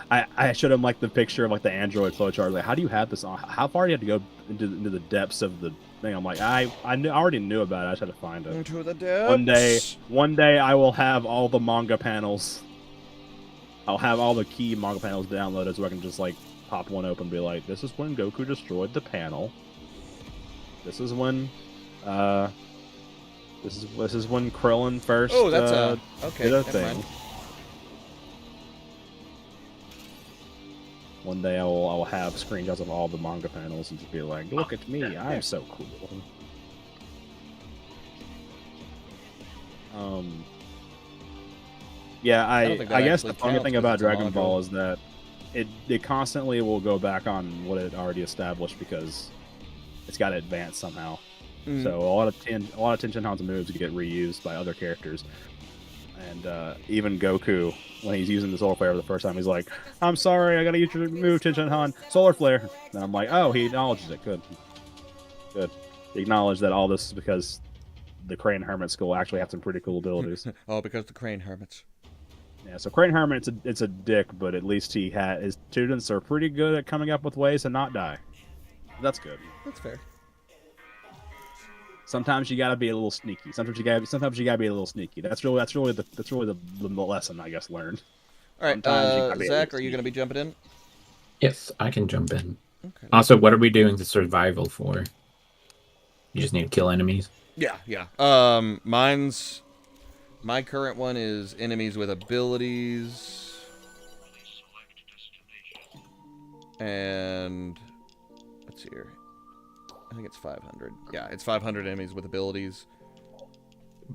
I showed him like the picture of like the Android flowchart. Like, how do you have this on? How far do you have to go into the depths of the thing? I'm like, I already knew about it. I just had to find it.
Into the depths.
One day I will have all the manga panels. I'll have all the key manga panels downloaded so I can just like pop one open and be like, this is when Goku destroyed the panel. This is when this is when Krillin first
okay.
did a
Never
thing.
mind.
One day I will have screenshots of all the manga panels and just be like, look at me, I'm so cool. Yeah, I guess the funny thing about Dragon Ball is that it constantly will go back on what it already established because it's got to advance somehow. So a lot of Tenshinhan's moves get reused by other characters. And even Goku, when he's using the Solar Flare for the first time, he's like, I'm sorry, I gotta use your move, Tenshinhan, Solar Flare. And I'm like, oh, he acknowledges it. Good. He acknowledged that all this is because the Crane Hermit School actually have some pretty cool abilities.
Oh, because the Crane Hermits.
Yeah, so Crane Hermit, it's a dick, but at least his students are pretty good at coming up with ways to not die. That's good.
That's fair.
Sometimes you gotta be a little sneaky. Sometimes you gotta be a little sneaky. That's really the lesson I guess learned.
All right, Zach, are you gonna be jumping in?
Yes, I can jump in.
Okay.
Also, what are we doing the survival for? You just need to kill enemies?
Yeah. My current one is enemies with abilities. And let's see here. I think it's 500. Yeah, it's 500 enemies with abilities.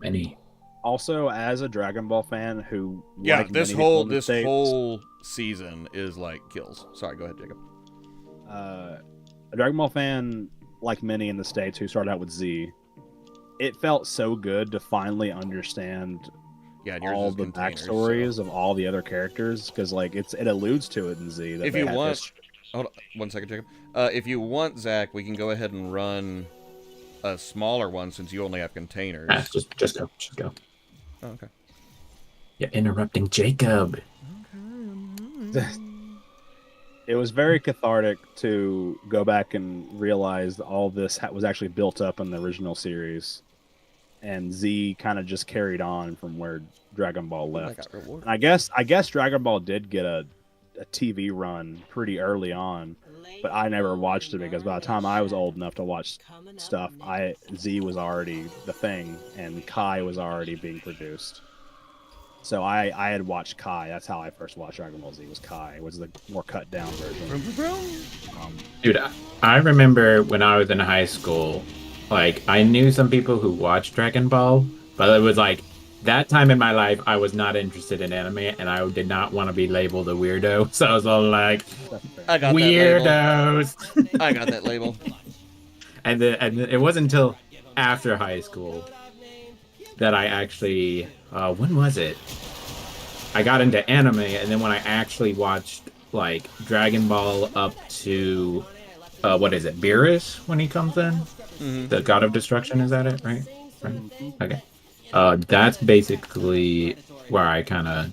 Many.
Also, as a Dragon Ball fan who
this whole season is like kills. Sorry, go ahead, Jacob.
A Dragon Ball fan like many in the States who started out with Z, it felt so good to finally understand all the backstories of all the other characters because like it alludes to it in Z. That
if you want, hold on 1 second, Jacob. If you want, Zach, we can go ahead and run a smaller one since you only have containers.
Just go.
Oh, okay.
You're interrupting Jacob.
It was very cathartic to go back and realize that all this was actually built up in the original series, and Z kind of just carried on from where Dragon Ball left. And I guess Dragon Ball did get a TV run pretty early on, but I never watched it because by the time I was old enough to watch stuff, Z was already the thing, and Kai was already being produced. So I had watched Kai. That's how I first watched Dragon Ball Z. Was Kai? Was the more cut down version.
Dude, I remember when I was in high school, like I knew some people who watched Dragon Ball, but it was like that time in my life I was not interested in anime, and I did not want to be labeled a weirdo. So I was all like,
I got
weirdos.
I got that label.
And it wasn't until after high school that I actually, when was it? I got into anime, and then when I actually watched like Dragon Ball up to, what is it, Beerus when he comes in? Mm-hmm. The God of Destruction, is that it? Right? Okay. That's basically where I kind of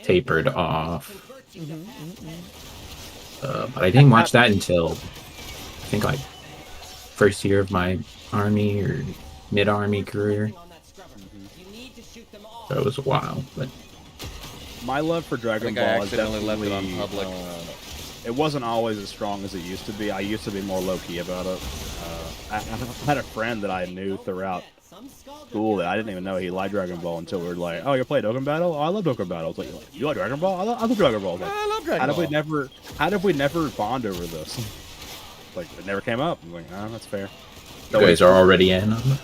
tapered off. But I didn't watch that until, I think like first year of my army or mid-army career. So it was a while, but
my love for Dragon Ball is definitely
left it on public.
It wasn't always as strong as it used to be. I used to be more low-key about it. I had a friend that I knew throughout school that I didn't even know he liked Dragon Ball until we were like, "Oh, you play Dokkan Battle? Oh, I love Dokkan Battle." I was like, "You like Dragon Ball? I love Dragon Ball." Like,
I love Dragon Ball.
How did we never bond over this? Like, it never came up. I'm like, that's fair.
You guys are already in on it?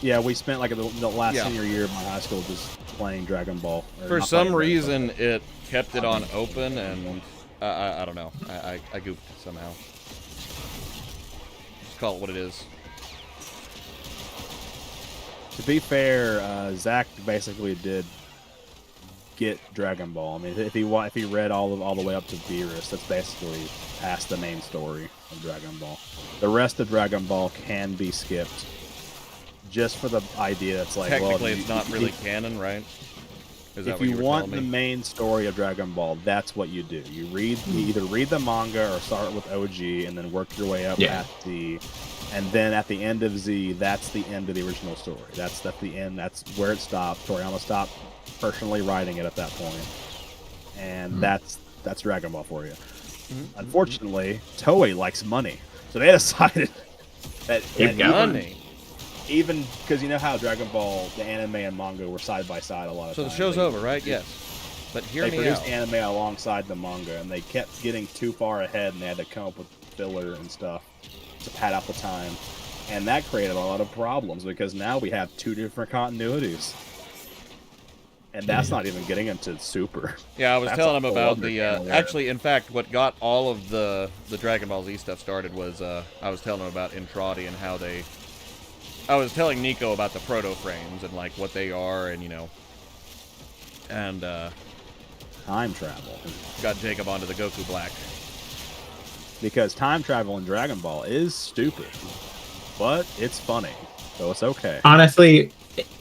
Yeah, we spent like the last senior year of my high school just playing Dragon Ball.
For some reason, it kept it on open, and I don't know. I gooped somehow. Just call it what it is.
To be fair, Zach basically did get Dragon Ball. I mean, if he read all the way up to Beerus, that's basically past the main story of Dragon Ball. The rest of Dragon Ball can be skipped, just for the idea. It's like,
Technically,
well,
it's not really canon, right? Is that
if
what
you
were
want
telling
the
me?
main story of Dragon Ball, that's what you do. You either read the manga or start with OG and then work your way up at the, and then at the end of Z, that's the end of the original story. That's the end. That's where it stopped. Toriyama stopped personally writing it at that point, and that's Dragon Ball for you. Unfortunately, Toei likes money, so they decided that
Money.
even because you know how Dragon Ball, the anime and manga were side by side a lot of
So the
times.
show's over, right? Yes. But hear
They
me
produced
out.
anime alongside the manga, and they kept getting too far ahead, and they had to come up with filler and stuff to pad out the time. And that created a lot of problems, because now we have 2 different continuities. And that's not even getting into Super.
Yeah, I was
That's
telling
a
him
whole
about
other
the.
can of worms.
Actually, in fact, what got all of the Dragon Ball Z stuff started was I was telling him about Intrati and how they. I was telling Nico about the proto frames and like what they are, and and
Time travel.
got Jacob onto the Goku Black.
Because time travel in Dragon Ball is stupid, but it's funny, so it's okay.
Honestly,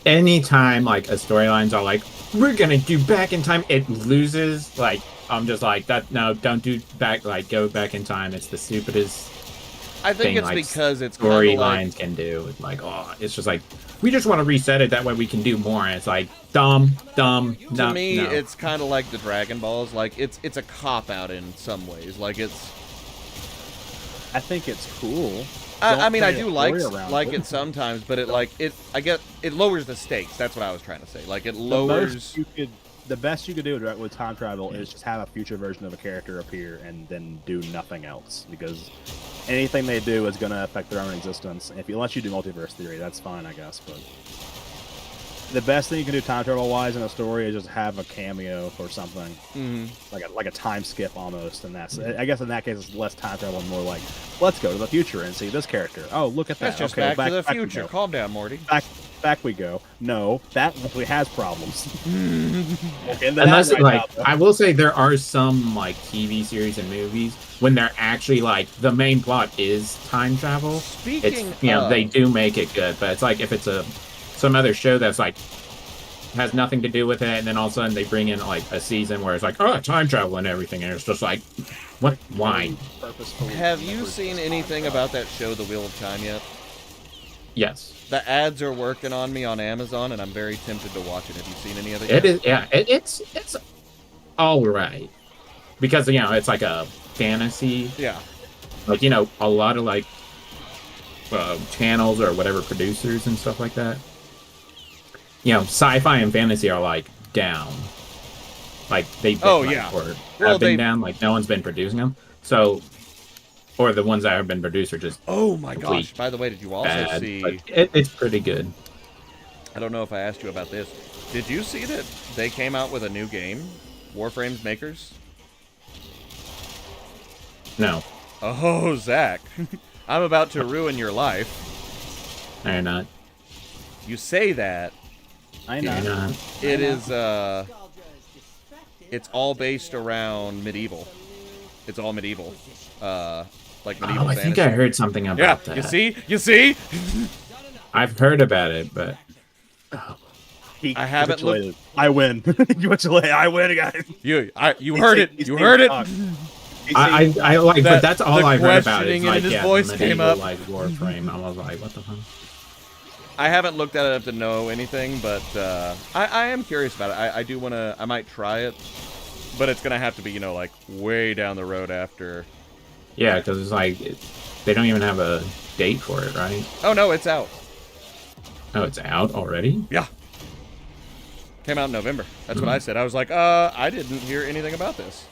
anytime like a storylines are like, we're gonna do back in time, it loses. Like, I'm just like that. No, don't do back. Like, go back in time. It's the stupidest
I think
thing,
it's
like,
because it's kind of
storylines
like,
can do. It's like, oh, it's just like we just want to reset it. That way we can do more. And it's like dumb.
to
No,
me,
no.
it's kind of like the Dragon Balls. Like it's a cop out in some ways. Like it's.
I think it's cool.
I mean, I
create
do
a
like
story around
it sometimes, but I get it lowers the stakes. That's what I was trying to say. Like it lowers.
The best you could do with time travel is just have a future version of a character appear and then do nothing else, because anything they do is going to affect their own existence. If you let you do multiverse theory, that's fine, I guess. But the best thing you can do time travel wise in a story is just have a cameo or something, like a time skip almost. And that's, I guess in that case it's less time travel and more like, let's go to the future and see this character. Oh, look at that.
That's just
Okay,
back to the
we
future.
go.
Calm down, Morty.
Back we go. No, that actually has problems.
Unless, like, I will say there are some like TV series and movies when they're actually like the main plot is time travel.
Speaking
It's, you know, they do make it good, but it's like if it's some other show that's like has nothing to do with it, and then all of a sudden they bring in like a season where it's like, oh, time travel and everything, and it's just like, what? Why?
Have you seen anything about that show, The Wheel of Time, yet?
Yes,
The ads are working on me on Amazon, and I'm very tempted to watch it. Have you seen any of it?
it
yet?
is. Yeah, it's all right because you know it's like a fantasy.
Yeah.
Like, you know, a lot of like channels or whatever producers and stuff like that. You know, sci-fi and fantasy are like down. Like they've been,
Oh,
like,
yeah.
or
Well,
have been
they-
down. Like no one's been producing them. So, or the ones that have been produced are just
Oh my
complete
gosh! By the way, did you also
bad.
see?
But it's pretty good.
I don't know if I asked you about this. Did you see that they came out with a new game, Warframe's makers?
No,
Oh, Zach, I'm about to ruin your life.
they're not.
You say that.
I
They're
know.
not.
It is. It's all based around medieval. It's all medieval. Like medieval
Oh, I
fantasy.
think I heard something about
Yeah,
that.
you see? You see?
I've heard about it, but
I
haven't looked-
I win. I win, guys.
You heard it. You heard it.
I like,
That-
but that's all
the
I heard about
questioning
it. Is
in
like,
his
yeah,
voice
the
came
medieval,
up.
like Warframe. I was like, what the fuck?
I haven't looked at it enough to know anything, but I am curious about it. I do want to. I might try it, but it's gonna have to be, like way down the road after.
Yeah, because it's like they don't even have a date for it, right?
Oh no, it's out.
Oh, it's out already.
Yeah. Came out in November. That's what I said. I was like, I didn't hear anything about this.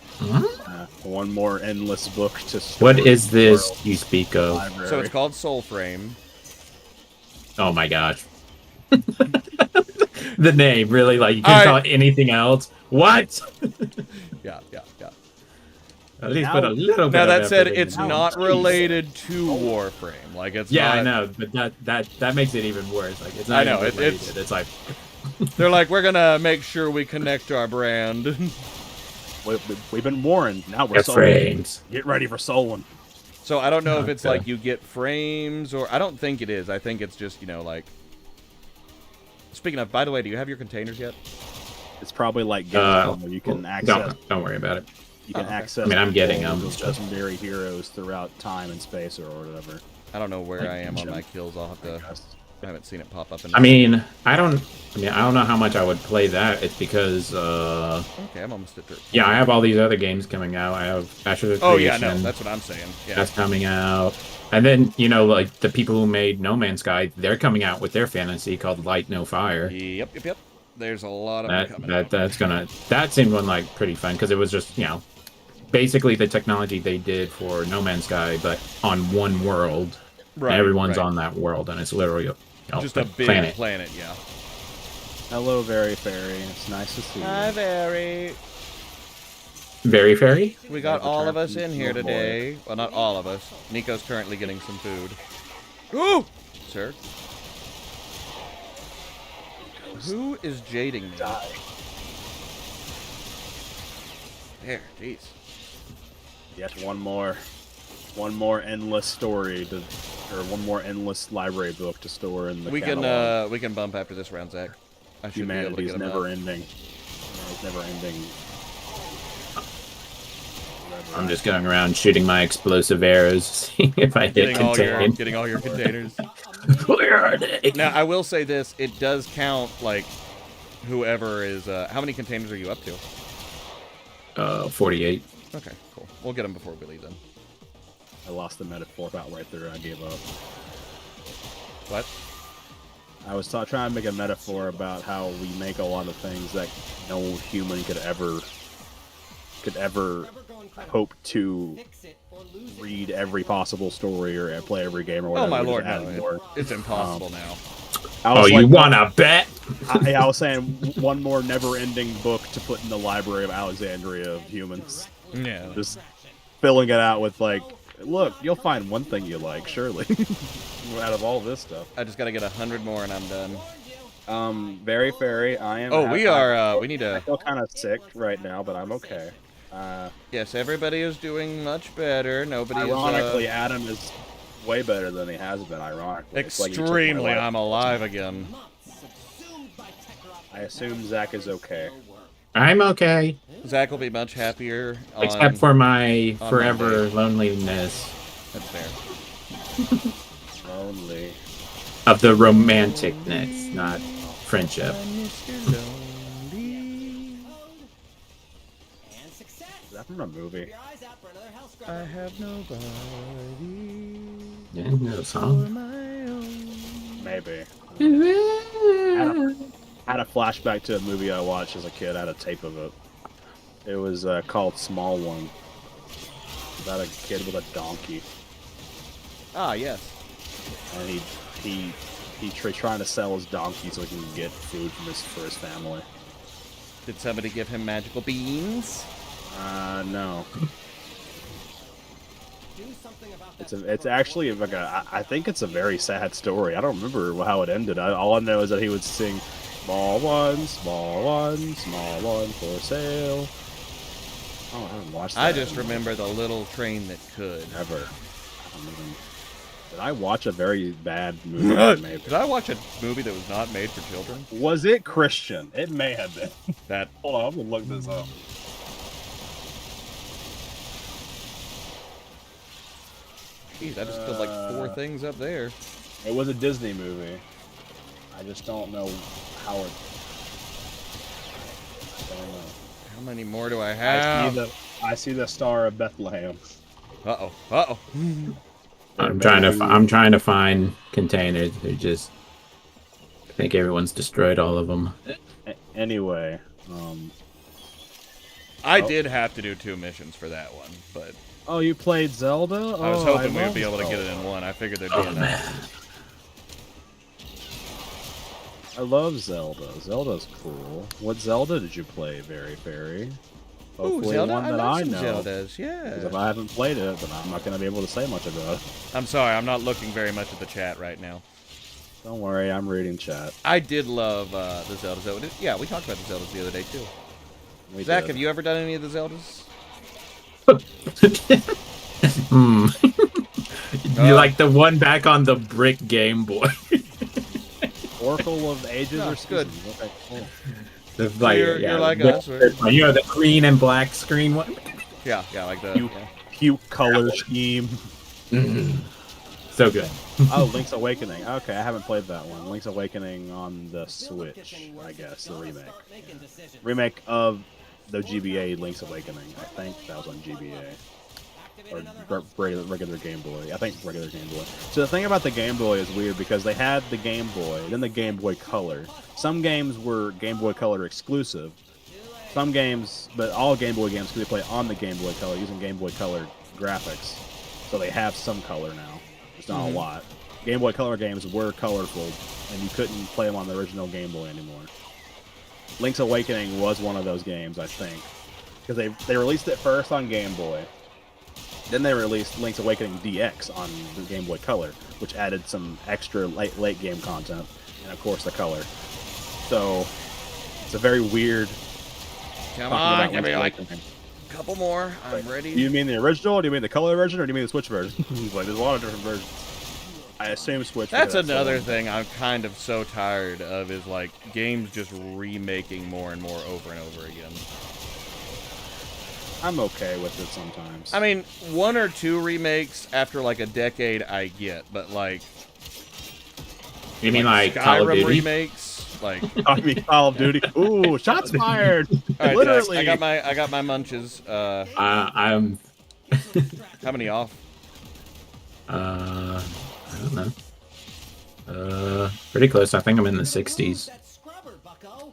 One more endless book to store
What is
in the
this
world
you speak of?
library.
So it's called Soulframe.
Oh my gosh. The name, really, like you
I-
can call it anything else. What?
Yeah.
At least
Now-
put a little bit.
Now
of
that said,
effort
it's
into it.
not related to Warframe. Like it's
Yeah,
not,
I know, but that makes it even worse. Like it's
I
not
know,
even related. It's like
They're like, we're gonna make sure we connect our brand.
We've been warned. Now we're
get
sold.
frames.
Get ready for Solon.
So I don't know if it's
Okay.
like you get frames or I don't think it is. I think it's just, like. Speaking of, by the way, do you have your containers yet?
It's probably like Gamescom where you can access.
Don't worry about it.
You can
okay.
access.
I mean, I'm getting
all
them.
of legendary heroes throughout time and space or whatever.
I don't know where I am on my kills. I'll have to. I haven't seen it pop up.
I mean, I don't know how much I would play that. It's because,
Okay, I'm almost at 13.
yeah, I have all these other games coming out. I have Ashes of
Oh yeah,
Creation.
no, that's what I'm saying. Yeah.
That's coming out. And then, like the people who made No Man's Sky, they're coming out with their fantasy called Light No Fire.
Yep. There's a lot of them coming.
That seemed one like pretty fun because it was just, basically the technology they did for No Man's Sky, but on one world.
Right.
And everyone's
right.
on that world, and it's literally
Just a big planet, yeah.
Hello, Very Fairy. It's nice to see you.
Hi, Very.
Very fairy.
We got
Never
all
turn
of us
from
in here
snowboard.
today. Well, not all of us. Nico's currently getting some food. Ooh! Sir? Who is jading me?
Die.
There, jeez.
Yet one more endless story or one more endless library book to store in the
We
catalog.
can bump after this round, Zach. I should
Humanity
be
is
able to get
never
him up.
ending. It's never ending.
I'm just going around shooting my explosive arrows, seeing if I hit contain.
Getting all your containers.
Where are they?
Now, I will say this. It does count, like, whoever is... how many containers are you up to?
48.
Okay, cool. We'll get them before we leave then.
I lost the metaphor about right there. I gave up.
What?
I was trying to make a metaphor about how we make a lot of things that no human could ever hope to read every possible story or play every game or
Oh,
whatever.
my
We're just
lord,
adding
no.
more.
It's impossible now.
I
Oh,
was
you
like,
wanna bet?
I was saying one more never-ending book to put in the Library of Alexandria of humans.
Yeah.
Just filling it out with like, look, you'll find one thing you like, surely. Out of all this stuff.
I just gotta get 100 more and I'm done.
Very fairy. I am.
Oh, we are, we need
I
to...
feel kind of sick right now, but I'm okay.
Yes, everybody is doing much better. Nobody
Ironically,
is...
Adam is way better than he has been. Ironically, It's like he took my
Extremely,
life.
I'm alive again.
I assume Zach is okay.
I'm okay,
Zach will be much happier on...
except for my
on
forever loneliness
That's fair.
Lonely.
of the romanticness, not friendship.
Is that from a movie?
I have nobody
Yeah, no song.
for my own.
Maybe. Had a flashback to a movie I watched as a kid. I had a tape of it. It was called Small One. About a kid with a donkey,
Ah, yes.
and he's trying to sell his donkey so he can get food for his family.
Did somebody give him magical beans?
No. It's actually like I think it's a very sad story. I don't remember how it ended. All I know is that he would sing, small one, small one for sale. Oh, I haven't watched that.
I just remember the little train that could.
Never. I don't even... Did I watch a very bad movie? Maybe.
Did I watch a movie that was not made for children?
Was it Christian? It may have been.
That
Hold on, I'm gonna look this up.
Jeez, I just killed like 4 things up there.
It was a Disney movie. I just don't know how it. I don't know.
How many more do I have?
I see the Star of Bethlehem.
Uh-oh. Uh-oh.
I'm trying to find containers. They're just. I think everyone's destroyed all of them.
Anyway,
I did have to do 2 missions for that one, but
oh, you played Zelda?
I was hoping we would be able to get it in one. I figured there'd be enough.
I love Zelda. Zelda's cool. What Zelda did you play, Very Fairy? Hopefully
Zelda?
one
I
that
love
I
some
know.
Zeldas,
'Cause
yeah.
if I haven't played it, then I'm not going to be able to say much about it.
I'm sorry, I'm not looking very much at the chat right now.
Don't worry, I'm reading chat.
I did love the Zeldas. Yeah, we talked about the Zeldas the other day, too.
We
Zach,
did.
have you ever done any of the Zeldas?
You like the one back on the brick Game Boy.
Oracle of Ages
No,
or
it's good.
Seasons? Okay, cool.
The,
So you're like us, right?
You know the green and black screen one.
Yeah, like the...
Puke,
Yeah.
puke color scheme.
So good.
Oh, Link's Awakening. Okay, I haven't played that one. Link's Awakening on the Switch, I guess, the remake. Remake of the GBA Link's Awakening. I think that was on GBA. Or regular Game Boy. I think regular Game Boy. So the thing about the Game Boy is weird because they had the Game Boy, then the Game Boy Color. Some games were Game Boy Color exclusive. Some games, but all Game Boy games could be played on the Game Boy Color using Game Boy Color graphics. So they have some color now. It's not a lot. Game Boy Color games were colorful, and you couldn't play them on the original Game Boy anymore. Link's Awakening was one of those games, I think. Because they released it first on Game Boy. Then they released Link's Awakening DX on the Game Boy Color, which added some extra late game content, and of course the color. So it's a very weird.
Come on, give me like a
Awakening.
couple more. I'm ready.
Do you mean the original? Do you mean the color version, or do you mean the Switch version? Like, there's a lot of different versions. I assume Switch.
That's
because
another
so-
thing I'm kind of so tired of is like games just remaking more and more over and over again.
I'm okay with it sometimes.
I mean, one or two remakes after like a decade I get, but like
You mean like Call of
Skyrim
Duty?
remakes, like
I mean, Call of Duty. Ooh, shots fired!
all right,
Literally.
Zach, I got my munches.
I'm.
How many off?
I don't know. Pretty close. I think I'm in the 60s.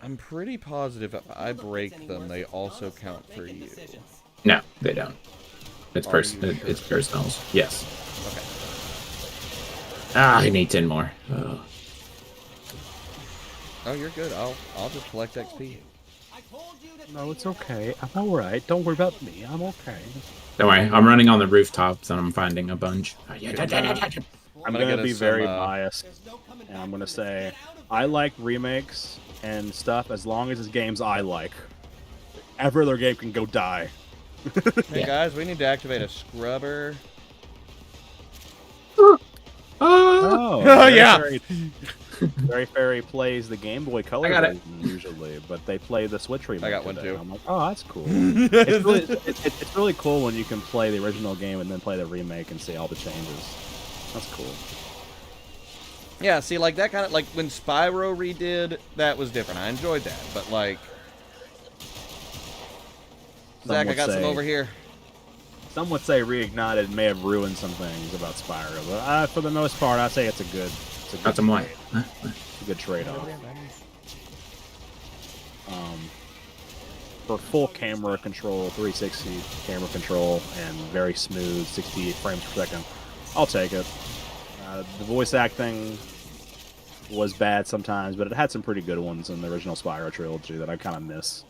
I'm pretty positive if I break them, they also count for you.
No, they don't. It's
Are you sure?
It's personals. Yes.
Okay.
I need 10 more.
Oh, you're good. I'll just collect XP.
No, it's okay. I'm all right. Don't worry about me. I'm okay.
Don't worry. I'm running on the rooftops and I'm finding a bunch.
I'm
gonna
gonna
get
be
us
very
some,
biased, and I'm gonna say I like remakes and stuff as long as it's games I like. Every other game can go die.
Hey
Yeah.
guys, we need to activate a scrubber.
Oh,
yeah.
Very Fairy plays the Game Boy Color
I got it.
version usually, but they play the Switch remake.
I got one
today.
too.
I'm like, oh, that's cool. it's really cool when you can play the original game and then play the remake and see all the changes. That's cool.
Yeah, see, like that kind of like when Spyro redid, that was different. I enjoyed that, but like, Zach, I
would
got some
say-
over here.
Some would say Reignited may have ruined some things about Spyro, but for the most part, I say it's a good.
Got some white.
It's a good trade-off. For full camera control, 360 camera control, and very smooth 68 frames per second, I'll take it. The voice acting was bad sometimes, but it had some pretty good ones in the original Spyro trilogy that I kind of miss.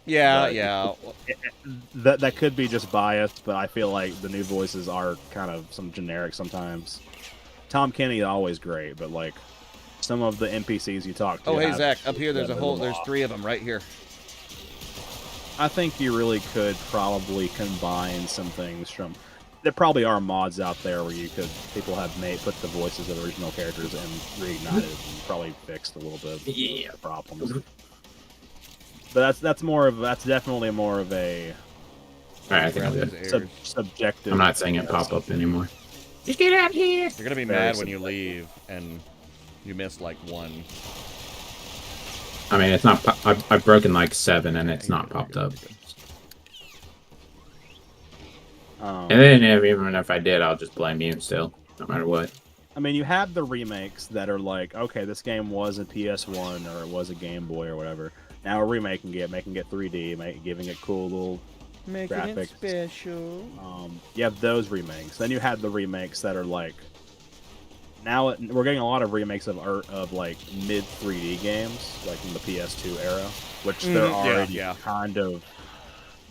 Yeah,
Right.
yeah.
That could be just biased, but I feel like the new voices are kind of some generic sometimes. Tom Kenny is always great, but like some of the NPCs you talk to.
Oh, hey
have-
Zach, up here there's a
have
whole,
them
there's
off.
3 of them right here.
I think you really could probably combine some things from. There probably are mods out there where people have put the voices of the original characters and reignited and probably fixed a little bit
Yeah.
the problems. But that's definitely more of a
Alright, I think I'm
Grab
good.
these airs.
subjective.
I'm not saying it pop up anymore. Just get out here!
You're gonna be
Very
mad when you
subjective.
leave and you miss like 1.
I mean, it's not. I've broken like 7 and it's not popped up. And then even if I did, I'll just blame you still, no matter what.
I mean, you have the remakes that are like, okay, this game was a PS1 or it was a Game Boy or whatever. Now we're making it 3D, giving it cool little
Making
graphics.
it special.
You have those remakes. Then you have the remakes that are like. Now we're getting a lot of remakes of like mid 3D games, like in the PS2 era, which they're
yeah,
already
yeah.
kind of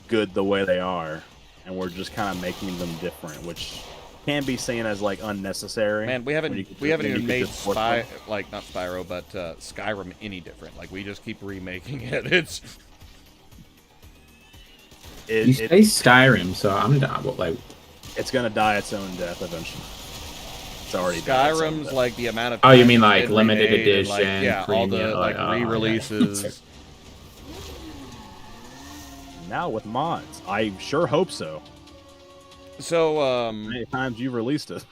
good the way they are, and we're just kind of making them different, which can be seen as like unnecessary.
Man, we
when
haven't
you could
we haven't
when you
even
could
made
just port them.
not Spyro, but Skyrim any different. Like we just keep remaking it. It's
You say Skyrim, so I'm down. Like,
it's gonna die its own death eventually. It's already died its own
Skyrim's
death.
like the amount of.
Oh, you
times
mean
it's
like
been
limited
remade and, like,
edition,
yeah, all the
premium,
like
like, oh, yeah.
re-releases.
Now with mods, I sure hope so.
So,
How many times you've released it?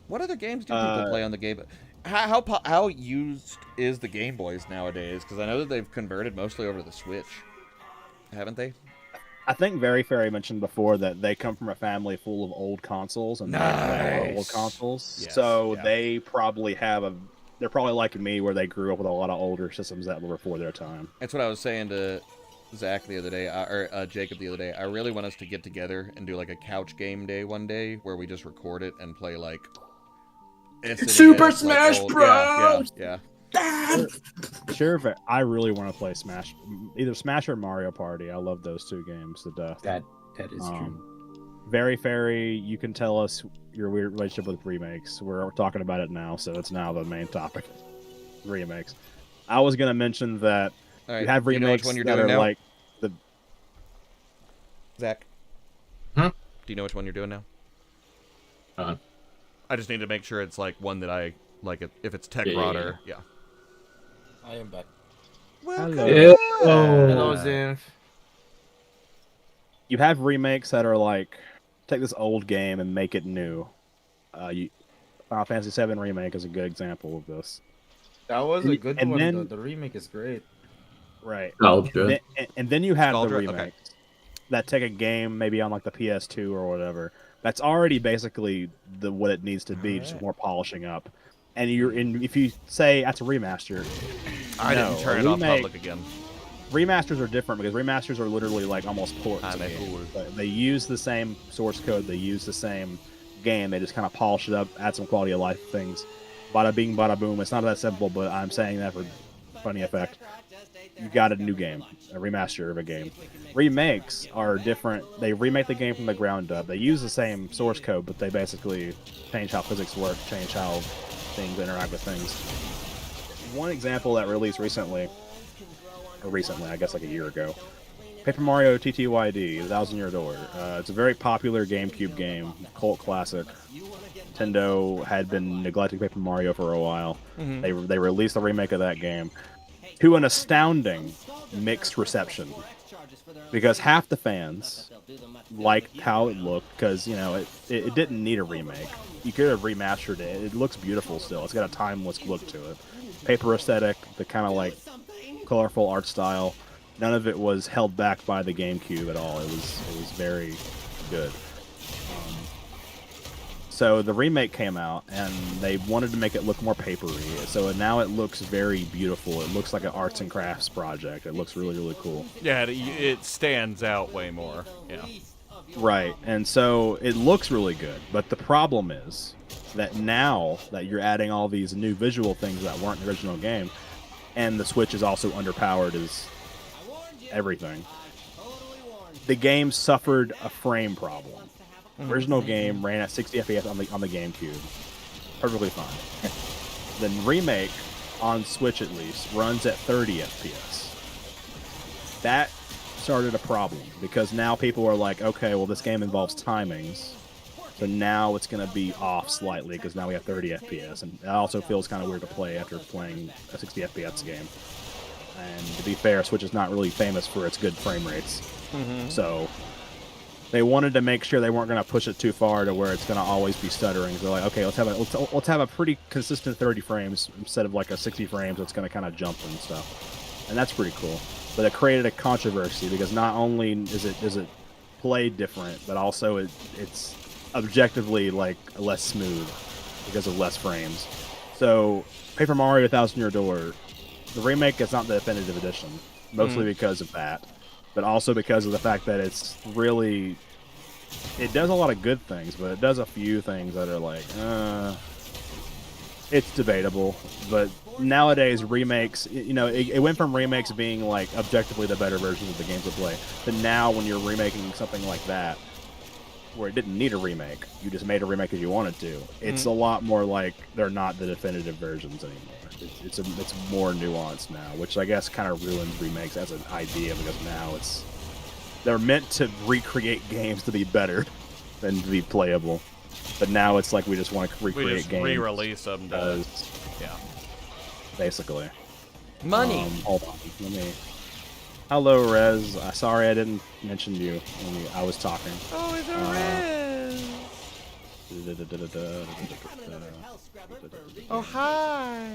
what other games do people play on the Game? How used is the Game Boys nowadays? Because I know that they've converted mostly over to the Switch, haven't they?
I think Very Fairy mentioned before that they come from a family full of old consoles and they play a lot of old
Nice.
consoles.
Yes,
So
yeah.
they probably they're probably like me where they grew up with a lot of older systems that were before their time.
That's what I was saying to Zach the other day, or Jacob the other day. I really want us to get together and do like a couch game day one day where we just record it and play like
Super
SNES,
Smash
old-
Bros.
Yeah.
Sure, I really want to play Smash, either Smash or Mario Party. I love those two games to death.
That is true.
Very Fairy, you can tell us your weird relationship with remakes. We're talking about it now, so it's now the main topic. Remakes. I was gonna mention that
All right.
you have
do you know which
remakes
one you're
that
doing
are
now?
like the.
Zach.
Huh?
Do you know which one you're doing now?
Uh,
I just need to make sure it's like one that I like. If it's Tech
Yeah, yeah,
Rod
yeah.
or yeah.
I am back.
Hello.
Hello, Zinf.
You have remakes that are like take this old game and make it new. Final Fantasy VII Remake is a good example of this.
That was a good
And
one.
then-
The remake is great.
Right.
Oh, good.
And then you have the
Scaldra?
remakes
Okay.
that take a game maybe on like the PS2 or whatever. That's already basically what it needs to be, just
Alright.
more polishing up. And if you say that's a remaster,
I
No,
didn't turn
a
it off
remake-
public again.
remasters are different because remasters are literally like almost ports.
I'm
of
a
games.
fool.
They use the same source code, they use the same game, they just kind of polish it up, add some quality of life things. Bada bing, bada boom. It's not that simple, but I'm saying that for funny effect. You got a new game, a remaster of a game. Remakes are different. They remake the game from the ground up. They use the same source code, but they basically change how physics work, change how things interact with things. One example that released recently, I guess like a year ago, Paper Mario TTYD, The Thousand Year Door. It's a very popular GameCube game, cult classic. Nintendo had been neglecting Paper Mario for a while.
Mm-hmm.
They released a remake of that game to an astounding mixed reception because half the fans liked how it looked because it didn't need a remake. You could have remastered it. It looks beautiful still. It's got a timeless look to it. Paper aesthetic, the kind of like colorful art style. None of it was held back by the GameCube at all. It was very good. So the remake came out, and they wanted to make it look more papery. So now it looks very beautiful. It looks like an arts and crafts project. It looks really, really cool.
Yeah, it stands out way more. Yeah.
Right, and so it looks really good. But the problem is that now that you're adding all these new visual things that weren't in the original game, and the Switch is also underpowered as everything, the game suffered a frame problem. Original game ran at 60 FPS on the GameCube, perfectly fine. The remake on Switch at least runs at 30 FPS. That started a problem because now people are like, okay, well this game involves timings, so now it's going to be off slightly because now we have 30 FPS, and it also feels kind of weird to play after playing a 60 FPS game. And to be fair, Switch is not really famous for its good frame rates, so they wanted to make sure they weren't going to push it too far to where it's going to always be stuttering. So they're like, okay, let's have a pretty consistent 30 frames instead of like a 60 frames that's going to kind of jump and stuff. And that's pretty cool. But it created a controversy because not only is it played different, but also it's objectively like less smooth because of less frames. So Paper Mario 1000 Year Door, the remake is not the definitive edition, mostly because of that. But also because of the fact that it does a lot of good things, but it does a few things that are like, It's debatable, but nowadays remakes, it went from remakes being like objectively the better versions of the games to play, but now when you're remaking something like that, where it didn't need a remake, you just made a remake as you wanted to. It's a lot more like they're not the definitive versions anymore. It's more nuanced now, which I guess kind of ruins remakes as an idea because now they're meant to recreate games to be better than to be playable. But now it's like we just want to recreate games.
Re-release them. Yeah.
Basically.
Money.
Hold on. Hello, Rez. Sorry I didn't mention you when I was talking.
Oh, it's a Oh, hi.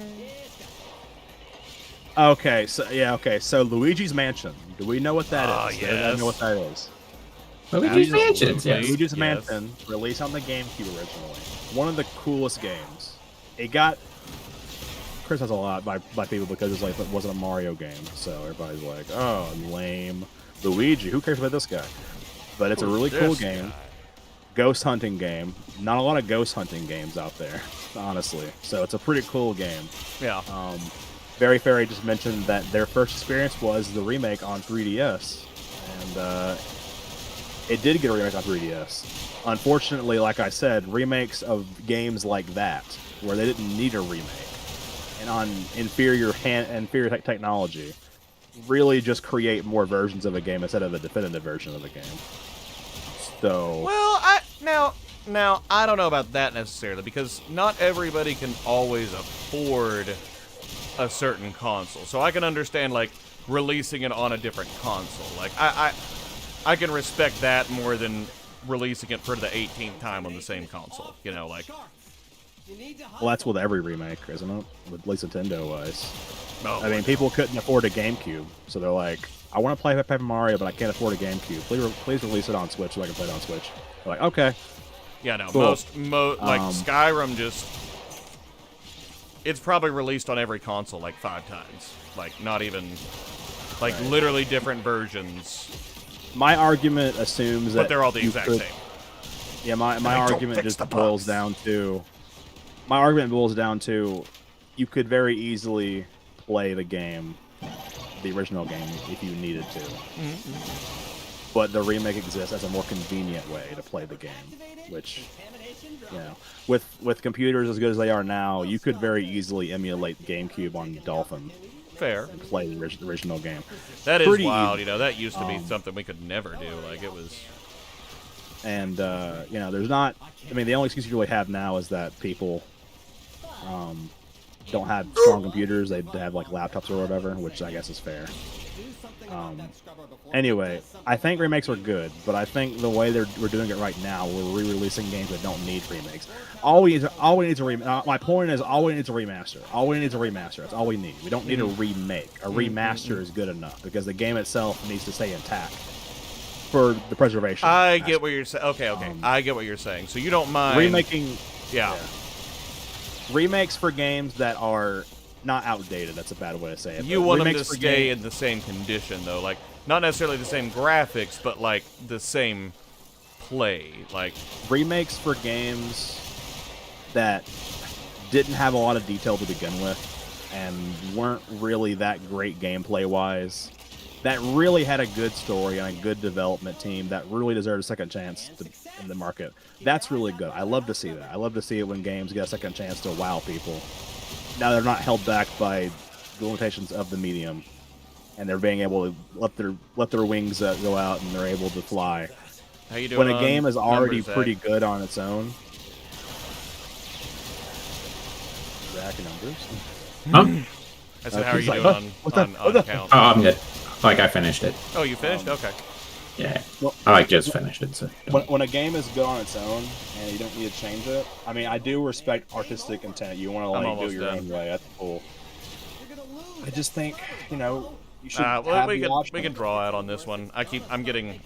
Okay, so Luigi's Mansion. Do we know what that is?
Yes.
Does everyone know what that is?
Luigi's Mansions, yes.
Luigi's Mansion, released on the GameCube originally. One of the coolest games. It got criticized a lot by people because it's like it wasn't a Mario game. So everybody's like, oh, lame. Luigi, who cares about this guy? But it's a really cool game. Ghost hunting game. Not a lot of ghost hunting games out there, honestly. So it's a pretty cool game.
Yeah.
Very Fairy just mentioned that their first experience was the remake on 3DS. And it did get a remake on 3DS. Unfortunately, like I said, remakes of games like that, where they didn't need a remake, and on inferior technology, really just create more versions of a game instead of a definitive version of a game. So,
well, now I don't know about that necessarily, because not everybody can always afford a certain console. So I can understand like releasing it on a different console. Like I can respect that more than releasing it for the 18th time on the same console. You know, like.
Well, that's with every remake, isn't it? At least Nintendo-wise.
Oh,
I mean, people couldn't afford a GameCube, so they're like, I want to play Paper Mario, but I can't afford a GameCube. Please release it on Switch so I can play it on Switch. They're like, okay.
Yeah, no,
Cool.
like Skyrim just... It's probably released on every console like 5 times. Like, not even... Like,
Right.
literally different versions.
My argument assumes that...
But they're all the exact same.
Yeah, my argument just boils down to... My argument boils down to, you could very easily play the game, the original game, if you needed to. But the remake exists as a more convenient way to play the game, which, you know, with computers as good as they are now, you could very easily emulate GameCube on Dolphin.
Fair.
And play the original game.
That is
Pretty
wild,
easy.
you know, that used to be something we could never do. Like, it was...
And, you know, there's not... I mean, the only excuse you really have now is that people... don't have strong computers. They have like laptops or whatever, which I guess is fair. Anyway, I think remakes are good, but I think the way we're doing it right now, we're re-releasing games that don't need remakes. All we need to my point is all we need is a remaster. All we need is a remaster. That's all we need. We don't need a remake. A remaster is good enough because the game itself needs to stay intact for the preservation.
I get what you're saying. Okay. I get what you're saying. So you don't mind...
Remaking...
Yeah.
Remakes for games that are not outdated. That's a bad way to say it.
You want them to stay in the same condition, though. Like, not necessarily the same graphics, but, like, the same play. Like,
remakes for games that didn't have a lot of detail to begin with and weren't really that great gameplay-wise, that really had a good story and a good development team that really deserved a second chance in the market. That's really good. I love to see that. I love to see it when games get a second chance to wow people. Now they're not held back by the limitations of the medium, and they're being able to let their wings go out and they're able to fly.
how you doing?
When a game is already
numbers,
pretty good on its own. Rack numbers.
I said, how are you
like,
doing on count?
Oh, I'm good. Like, I finished it.
Oh, you finished? Okay.
Yeah.
Well,
I like just finished it. So
when a game is good on its own and you don't need to change it, I mean, I do respect artistic intent. You want to like do it your own way. That's cool. I just think, you know, you should have the option.
We can draw out on this one. I'm getting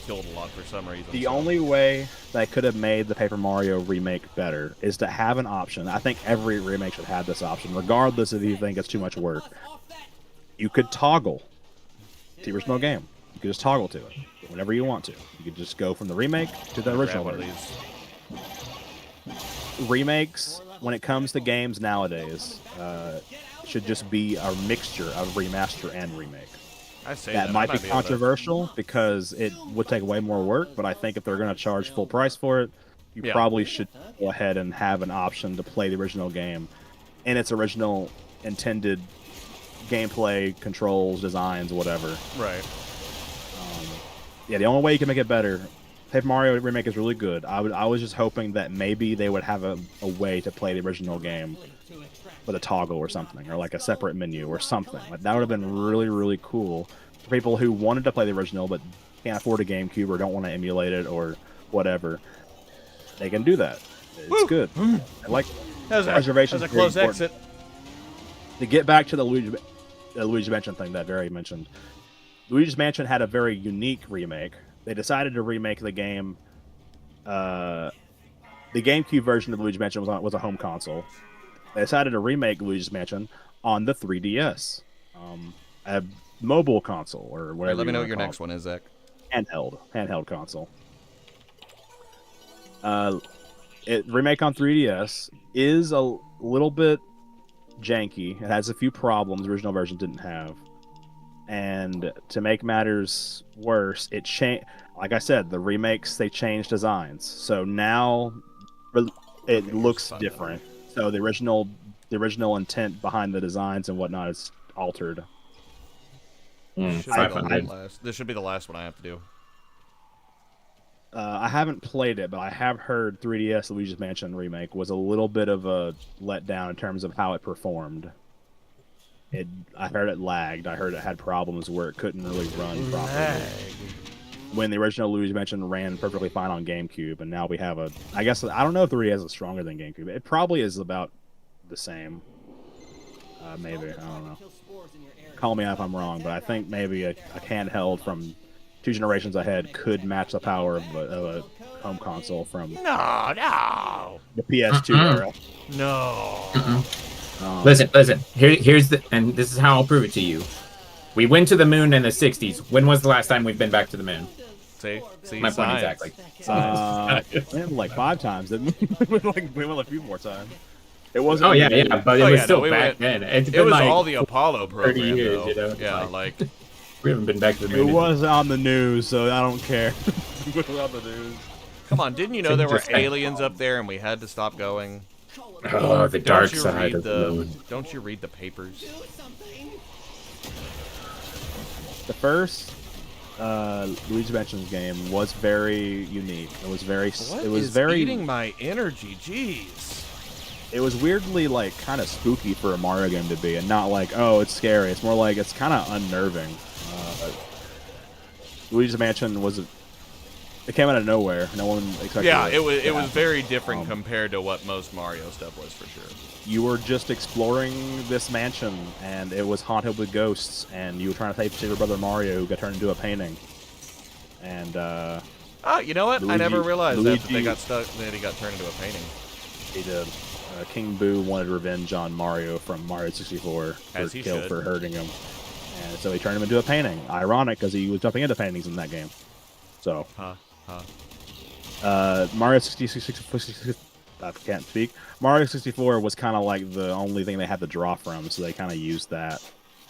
killed a lot for some reason.
The only way they could have made the Paper Mario remake better is to have an option. I think every remake should have this option, regardless if you think it's too much work. You could toggle the original game. You could just toggle to it whenever you want to. You could just go from the remake to the original
Grab one of
version.
these.
remakes, when it comes to games nowadays, should just be a mixture of remaster and remake.
I say
That might be
able to-
controversial because it would take way more work, but I think if they're going to charge full price for it, you
Yeah.
probably should go ahead and have an option to play the original game in its original intended gameplay, controls, designs, whatever.
Right.
Yeah, the only way you can make it better. Paper Mario Remake is really good. I was just hoping that maybe they would have a way to play the original game with a toggle or something, or like a separate menu or something. Like, that would have been really, really cool for people who wanted to play the original but can't afford a GameCube or don't want to emulate it or whatever. They can do that. It's good. I like reservations.
That was a close exit.
To get back to the Luigi's Mansion thing that Barry mentioned, Luigi's Mansion had a very unique remake. They decided to remake the game. The GameCube version of Luigi's Mansion was a home console. They decided to remake Luigi's Mansion on the 3DS, a mobile console or whatever.
Right, let me know what your
call
next one is, Zach.
Handheld console. Remake on 3DS is a little bit janky. It has a few problems the original version didn't have. And to make matters worse, it changed. Like I said, the remakes, they changed designs. So now it looks different. So the original intent behind the designs and whatnot is altered.
This should be the last one I have to do.
I haven't played it, but I have heard 3DS Luigi's Mansion Remake was a little bit of a letdown in terms of how it performed. I heard it lagged. I heard it had problems where it couldn't really run properly. When the original Luigi's Mansion ran perfectly fine on GameCube, and now we have I guess, I don't know if 3DS is stronger than GameCube. It probably is about the same. Maybe. I don't know. Call me out if I'm wrong, but I think maybe a handheld from 2 generations ahead could match the power of a home console from
No.
the PS2 era.
No.
Listen. Here's and this is how I'll prove it to you. We went to the moon in the 60s. When was the last time we've been back to the moon?
See,
My point
science.
exactly.
We went like 5 times, didn't we? we went a few more times. It wasn't.
Oh yeah, but it was still
we
back
went-
then. It's
It
been
was
like
all the Apollo
30
program,
years,
though.
you know?
Yeah,
Like-
like
we haven't been back to the
It
moon.
was on the news, so I don't care. It was on the news.
come on, didn't you know there were
Interesting.
aliens up there and we had to stop going?
Oh, the dark
Don't you
side
read
of the moon.
Don't you read the papers?
The first Luigi's Mansion game was very unique. It was very.
What
it was
is
very.
eating my energy? Jeez.
It was weirdly like kind of spooky for a Mario game to be, and not like, oh, it's scary. It's more like it's kind of unnerving. Luigi's Mansion was. It came out of nowhere. No one expected.
Yeah,
it
it was
to
it was
happen.
very different compared to what most Mario stuff was, for sure.
You were just exploring this mansion, and it was haunted with ghosts, and you were trying to save your brother Mario, who got turned into a painting. And
Oh, you know what? I never
Luigi-
realized that they
Luigi-
got stuck. That he got turned into a painting.
he did. King Boo wanted revenge on Mario from Mario 64 for
As he
kill
should.
for hurting him, and so he turned him into a painting. Ironic, because he was jumping into paintings in that game. So Mario 66, I can't speak. Mario 64 was kind of like the only thing they had to draw from, so they kind of used that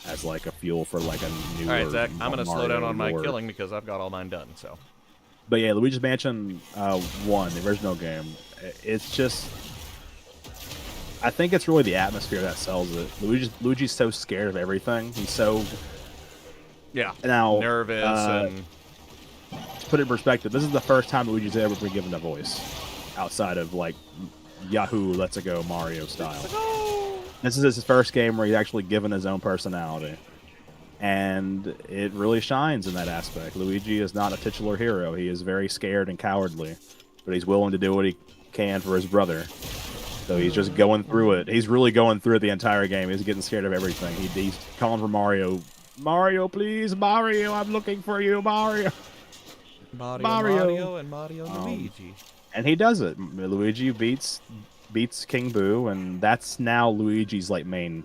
as like a fuel for like a new.
All right, Zach, I'm gonna slow down on my
lore.
killing because I've got all mine done. So.
But yeah, Luigi's Mansion 1, the original game, it's just. I think it's really the atmosphere that sells it. Luigi's so scared of everything. He's so.
Yeah.
Now,
Nervous and.
To put it in perspective, this is the first time Luigi's ever been given a voice, outside of like Yahoo Let's Go Mario style. This is his first game where he's actually given his own personality, and it really shines in that aspect. Luigi is not a titular hero. He is very scared and cowardly, but he's willing to do what he can for his brother. So he's just going through it. He's really going through it the entire game. He's getting scared of everything. He's calling for Mario. Mario, please, Mario! I'm looking for you, Mario.
Mario and Mario Luigi.
And he does it. Luigi beats King Boo, and that's now Luigi's like main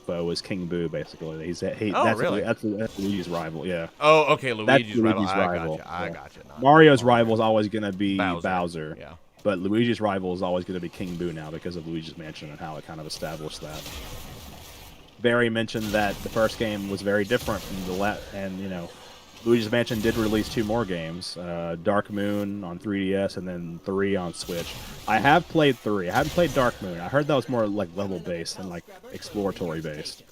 foe is King Boo. Basically,
Really?
That's Luigi's rival. Yeah.
Oh, okay,
That's
Luigi's rival.
Luigi's rival,
I
yeah.
gotcha. Not
Mario's rival is always gonna be
Bowser.
Bowser.
Yeah.
But Luigi's rival is always going to be King Boo now because of Luigi's Mansion and how it kind of established that. Barry mentioned that the first game was very different from the and you know, Luigi's Mansion did release 2 more games, Dark Moon on 3DS and then 3 on Switch. I have played 3. I haven't played Dark Moon. I heard that was more like level based and like exploratory based.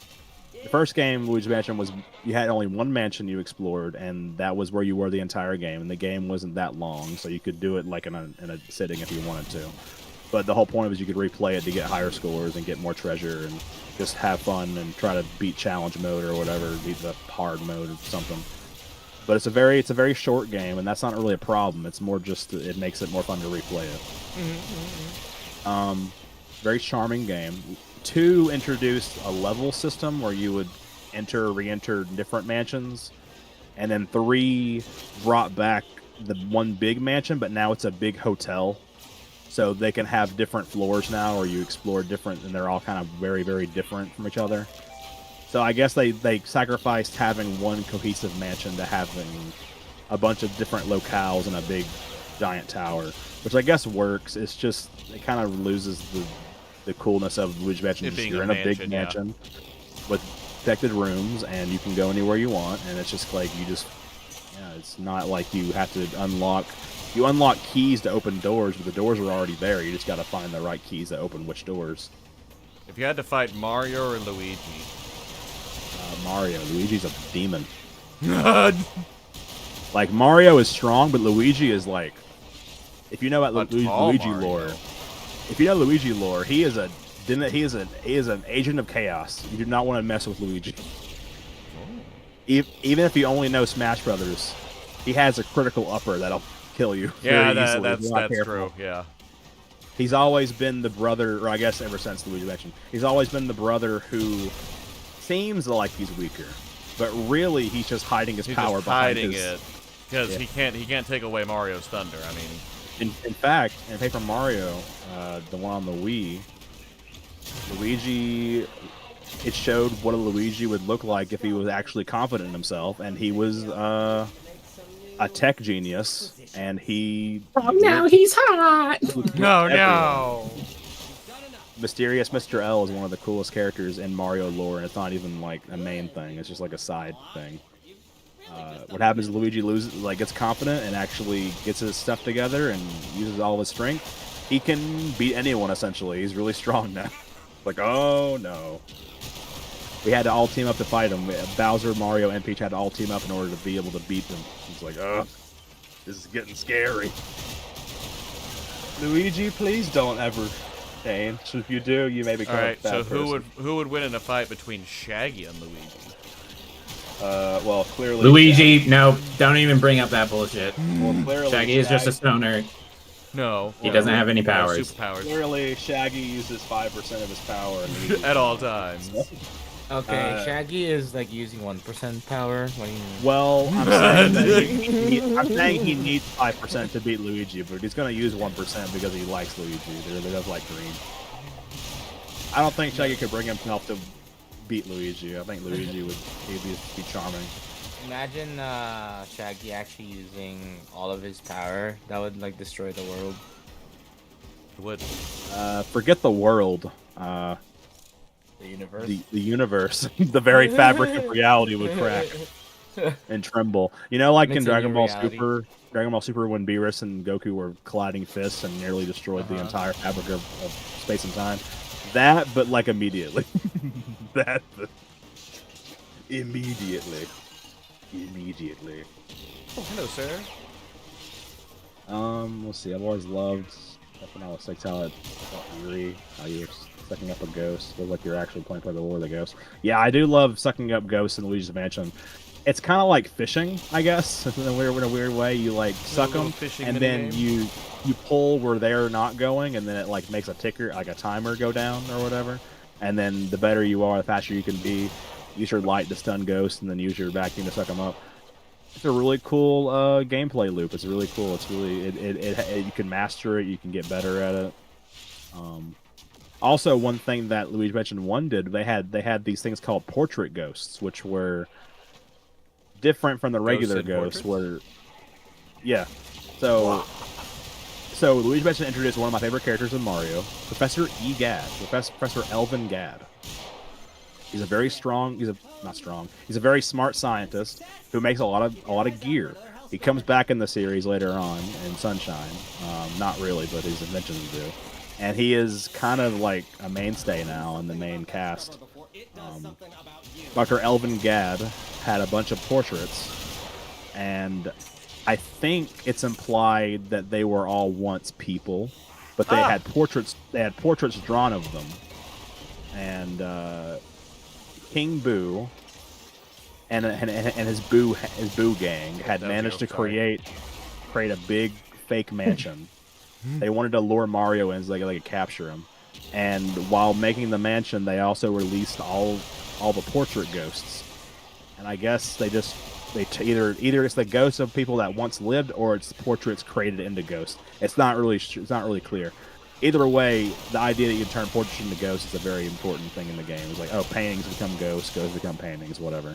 The first game, Luigi's Mansion, was you had only one mansion you explored, and that was where you were the entire game. And the game wasn't that long, so you could do it like in a sitting if you wanted to. But the whole point was you could replay it to get higher scores and get more treasure and just have fun and try to beat challenge mode or whatever, beat the hard mode or something. But it's a very short game, and that's not really a problem. It's more just it makes it more fun to replay it. Very charming game. 2 introduced a level system where you would re-enter different mansions, and then 3 brought back the one big mansion, but now it's a big hotel. So they can have different floors now, or you explore different, and they're all kind of very, very different from each other. So I guess they sacrificed having one cohesive mansion to having a bunch of different locales and a big giant tower, which I guess works. It's just, it kind of loses the coolness of Luigi's Mansion. You're in a big mansion with protected rooms, and you can go anywhere you want, and it's just like it's not like you have to unlock keys to open doors, but the doors are already there. You just got to find the right keys to open which doors.
If you had to fight Mario or Luigi?
Mario. Luigi's a demon. Like, Mario is strong, but Luigi is like, if you know about Luigi lore, he is an agent of chaos. You do not want to mess with Luigi. Even if you only know Smash Brothers, he has a critical upper that'll kill you.
Yeah, that's true. Yeah.
He's always been the brother, or I guess ever since Luigi mentioned, he's always been the brother who seems like he's weaker, but really he's just hiding his power behind
it because he can't take away Mario's thunder. I mean,
in fact, in Paper Mario, the one on the Wii, Luigi, it showed what a Luigi would look like if he was actually confident in himself, and he was a tech genius, and he.
Oh no, he's hot.
No.
Mysterious Mr. L is one of the coolest characters in Mario lore, and it's not even like a main thing; it's just like a side thing. What happens is Luigi gets confident and actually gets his stuff together and uses all his strength. He can beat anyone essentially. He's really strong now. Like, oh no. We had to all team up to fight him. Bowser, Mario, and Peach had to all team up in order to be able to beat them. It's like, ugh, this is getting scary. Luigi, please don't ever change. If you do, you may become a bad person.
So who would win in a fight between Shaggy and Luigi?
Well, clearly
Luigi. Shaggy. No, don't even bring up that bullshit.
Well, clearly
Shaggy is just a stoner.
No,
he doesn't have any powers.
Superpowers.
Clearly, Shaggy uses 5% of his power
at all times.
Okay, Shaggy is like using 1% power. What do you mean?
Well, I'm saying he needs 5% to beat Luigi, but he's going to use 1% because he likes Luigi. They does like green. I don't think Shaggy could bring himself to beat Luigi. I think Luigi would be charming.
Imagine Shaggy actually using all of his power. That would like destroy the world.
It would.
Forget the world.
The universe.
The universe. The very fabric of reality would crack and tremble. You know, like in Dragon Ball Super, when Beerus and Goku were colliding fists and nearly destroyed the entire fabric of space and time. That, but like immediately. That, but immediately.
Oh, hello, sir.
Let's see. I've always loved when I was like how it felt eerie, how you were sucking up a ghost. It feels like you're actually playing by the War of the Ghost. Yeah, I do love sucking up ghosts in Luigi's Mansion. It's kind of like fishing, I guess, in a weird way. You like suck them, and then you pull where they're not going, and then it like makes a ticker, like a timer, go down or whatever. And then the better you are, the faster you can be. Use your light to stun ghosts, and then use your vacuum to suck them up. It's a really cool gameplay loop. It's really cool. It's really you can master it. You can get better at it. Also, one thing that Luigi Mansion 1 did, they had these things called portrait ghosts, which were different from the regular ghosts. So So Luigi Mansion introduced one of my favorite characters in Mario, Professor Egad, Professor Elvin Gad. He's a very strong. Not strong. He's a very smart scientist who makes a lot of gear. He comes back in the series later on in Sunshine. Not really, but his inventions do. And he is kind of like a mainstay now in the main cast. Dr. Elvin Gad had a bunch of portraits, and I think it's implied that they were all once people, but they had portraits. They had portraits drawn of them, and King Boo and his Boo gang had managed to create a big fake mansion. They wanted to lure Mario in so they could capture him, and while making the mansion, they also released all the portrait ghosts. And I guess either it's the ghosts of people that once lived, or it's portraits created into ghosts. It's not really clear. Either way, the idea that you turn portraits into ghosts is a very important thing in the game. It's like, oh, paintings become ghosts, ghosts become paintings, whatever.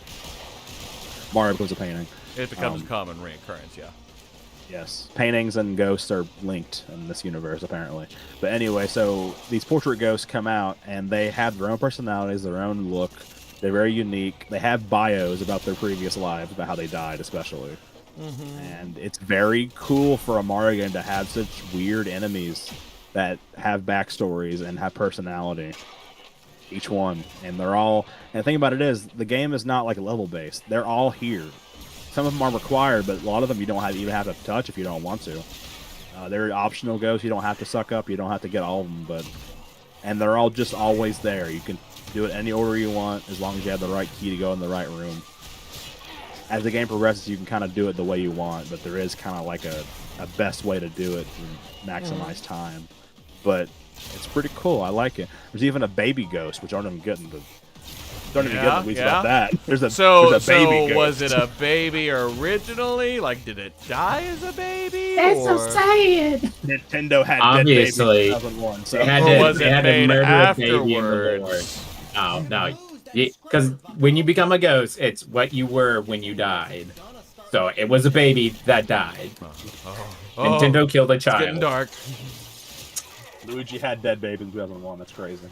Mario becomes a painting.
It becomes common reoccurrence, yeah.
Yes, paintings and ghosts are linked in this universe, apparently. But anyway, so these portrait ghosts come out, and they have their own personalities, their own look. They're very unique. They have bios about their previous lives, about how they died, especially. And it's very cool for a Mario game to have such weird enemies that have backstories and have personality. Each one. And they're all... And the thing about it is, the game is not like level-based. They're all here. Some of them are required, but a lot of them you don't even have to touch if you don't want to. They're optional ghosts. You don't have to suck up. You don't have to get all of them, and they're all just always there. You can do it any order you want as long as you have the right key to go in the right room. As the game progresses, you can kind of do it the way you want, but there is kind of like a best way to do it to maximize time. But it's pretty cool. I like it. There's even a baby ghost, which aren't even getting the... Don't even get the weeds about that. There's a baby ghost.
Was it a baby originally? Like, did it die as a baby?
That's so sad.
Nintendo had
obviously
dead baby in 2001, so.
they had to murder a baby in the lore. No, because when you become a ghost, it's what you were when you died. So it was a baby that died. Nintendo killed a child.
It's getting dark.
Luigi had dead babies in 2001. That's crazy.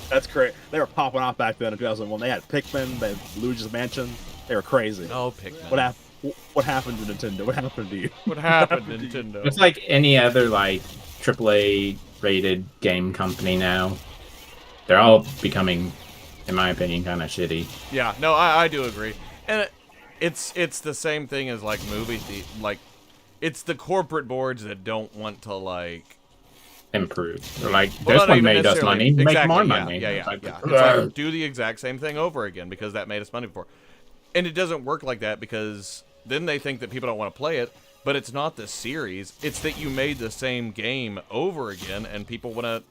That's crazy. They were popping off back then in 2001. They had Pikmin, they had Luigi's Mansion. They were crazy.
Oh, Pikmin.
What happened to Nintendo? What happened to you?
What happened to Nintendo?
It's like any other like AAA rated game company now. They're all becoming, in my opinion, kind of shitty.
Yeah, no, I do agree. And it's the same thing as like like it's the corporate boards that don't want to like
improve. They're like, this one made us money, make more money.
Yeah. It's like, do the exact same thing over again because that made us money before. And it doesn't work like that because then they think that people don't want to play it, but it's not the series. It's that you made the same game over again and people want to,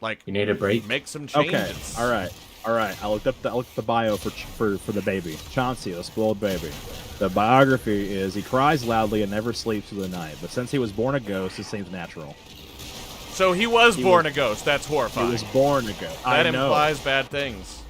like,
you need a break.
Make some changes.
Okay. All right. I looked up the bio for the baby, Chauncey, the spoiled baby. The biography is he cries loudly and never sleeps through the night, but since he was born a ghost, it seems natural.
So he was born a ghost. That's horrifying.
He was born a ghost.
That implies bad things.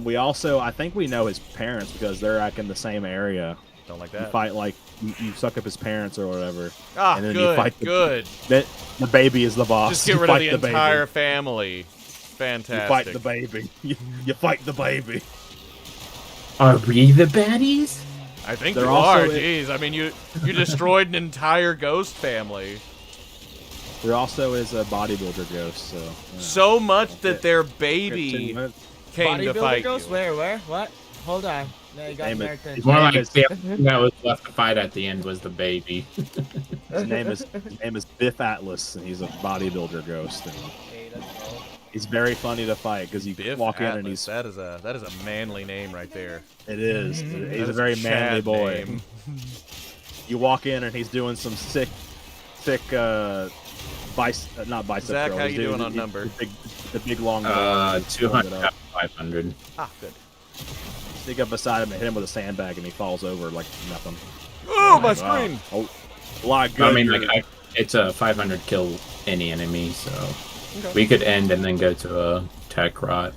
We also, I think we know his parents because they're like in the same area.
Don't like that.
You fight like you suck up his parents or whatever.
And then you fight
the baby is the boss.
Just get rid of the entire family. Fantastic.
You fight the baby. You fight the baby.
Are we the baddies?
I think you are. Jeez, I mean, you destroyed an entire ghost family.
There also is a bodybuilder ghost, so.
So much that their baby came to fight
ghost?
you.
Where? What? Hold on. No, you got
it's more like the thing that was left to fight at the end was the baby.
His name is Biff Atlas, and he's a bodybuilder ghost. He's very funny to fight because you walk in and he's
that is a manly name right there.
It is. He's a very manly boy. You walk in and he's doing some sick, not bicep.
Zach, how you doing on number?
The big long.
200, 500.
Ah, good.
Sneak up beside him and hit him with a sandbag, and he falls over like nothing.
Oh, my screen!
Oh, a lot of good.
I mean, it's a 500 kill any enemy, so we could end and then go to a tech rot.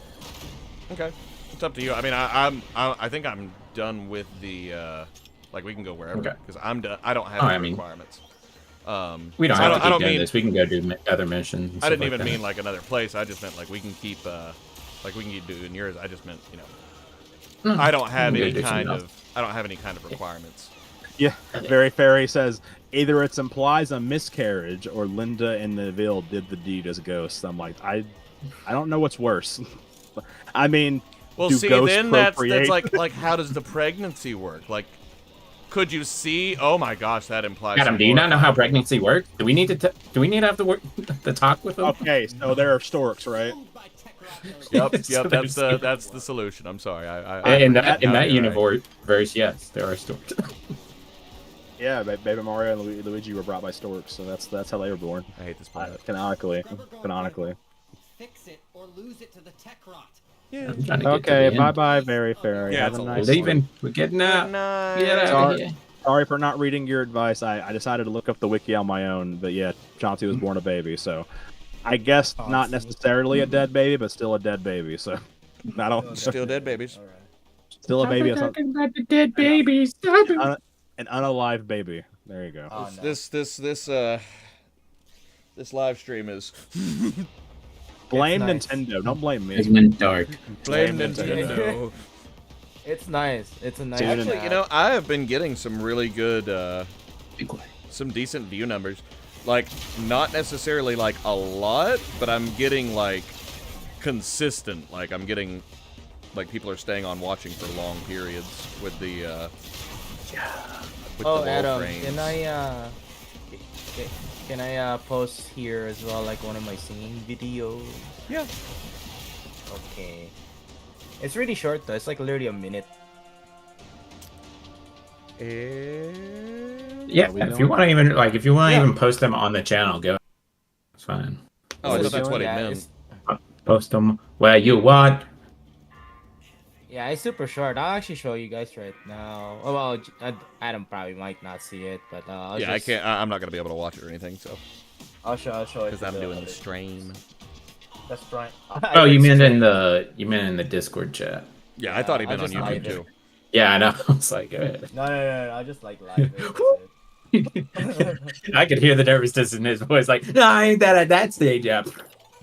Okay, it's up to you. I mean, I think I'm done with the Like we can go wherever
Okay.
because I don't have
Oh,
any
I mean,
requirements.
We don't
So
have to
I
keep doing
mean,
this. We can go do other missions. and
I
stuff
didn't
like
even
that.
mean like another place. I just meant like we can keep doing yours. I just meant I don't have
we can
any
go do something
kind
else.
of I don't have any kind of requirements.
Yeah, Very Fairy says either it implies a miscarriage or Linda and Neville did the deed as ghosts. I'm like, I don't know what's worse. I mean,
Well,
do
see,
ghosts
then that's
procreate?
like how does the pregnancy work? Like, could you see? Oh my gosh, that implies.
Adam,
some
do you not know how
horrifying-
pregnancy works? Do we need to? Do we need to have to work to talk with them?
Okay, so there are storks, right?
Yep,
So
yep. That's the solution. I'm sorry.
In
forgot
that
now, you're right.
universe, yes, there are storms.
Yeah, Baby Mario and Luigi were brought by storks, so that's how they were born.
I hate this planet.
Canonically.
Fix it or lose it to the tech rot.
I'm trying to get
Okay,
to the end.
bye, Very Fairy.
Yeah,
Have
it's
a
a
nice
We're
one.
leaving. We're getting out. Get out of
Sorry.
here.
Sorry for not reading your advice. I decided to look up the wiki on my own, but yeah, Chauncey was born a baby, so I guess not necessarily a dead baby, but still a dead baby. So I don't
Still dead babies.
still a baby.
Talking about the dead baby. Stop it.
An unalive baby. There you go.
Oh, no.
This live stream is
Blame
nice.
Nintendo. Don't blame me.
It went dark.
blame
Blame
Nintendo.
It's nice. It's a nice.
Dude,
Actually, I have been getting some really good,
Be quiet.
some decent view numbers. Like, not necessarily like a lot, but I'm getting like consistent. Like, I'm getting like people are staying on watching for long periods with the. With
Oh,
the
Adam,
Warframes.
can I post here as well, like one of my singing videos?
Yeah.
Okay. It's really short though. It's like literally a minute.
Yeah,
we
if you
don't-
want to even if you want to
Yeah.
even post them on the channel, go. It's fine.
Oh, I
It's
thought that's what he
yeah,
meant.
Post them where you want.
Yeah, it's super short. I'll actually show you guys right now. Oh, well, Adam probably might not see it, but I'll
Yeah,
just,
I can't. I'm not gonna be able to watch it or anything. So
I'll show it
because
to
I'm doing the stream.
That's right.
Oh, you meant in the Discord chat.
Yeah, I thought he
I'll
meant on
just live
YouTube
it.
too.
Yeah, I know. I was like,
No. I just like live it.
I could hear the nervousness in his voice. Like, no, I ain't that at that stage yet.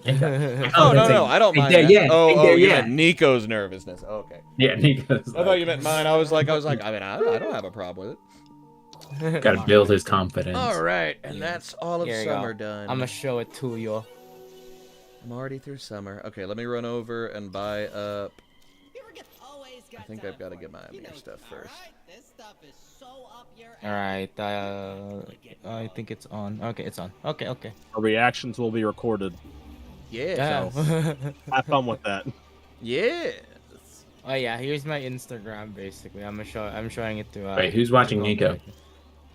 Oh no, I don't mind
there
that.
yet.
Oh,
Ain't there
you
yet.
meant Nico's nervousness. Oh, okay.
Yeah, Nico's
I thought you meant mine. I was like, I mean, I don't have a problem with it.
got to build his confidence.
All right, and that's all of
Here you
summer
go.
done.
I'm gonna show it to you.
I'm already through summer. Okay, let me run over and buy up. I think I've got to get my Amir stuff first.
All right. I think it's on. Okay, it's on. Okay.
Our reactions will be recorded.
Yeah.
Yeah.
Have fun with that.
Yes.
Oh yeah. Here's my Instagram. Basically, I'm showing it to.
Wait, who's watching Nico?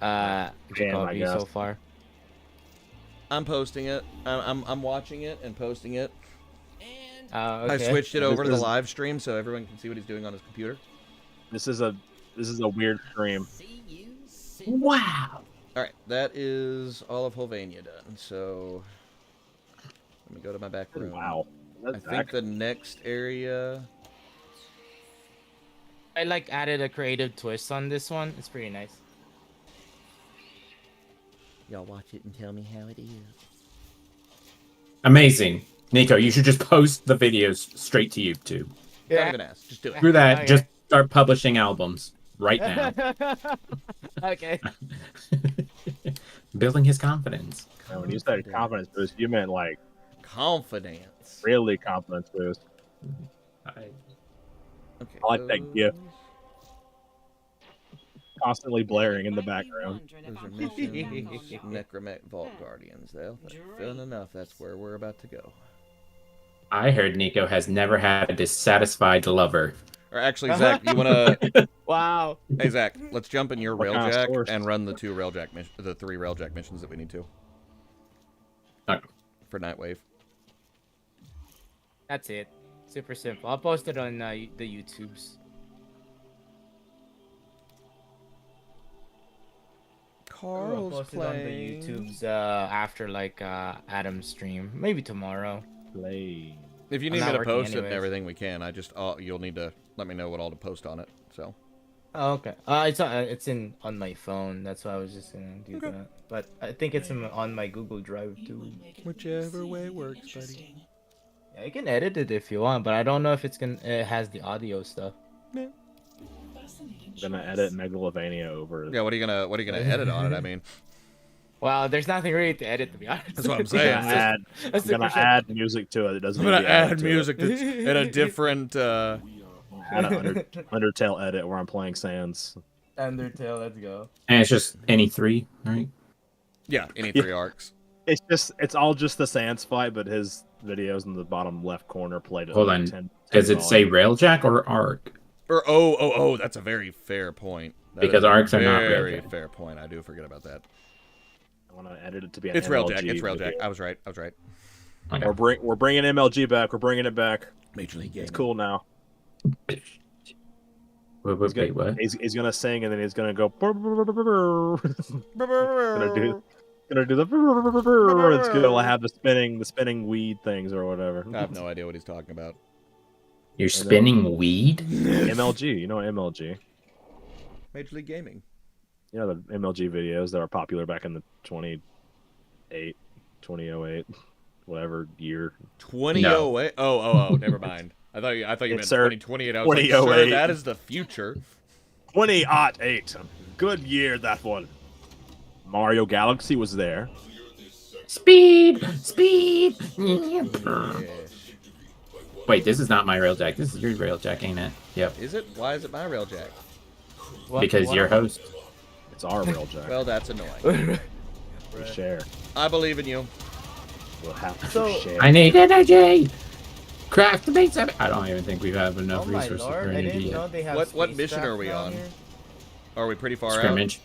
I
Jacoby
guess.
so far.
I'm posting it. I'm watching it and posting it.
Okay.
I switched it over to the
is-
live stream so everyone can see what he's doing on his computer.
This is a weird stream.
Wow.
All right, that is all of Holvania done. So let me go to my back room.
Wow.
I think the next area.
I like added a creative twist on this one. It's pretty nice.
Y'all watch it and tell me how it is.
Amazing. Nico, you should just post the videos straight to YouTube.
Don't even ask. Just do it.
Through that,
Okay.
just start publishing albums right now.
Okay.
Building his confidence.
And when you said confidence boost, you meant like
Confidence.
really confidence boost.
Okay.
I like that GIF. Constantly blaring in the background.
Those are missions. Necromet Vault Guardians. Though. Feeling enough. That's where we're about to go.
I heard Nico has never had a dissatisfied lover.
Or actually, Zach, you want to?
Wow.
Hey, Zach, let's jump in your
What kind of
railjack
source?
and run the three railjack missions that we need to
Okay.
for Nightwave.
That's it. Super simple. I'll post it on the YouTubes. I'll
Carl's
post it on the
playing.
YouTubes after like Adam's stream, maybe tomorrow.
Play.
If you
I'm
need
not
me to
working
post it and
anyways.
everything, we can. You'll need to let me know what all to post on it. So
Oh, okay. It's on my phone. That's why I was just gonna do that. But I think it's on my Google Drive too.
Whichever way works, buddy.
Yeah, you can edit it if you want, but I don't know if it has the audio stuff.
Yeah.
I'm gonna edit Megalovania over.
Yeah, what are you gonna edit on it? I mean,
Well, there's nothing really to edit, to be honest.
that's what I'm
I'm
saying.
gonna add music to it. It doesn't.
I'm
need
gonna
to be added
add
to
music that's in a different.
Add an Undertale edit where I'm playing Sans.
Undertale, let's go.
And it's just any 3, right?
Yeah, any 3 arcs.
It's all just the Sans fight, but his videos in the bottom left corner played it.
Hold
like
on.
10
Does it say
volume.
Railjack or Arc?
Or oh, that's a very fair point. That
Because
is a
arcs are not
very
Railjack.
fair point. I do forget about that.
I want to edit it to be an
It's
MLG
Railjack. It's Railjack.
video.
I was right.
Okay.
We're bringing MLG back. We're bringing it back.
Major League Gaming.
It's cool now.
Wait, what?
He's gonna sing and then he's gonna go. gonna do the. It's gonna have the spinning weed things or whatever.
I have no idea what he's talking about.
You're spinning weed?
MLG, you know MLG.
Major League Gaming.
You know the MLG videos that were popular back in the 2008, whatever year.
2008. Oh, never mind. I thought you meant
Yes, sir.
2028. I was like, sir,
2008.
that is the future.
2008. Good year that one. Mario Galaxy was there.
Speed!
Yes.
Wait, this is not my Railjack. This is your Railjack, ain't it? Yep.
Is it? Why is it my Railjack?
Because you're host.
It's our Railjack.
Well, that's annoying.
We share.
I believe in you.
We'll have to
So-
share.
I need energy! Craft make some. I don't even think we have enough
Oh my
resources
lord,
for
I
energy
didn't know
yet.
they have
What
space
mission are
craft
we
down
on?
here.
Are we pretty far
Scrimmage.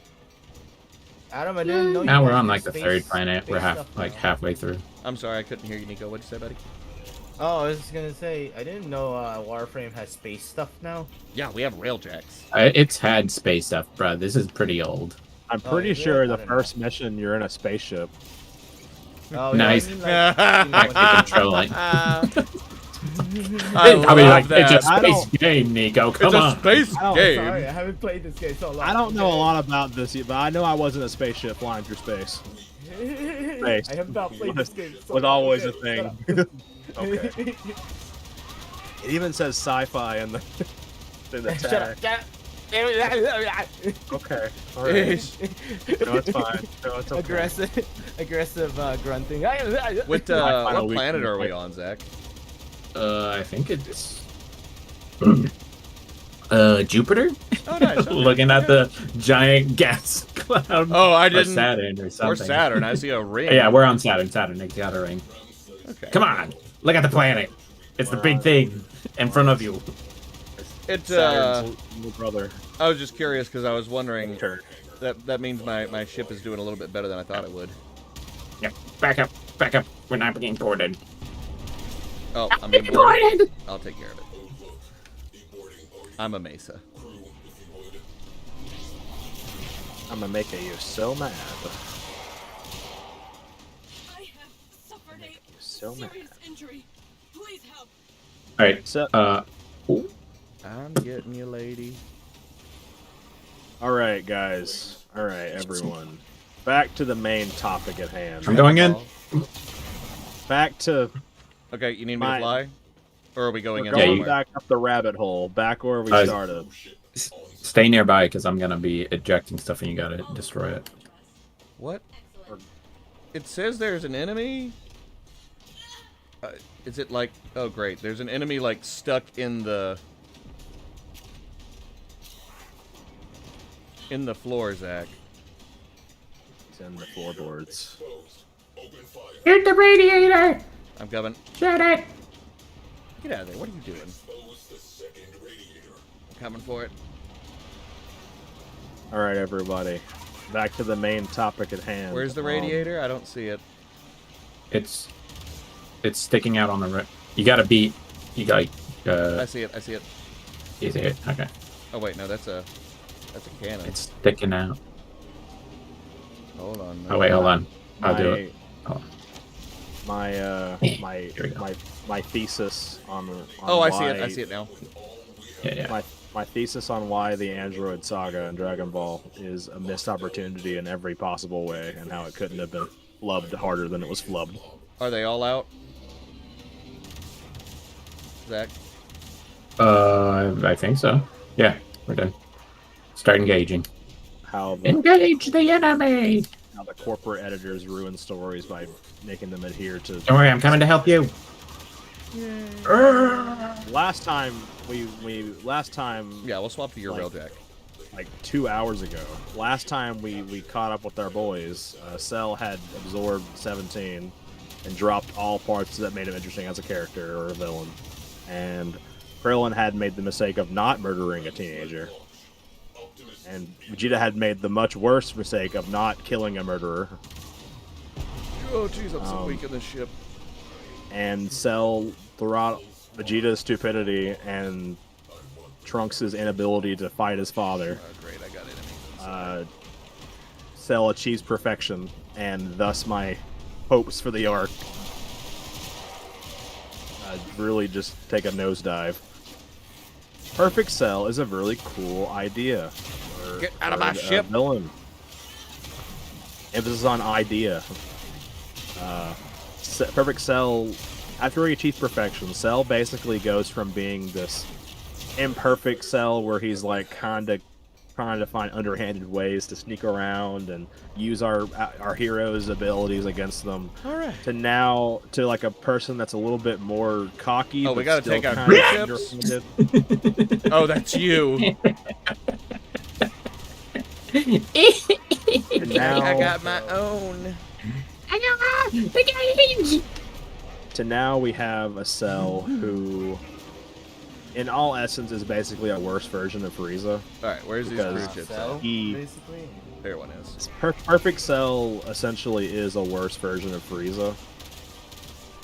Adam, I didn't know you
Now we're
guys
on
do
like the
space-
3rd planet. We're
space stuff now.
halfway through.
out? I'm sorry, I couldn't hear you, Nico. What'd you say, buddy?
Oh, I was just gonna say, I didn't know Warframe has space stuff now.
Yeah, we have Railjacks.
It's had space stuff, bro. This is pretty old.
I'm
Oh,
pretty
is it?
sure
I
the
don't
first mission you're in a spaceship.
Oh,
Nice.
Yeah, I mean, like, you know,
Like controlling.
I
I mean, like,
that.
it's a
I
space
don't-
game, Nico.
It's
Come
a
on.
space
I don't-
game.
Sorry, I haven't played this game so long.
I don't know a lot about this yet, but I know I wasn't a spaceship flying through space.
I have not played this game so
Was
long.
always a
Okay,
thing.
shut
Okay.
up.
It even says sci-fi in the
Shut
tag.
up. Shut up.
Okay. All right.
Ish.
No, it's fine. No, it's okay.
Aggressive grunting.
What
My final
what planet
week-
are we on, Zach?
I think it's Jupiter.
Oh, nice. Okay.
Looking at the giant gas cloud.
Oh, I
Or
didn't.
Saturn or something.
Or Saturn. I see a ring.
Yeah, we're on Saturn. It's got a ring.
Okay.
Come on, look at the planet. It's the big thing in front of you.
It's
Saturn's little brother.
I was just curious because I was wondering.
Turn.
That means my ship is doing a little bit better than I thought it would.
Yep. Back up. We're not being boarded.
Oh, I'm
Being
being bored.
boarded.
I'll take care of it. I'm a Mesa.
I'm gonna make you so mad.
I have suffered a
So mad.
serious injury. Please help.
All right.
So,
Ooh.
I'm getting you, lady.
all right, guys. All right, everyone. Back to the main topic at hand.
I'm going in.
Back to
Okay, you need me to
Mine.
fly? Or are we going
we're
in
going
somewhere?
back up the rabbit hole, back where we
Uh,
started.
Stay nearby because I'm gonna be ejecting stuff and you gotta destroy it.
What? It says there's an enemy? Is it like... Oh, great. There's an enemy, like, stuck in the... In the floor, Zach.
It's in the floorboards.
Hit the radiator.
I'm coming.
Shut it.
Get out of there. What are you doing? I'm coming for it.
All right, everybody. Back to the main topic at hand.
Where's the radiator? I don't see it.
It's sticking out on the right. You gotta beat. You got
I see it. I see it.
is it? Okay.
Oh, wait. No, that's a cannon.
It's sticking out.
Hold on.
Oh wait, hold on. I'll
my,
do it. Oh.
My
Here we go.
my thesis on
Oh,
why,
I see it. I see it now.
Yeah.
My My thesis on why the Android Saga in Dragon Ball is a missed opportunity in every possible way, and how it couldn't have been flubbed harder than it was flubbed.
Are they all out? Zach?
I think so. Yeah, we're done. Start engaging.
How the,
Engage the enemy!
how the corporate editors ruin stories by making them adhere to.
Don't worry, I'm coming to help you.
Last time last time
Yeah, we'll swap to your
Like-
railjack.
like 2 hours ago. Last time we caught up with our boys, Cell had absorbed 17 and dropped all parts that made him interesting as a character or a villain. And Krillin had made the mistake of not murdering a teenager. And Vegeta had made the much worse mistake of not killing a murderer.
Oh, jeez, I'm so weak in this ship.
And Cell, throughout Vegeta's stupidity and Trunks' inability to fight his father,
Oh, great, I got enemies.
Cell achieves perfection, and thus my hopes for the arc really just take a nosedive. Perfect Cell is a really cool idea.
Get out of my
a
ship.
Villain. Emphasis on idea. Perfect Cell, after he achieves perfection, Cell basically goes from being this imperfect Cell where he's like kind of trying to find underhanded ways to sneak around and use our heroes' abilities against them.
All right.
To like a person that's a little bit more cocky.
Oh, we
but
gotta
still
take out
kind of
ships?
underhanded.
Oh, that's you.
And now,
I got my own.
to now we have a Cell who, in all essence, is basically a worse version of Frieza.
All right, where's these
Because
cruise ships
Cell,
at?
He
basically.
There one is.
Perfect Cell essentially is a worse version of Frieza.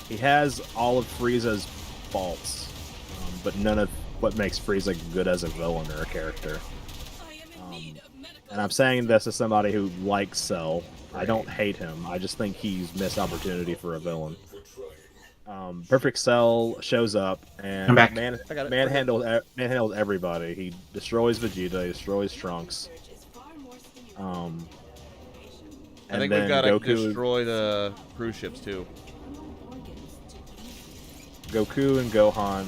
He has all of Frieza's faults, but none of what makes Frieza good as a villain or a character.
I am in need of medical
And I'm saying this as somebody who likes Cell. I don't hate him. I just think he's missed opportunity for a villain. Perfect Cell shows up and
I'm back.
I got it.
manhandles everybody. He destroys Vegeta. He destroys Trunks.
is far more stimulating.
I
And
think
then
we've got to
Goku,
destroy the cruise ships too.
Goku and Gohan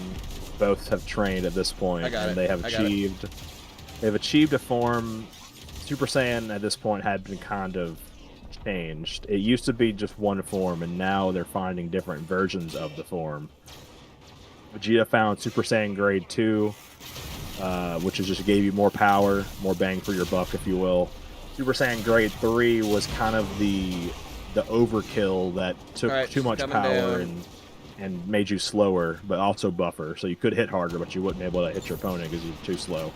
both have trained at this point,
I got
and
it.
they have
I got it.
they've achieved a form. Super Saiyan at this point had been kind of changed. It used to be just one form, and now they're finding different versions of the form. Vegeta found Super Saiyan Grade 2, which is just gave you more power, more bang for your buck, if you will. Super Saiyan Grade 3 was kind of the overkill that took
Alright,
too much
coming
power
down.
and made you slower, but also buffer. So you could hit harder, but you wouldn't be able to hit your opponent because you're too slow.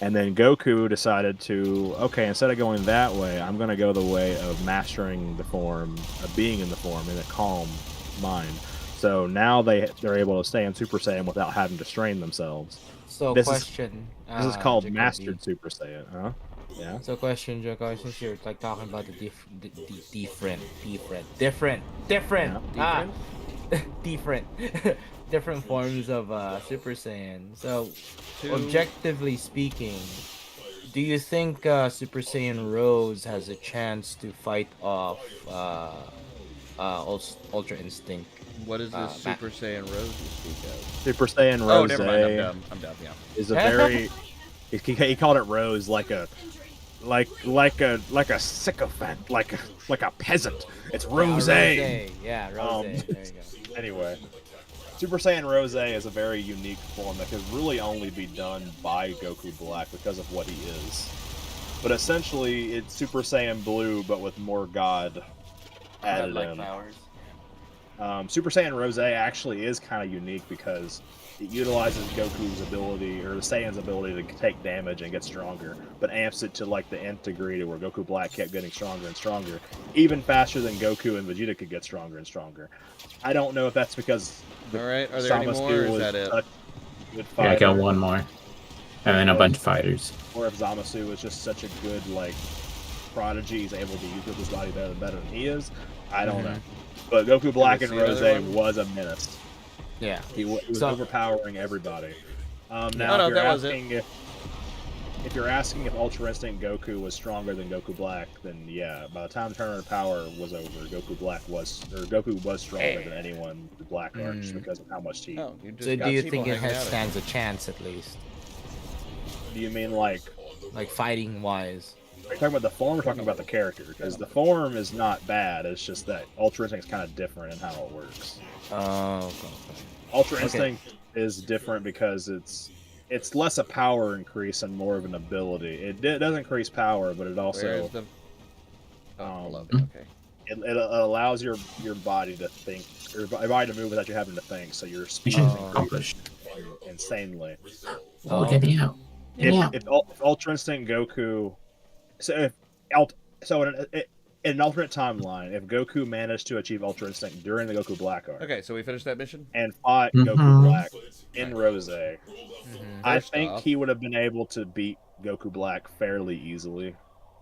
And then Goku decided to, okay, instead of going that way, I'm going to go the way of mastering the form, of being in the form, in a calm mind. So now they're able to stay in Super Saiyan without having to strain themselves.
So
This is-
question.
This is called
Jacoby.
Mastered Super Saiyan, huh? Yeah.
So question, Jacob, since you're like talking about the different forms of Super Saiyan. So,
Two.
objectively speaking, do you think Super Saiyan Rose has a chance to fight off Ultra Instinct?
What is this
Ma-
Super Saiyan Rose you speak of?
Super Saiyan
Oh,
Rose
never mind. I'm dumb. I'm dumb. Yeah.
is a very he called it Rose like a sycophant, like a peasant. It's Rose.
Yeah, Rose.
Um,
There you go.
Anyway, Super Saiyan Rose is a very unique form that can really only be done by Goku Black because of what he is. But essentially, it's Super Saiyan Blue, but with more God added in.
powers.
Super Saiyan Rose actually is kind of unique because it utilizes Goku's ability, or the Saiyan's ability to take damage and get stronger, but amps it to like the nth degree to where Goku Black kept getting stronger and stronger, even faster than Goku and Vegeta could get stronger and stronger. I don't know if that's because
All right. Are there any more? Or is that it?
such a good
Yeah, I
fighter,
got one more. And then a bunch of fighters.
or if Zamasu was just such a good like prodigy, he's able to use his body better than he is. I don't know. But Goku Black and
see
Rose
another one?
was a menace.
Yeah.
He was
So-
overpowering everybody. Now,
no,
if you're
that was it.
asking if you're asking if Ultra Instinct Goku was stronger than Goku Black, then yeah. By the time the Tournament of Power was over, Goku was stronger than anyone with Black Arc just because of how much he.
Oh, you just
So
got
do you
people
think it
hanging
has
out
stands a chance at least,
Do you mean like?
like fighting wise?
Are you talking about the form or talking about the character? Because the form is not bad. It's just that Ultra Instinct is kind of different in how it works.
Oh, okay.
Ultra Instinct is different because it's less a power increase and more of an ability. It does increase power, but it also
Where's the... Oh, I love it. Okay.
it allows your body to think, your body to move without you having to think. So your speed
Mission
increases
accomplished.
insanely.
Oh, get me out. Get me out.
If Ultra Instinct Goku, so in an alternate timeline, if Goku managed to achieve Ultra Instinct during the Goku Black arc
Okay, so we finished that mission?
and fought
Mhm.
Goku Black in Rose, I
First
think
off-
he would have been able to beat Goku Black fairly easily.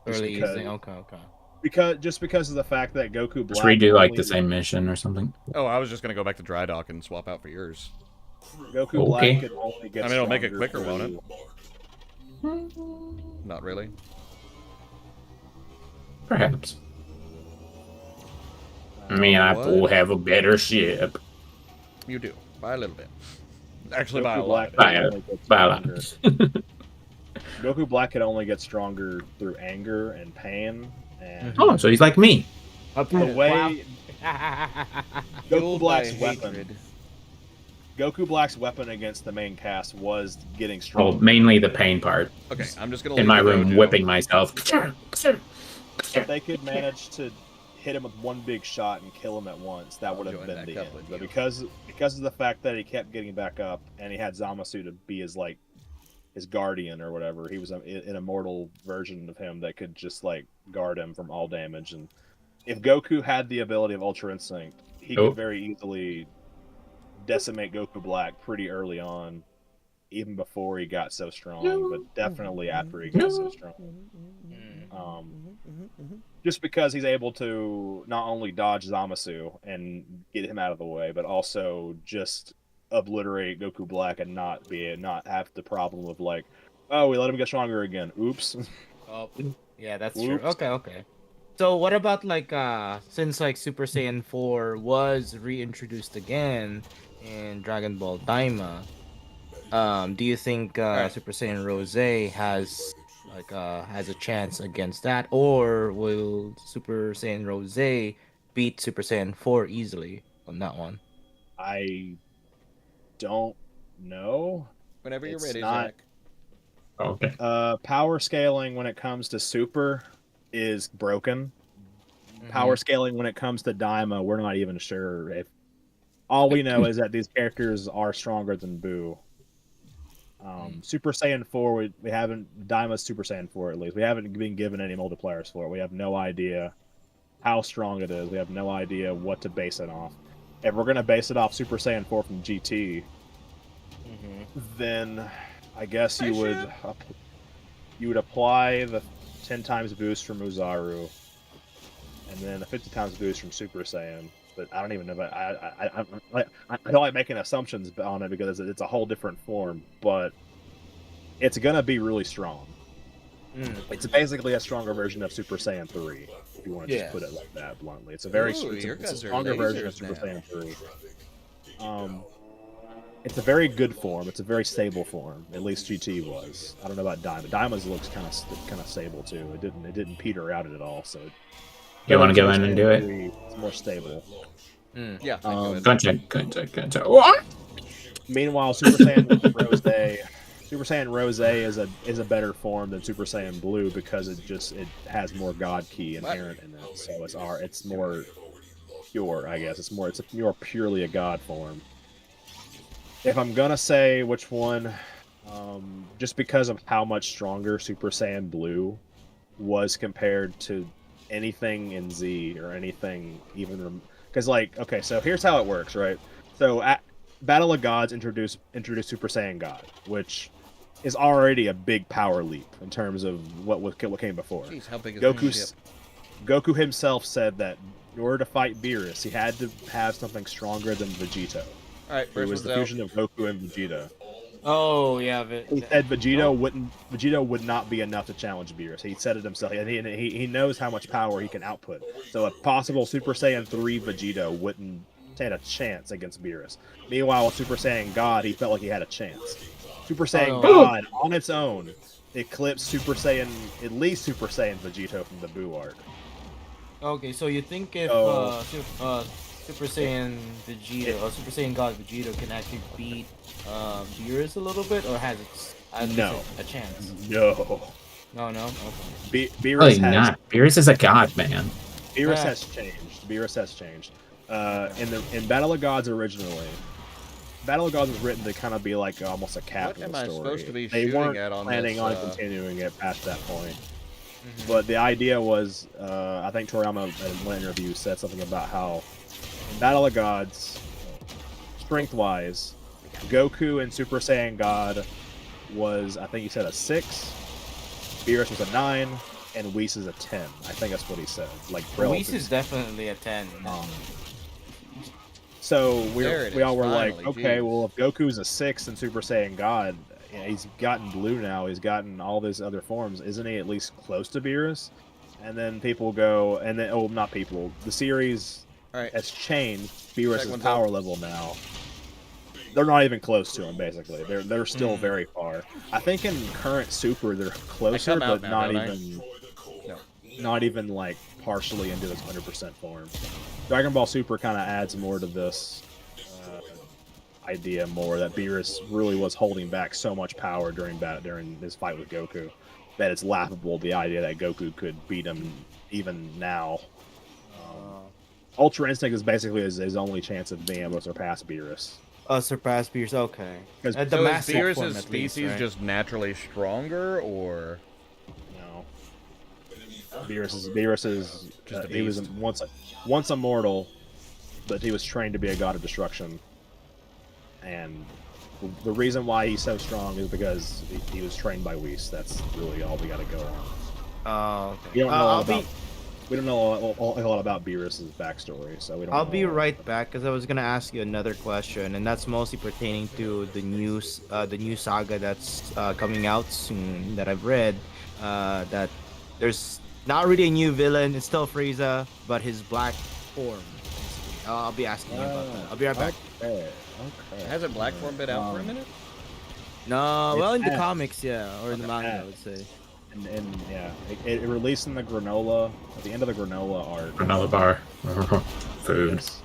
Just
Early
because,
easy. Okay.
because of the fact that Goku
Just
Black
redo like
only-
the same mission or something.
Oh, I was just gonna go back to Dry Dock and swap out for yours.
Goku Black
Okay.
could only get.
I mean, it'll make it
stronger
quicker, won't
through-
Not really.
Perhaps. I mean, I
What?
will have a better ship.
You do. By a little bit. Actually, by a
Goku
lot.
Black
By
could
a-
only get
by a lot.
stronger. Goku Black could only get stronger through anger and pain, and
Oh, so he's like me.
the way Goku
Fueled by
Black's weapon.
hatred.
Goku Black's weapon agast the main cast was getting
Well,
stronger.
mainly the pain part.
Okay, I'm just gonna
In
leave
my
the
room,
dojo.
whipping myself.
If they could manage to hit him with one big shot and kill him at once, that would have
join
been
back
the
up
end.
with
But
you.
because of the fact that he kept getting back up and he had Zamasu to be his guardian or whatever, he was an immortal version of him that could just like guard him from all damage. And if Goku had the ability of Ultra Instinct, he
Oh.
could very easily decimate Goku Black pretty early on, even before he got so strong, but definitely after he got so strong. Just because he's able to not only dodge Zamasu and get him out of the way, but also just obliterate Goku Black and not have the problem of like, oh, we let him get stronger again. Oops.
Oh, yeah, that's true.
Oops.
Okay. So what about like since like Super Saiyan 4 was reintroduced again in Dragon Ball Daima, do you think Super Saiyan Rose has a chance against that, or will Super Saiyan Rose beat Super Saiyan 4 easily on that one?
I don't know.
Whenever you're
It's
ready,
not-
Zach.
Okay.
Power scaling when it comes to Super is broken. Power scaling when it comes to Daima, we're not even sure if. All we know is that these characters are stronger than Boo. Super Saiyan 4, we haven't. Daima's Super Saiyan 4 at least. We haven't been given any multipliers for it. We have no idea how strong it is. We have no idea what to base it off. If we're gonna base it off Super Saiyan 4 from GT, then I guess you would apply the 10 times boost from Uzaru, and then a 50 times boost from Super Saiyan. But I don't even know. But I don't like making assumptions on it because it's a whole different form. But it's gonna be really strong. It's basically a stronger version of Super Saiyan 3, if you want to just put it like that bluntly. It's a very
Ooh,
it's
your
a
guys are
stronger version of
lasers
Super
now.
Saiyan 3. It's a very good form. It's a very stable form. At least GT was. I don't know about Daima. Daima's looks kind of stable too. It didn't peter out at all. So
You want to go in and do it?
it's more stable.
Yeah. I can do it.
Gotcha. What?
Meanwhile, Super Saiyan Rose is a better form than Super Saiyan Blue because it has more God Key inherent in it. So it's more pure, I guess. It's more purely a God form. If I'm gonna say which one, just because of how much stronger Super Saiyan Blue was compared to anything in Z or anything even, because okay, so here's how it works, right? So at Battle of Gods introduced Super Saiyan God, which is already a big power leap in terms of what came before.
Jeez, how big is the ship?
Goku himself said that in order to fight Beerus, he had to have something stronger than Vegito.
All right,
It
first
was
one's
the
out.
fusion of Goku and Vegeta.
Oh yeah,
He said Vegito would not be enough to challenge Beerus. He said it himself. He knows how much power he can output. So a possible Super Saiyan 3 Vegito wouldn't stand a chance against Beerus. Meanwhile, with Super Saiyan God, he felt like he had a chance. Super Saiyan
no.
God on its own eclipsed Super Saiyan, at least Super Saiyan Vegito from the Buu arc.
Okay, so you think if
So-
Super Saiyan Vegito or Super Saiyan God Vegito can actually beat Beerus a little bit, or has it
No.
a chance?
No.
No. Okay.
Beerus
Really
has
not. Beerus is a god, man.
Beerus
Yeah.
has changed. Beerus has changed. In Battle of Gods originally, Battle of Gods was written to kind of be like almost a capital
am I
story.
supposed to be
they
shooting
weren't
at on
planning
this,
on continuing it past that point.
Mhm.
But the idea was, I think Toriyama in one interview said something about how in Battle of Gods, strength-wise, Goku and Super Saiyan God was, I think he said, a 6, Beerus was a 9, and Whis is a 10. I think that's what he said. Like
Whis
relative.
is definitely a 10.
So
There it
we all
is,
were like,
finally,
okay,
jeez.
well, if Goku's a 6 and Super Saiyan God, he's gotten blue now, he's gotten all these other forms, isn't he at least close to Beerus? And then people go, and then, oh, not people, the series
All right.
has changed Beerus'
Second one's
power
up.
level now. They're not even close to him, basically. They're still
Hmm.
very far. I think in current Super, they're closer,
come out
but
now,
not
don't I?
even...
No.
Not even, like, partially into his 100% form. Dragon Ball Super kind of adds more to this idea more that Beerus really was holding back so much power during his fight with Goku that it's laughable the idea that Goku could beat him even now. Ultra Instinct is basically his only chance of being able to surpass Beerus.
Surpass Beerus. Okay.
'Cause-
At
So
the
is
massive form,
Beerus'
at least,
species
right?
just naturally stronger, or
No. Beerus is
Just a
he was
beast.
once immortal, but he was trained to be a god of destruction. And the reason why he's so strong is because he was trained by Whis. That's really all we got to go on.
Oh, okay.
We don't know
I'll be
we don't know a lot about Beerus' backstory, so we don't.
I'll
know
be
a lot.
right back because I was gonna ask you another question, and that's mostly pertaining to the new saga that's coming out soon that I've read. That there's not really a new villain. It's still Frieza, but his black form. Basically. I'll be asking you about that. I'll be right back.
Okay.
hasn't Black Form been out for a minute?
No, well, in the
has.
comics, yeah, or in the manga, I
has.
would say.
And yeah, it released in the granola at the end of the granola arc.
Another bar. Food.
Yes.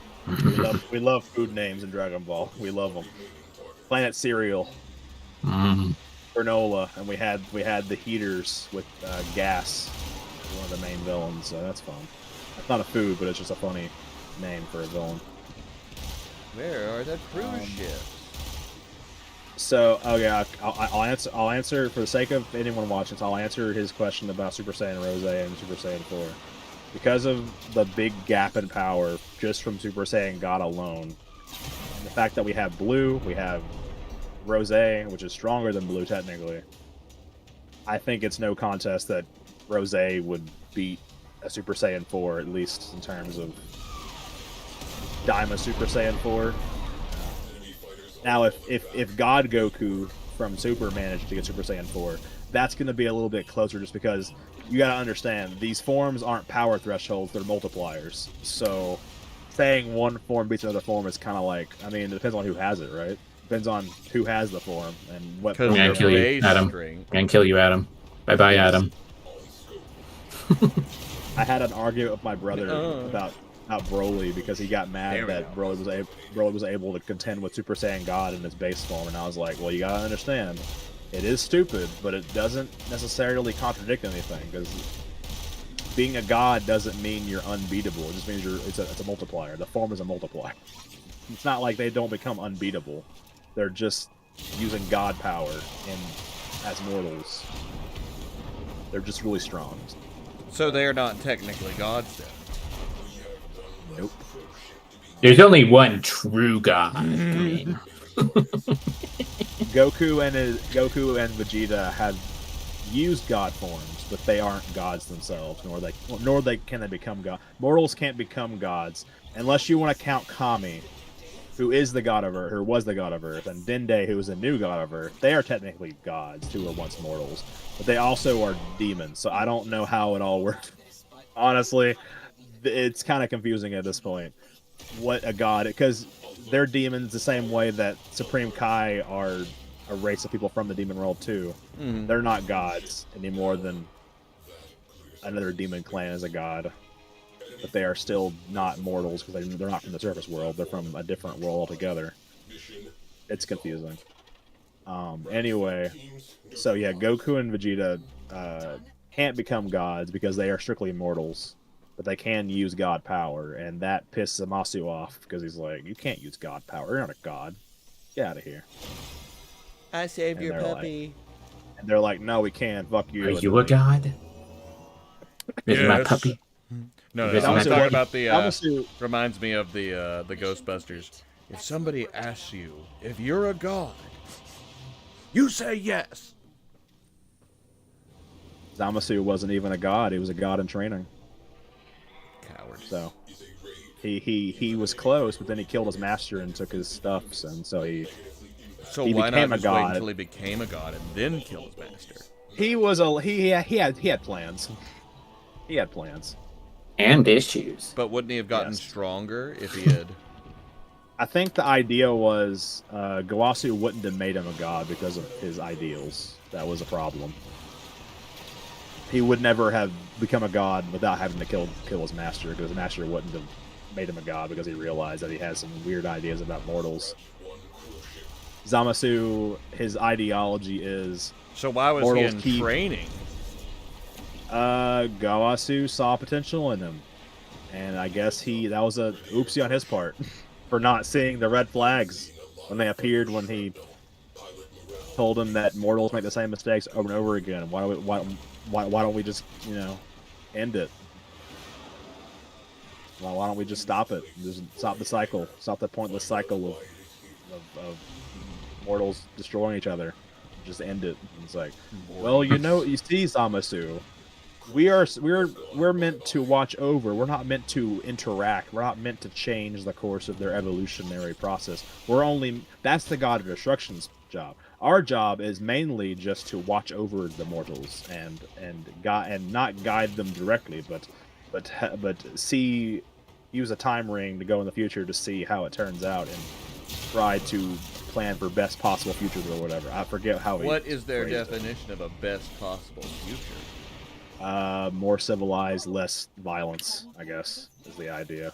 we love food names in Dragon Ball. We love them. Planet Cereal, granola, and we had the heaters with gas. One of the main villains, so that's fun. It's not a food, but it's just a funny name for a villain.
Where are the cruise ships?
So, okay, I'll answer for the sake of anyone watching. So I'll answer his question about Super Saiyan Rose and Super Saiyan 4. Because of the big gap in power just from Super Saiyan God alone, and the fact that we have Blue, we have Rose, which is stronger than Blue technically, I think it's no contest that Rose would beat a Super Saiyan 4, at least in terms of Daima Super Saiyan 4. Now, if God Goku from Super managed to get Super Saiyan 4, that's going to be a little bit closer just because you got to understand, these forms aren't power thresholds, they're multipliers. So saying one form beats another form is kind of like, I mean, it depends on who has it, right? Depends on who has the form and what
Because
form
Yeah,
the
they're
kill you,
in.
base
Adam.
string.
And kill you, Adam. Bye bye, Adam.
I had an argument with my brother
Uh.
about Broly because he got mad
There we
that
go.
Broly was able to contend with Super Saiyan God in his base form, and I was like, well, you gotta understand, it is stupid, but it doesn't necessarily contradict anything, because being a god doesn't mean you're unbeatable. It just means it's a multiplier. The form is a multiplier. It's not like they don't become unbeatable. They're just using god power as mortals. They're just really strong.
So they're not technically gods then.
Nope.
There's only one true god. I mean,
Goku and Vegeta have used god forms, but they aren't gods themselves, nor can they become god. Mortals can't become gods unless you want to count Kami. who is the god of Earth, or was the god of Earth, and Dende, who is the new god of Earth, they are technically gods who were once mortals, but they also are demons. So I don't know how it all works. Honestly, it's kind of confusing at this point. What a god, because they're demons the same way that Supreme Kai are a race of people from the demon world too.
Mhm.
They're not gods any more than another demon clan is a god, but they are still not mortals because they're not from the surface world. They're from a different world altogether. It's confusing. Anyway, so yeah, Goku and Vegeta can't become gods because they are strictly mortals, but they can use god power, and that pisses Zamasu off because he's like, "You can't use god power. You're not a god. Get out of here."
I saved
And
your
they're
puppy.
And they're like, "No, we can't. Fuck you."
Are
And
you
then
a god? This is my
Yes.
puppy.
No,
This
I'm
is my
talking
puppy.
about the.
Zamasu,
Reminds me of the Ghostbusters. If somebody asks you if you're a god, you say yes.
Zamasu wasn't even a god. He was a god in training.
Coward.
So he was close, but then he killed his master and took his stuffs, and so he
Why
became
not
a
just wait
god.
until he became a god and then kill his master?
he had plans. He had plans.
And issues.
But wouldn't he have gotten
Yes.
stronger if he had?
I think the idea was Gawasu wouldn't have made him a god because of his ideals. That was a problem. He would never have become a god without having to kill his master, because his master wouldn't have made him a god because he realized that he has some weird ideas about mortals. Zamasu, his ideology is
So why was
Mortals
he in
keep-
training?
Gawasu saw potential in him, and I guess that was a oopsie on his part for not seeing the red flags when they appeared, when he told him that mortals make the same mistakes over and over again. Why don't we just, end it? Why don't we just stop it? Just stop the cycle. Stop the pointless cycle of mortals destroying each other. Just end it. It's like, well, you see, Zamasu, we're meant to watch over. We're not meant to interact. We're not meant to change the course of their evolutionary process. That's the god of destruction's job. Our job is mainly just to watch over the mortals and not guide them directly, but use a time ring to go in the future to see how it turns out and try to plan for best possible futures or whatever. I forget how.
What is their
phrased it.
definition of a best possible future?
More civilized, less violence, I guess, is the idea.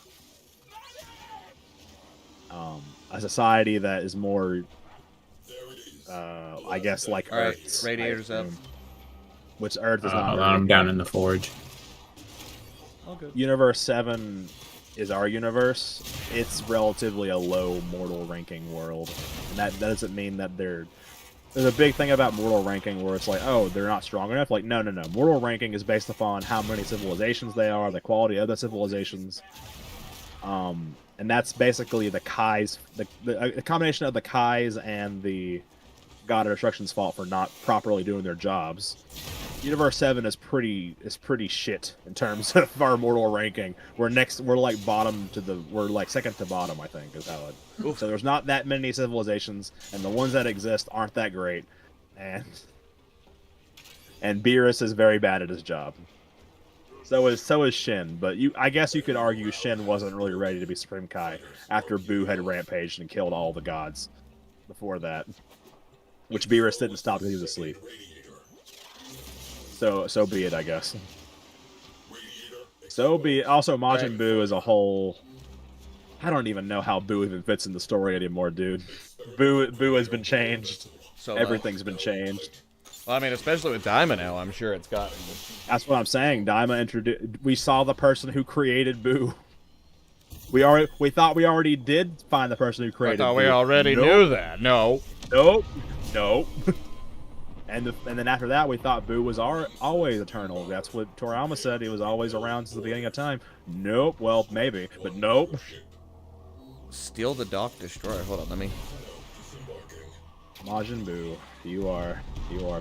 A society that is more, I guess, like
All right,
Earth's.
radiators
I
up.
assume. Which Earth is not.
I'm down in the forge.
All good.
Universe 7 is our universe. It's relatively a low mortal ranking world, and that doesn't mean that there's a big thing about mortal ranking where it's like, oh, they're not strong enough. Like, no. Mortal ranking is based upon how many civilizations they are, the quality of the civilizations, and that's basically the Kai's, the combination of the Kai's and the God of Destruction's fault for not properly doing their jobs. Universe 7 is pretty shit in terms of our mortal ranking. We're like second to bottom, I think, is how it.
Oof.
So there's not that many civilizations, and the ones that exist aren't that great, and Beerus is very bad at his job. So is Shin, but I guess you could argue Shin wasn't really ready to be Supreme Kai after Boo had rampaged and killed all the gods before that, which Beerus didn't stop because he was asleep. So be it, I guess. So be it. Also, Majin Buu as a whole, I don't even know how Buu even fits in the story anymore, dude. Buu has been changed.
So
Everything's been changed.
Well, I mean, especially with Daima now, I'm sure it's gotten.
That's what I'm saying. Daima introduced. We saw the person who created Buu. We thought we already did find the person who
I
created.
thought we
Buu.
already
Nope.
knew that. No.
Nope. And then after that, we thought Buu was always eternal. That's what Toriyama said. He was always around since the beginning of time. Nope. Well, maybe, but nope.
Steal the Dock Destroyer. Hold on, let me.
Majin Buu, you are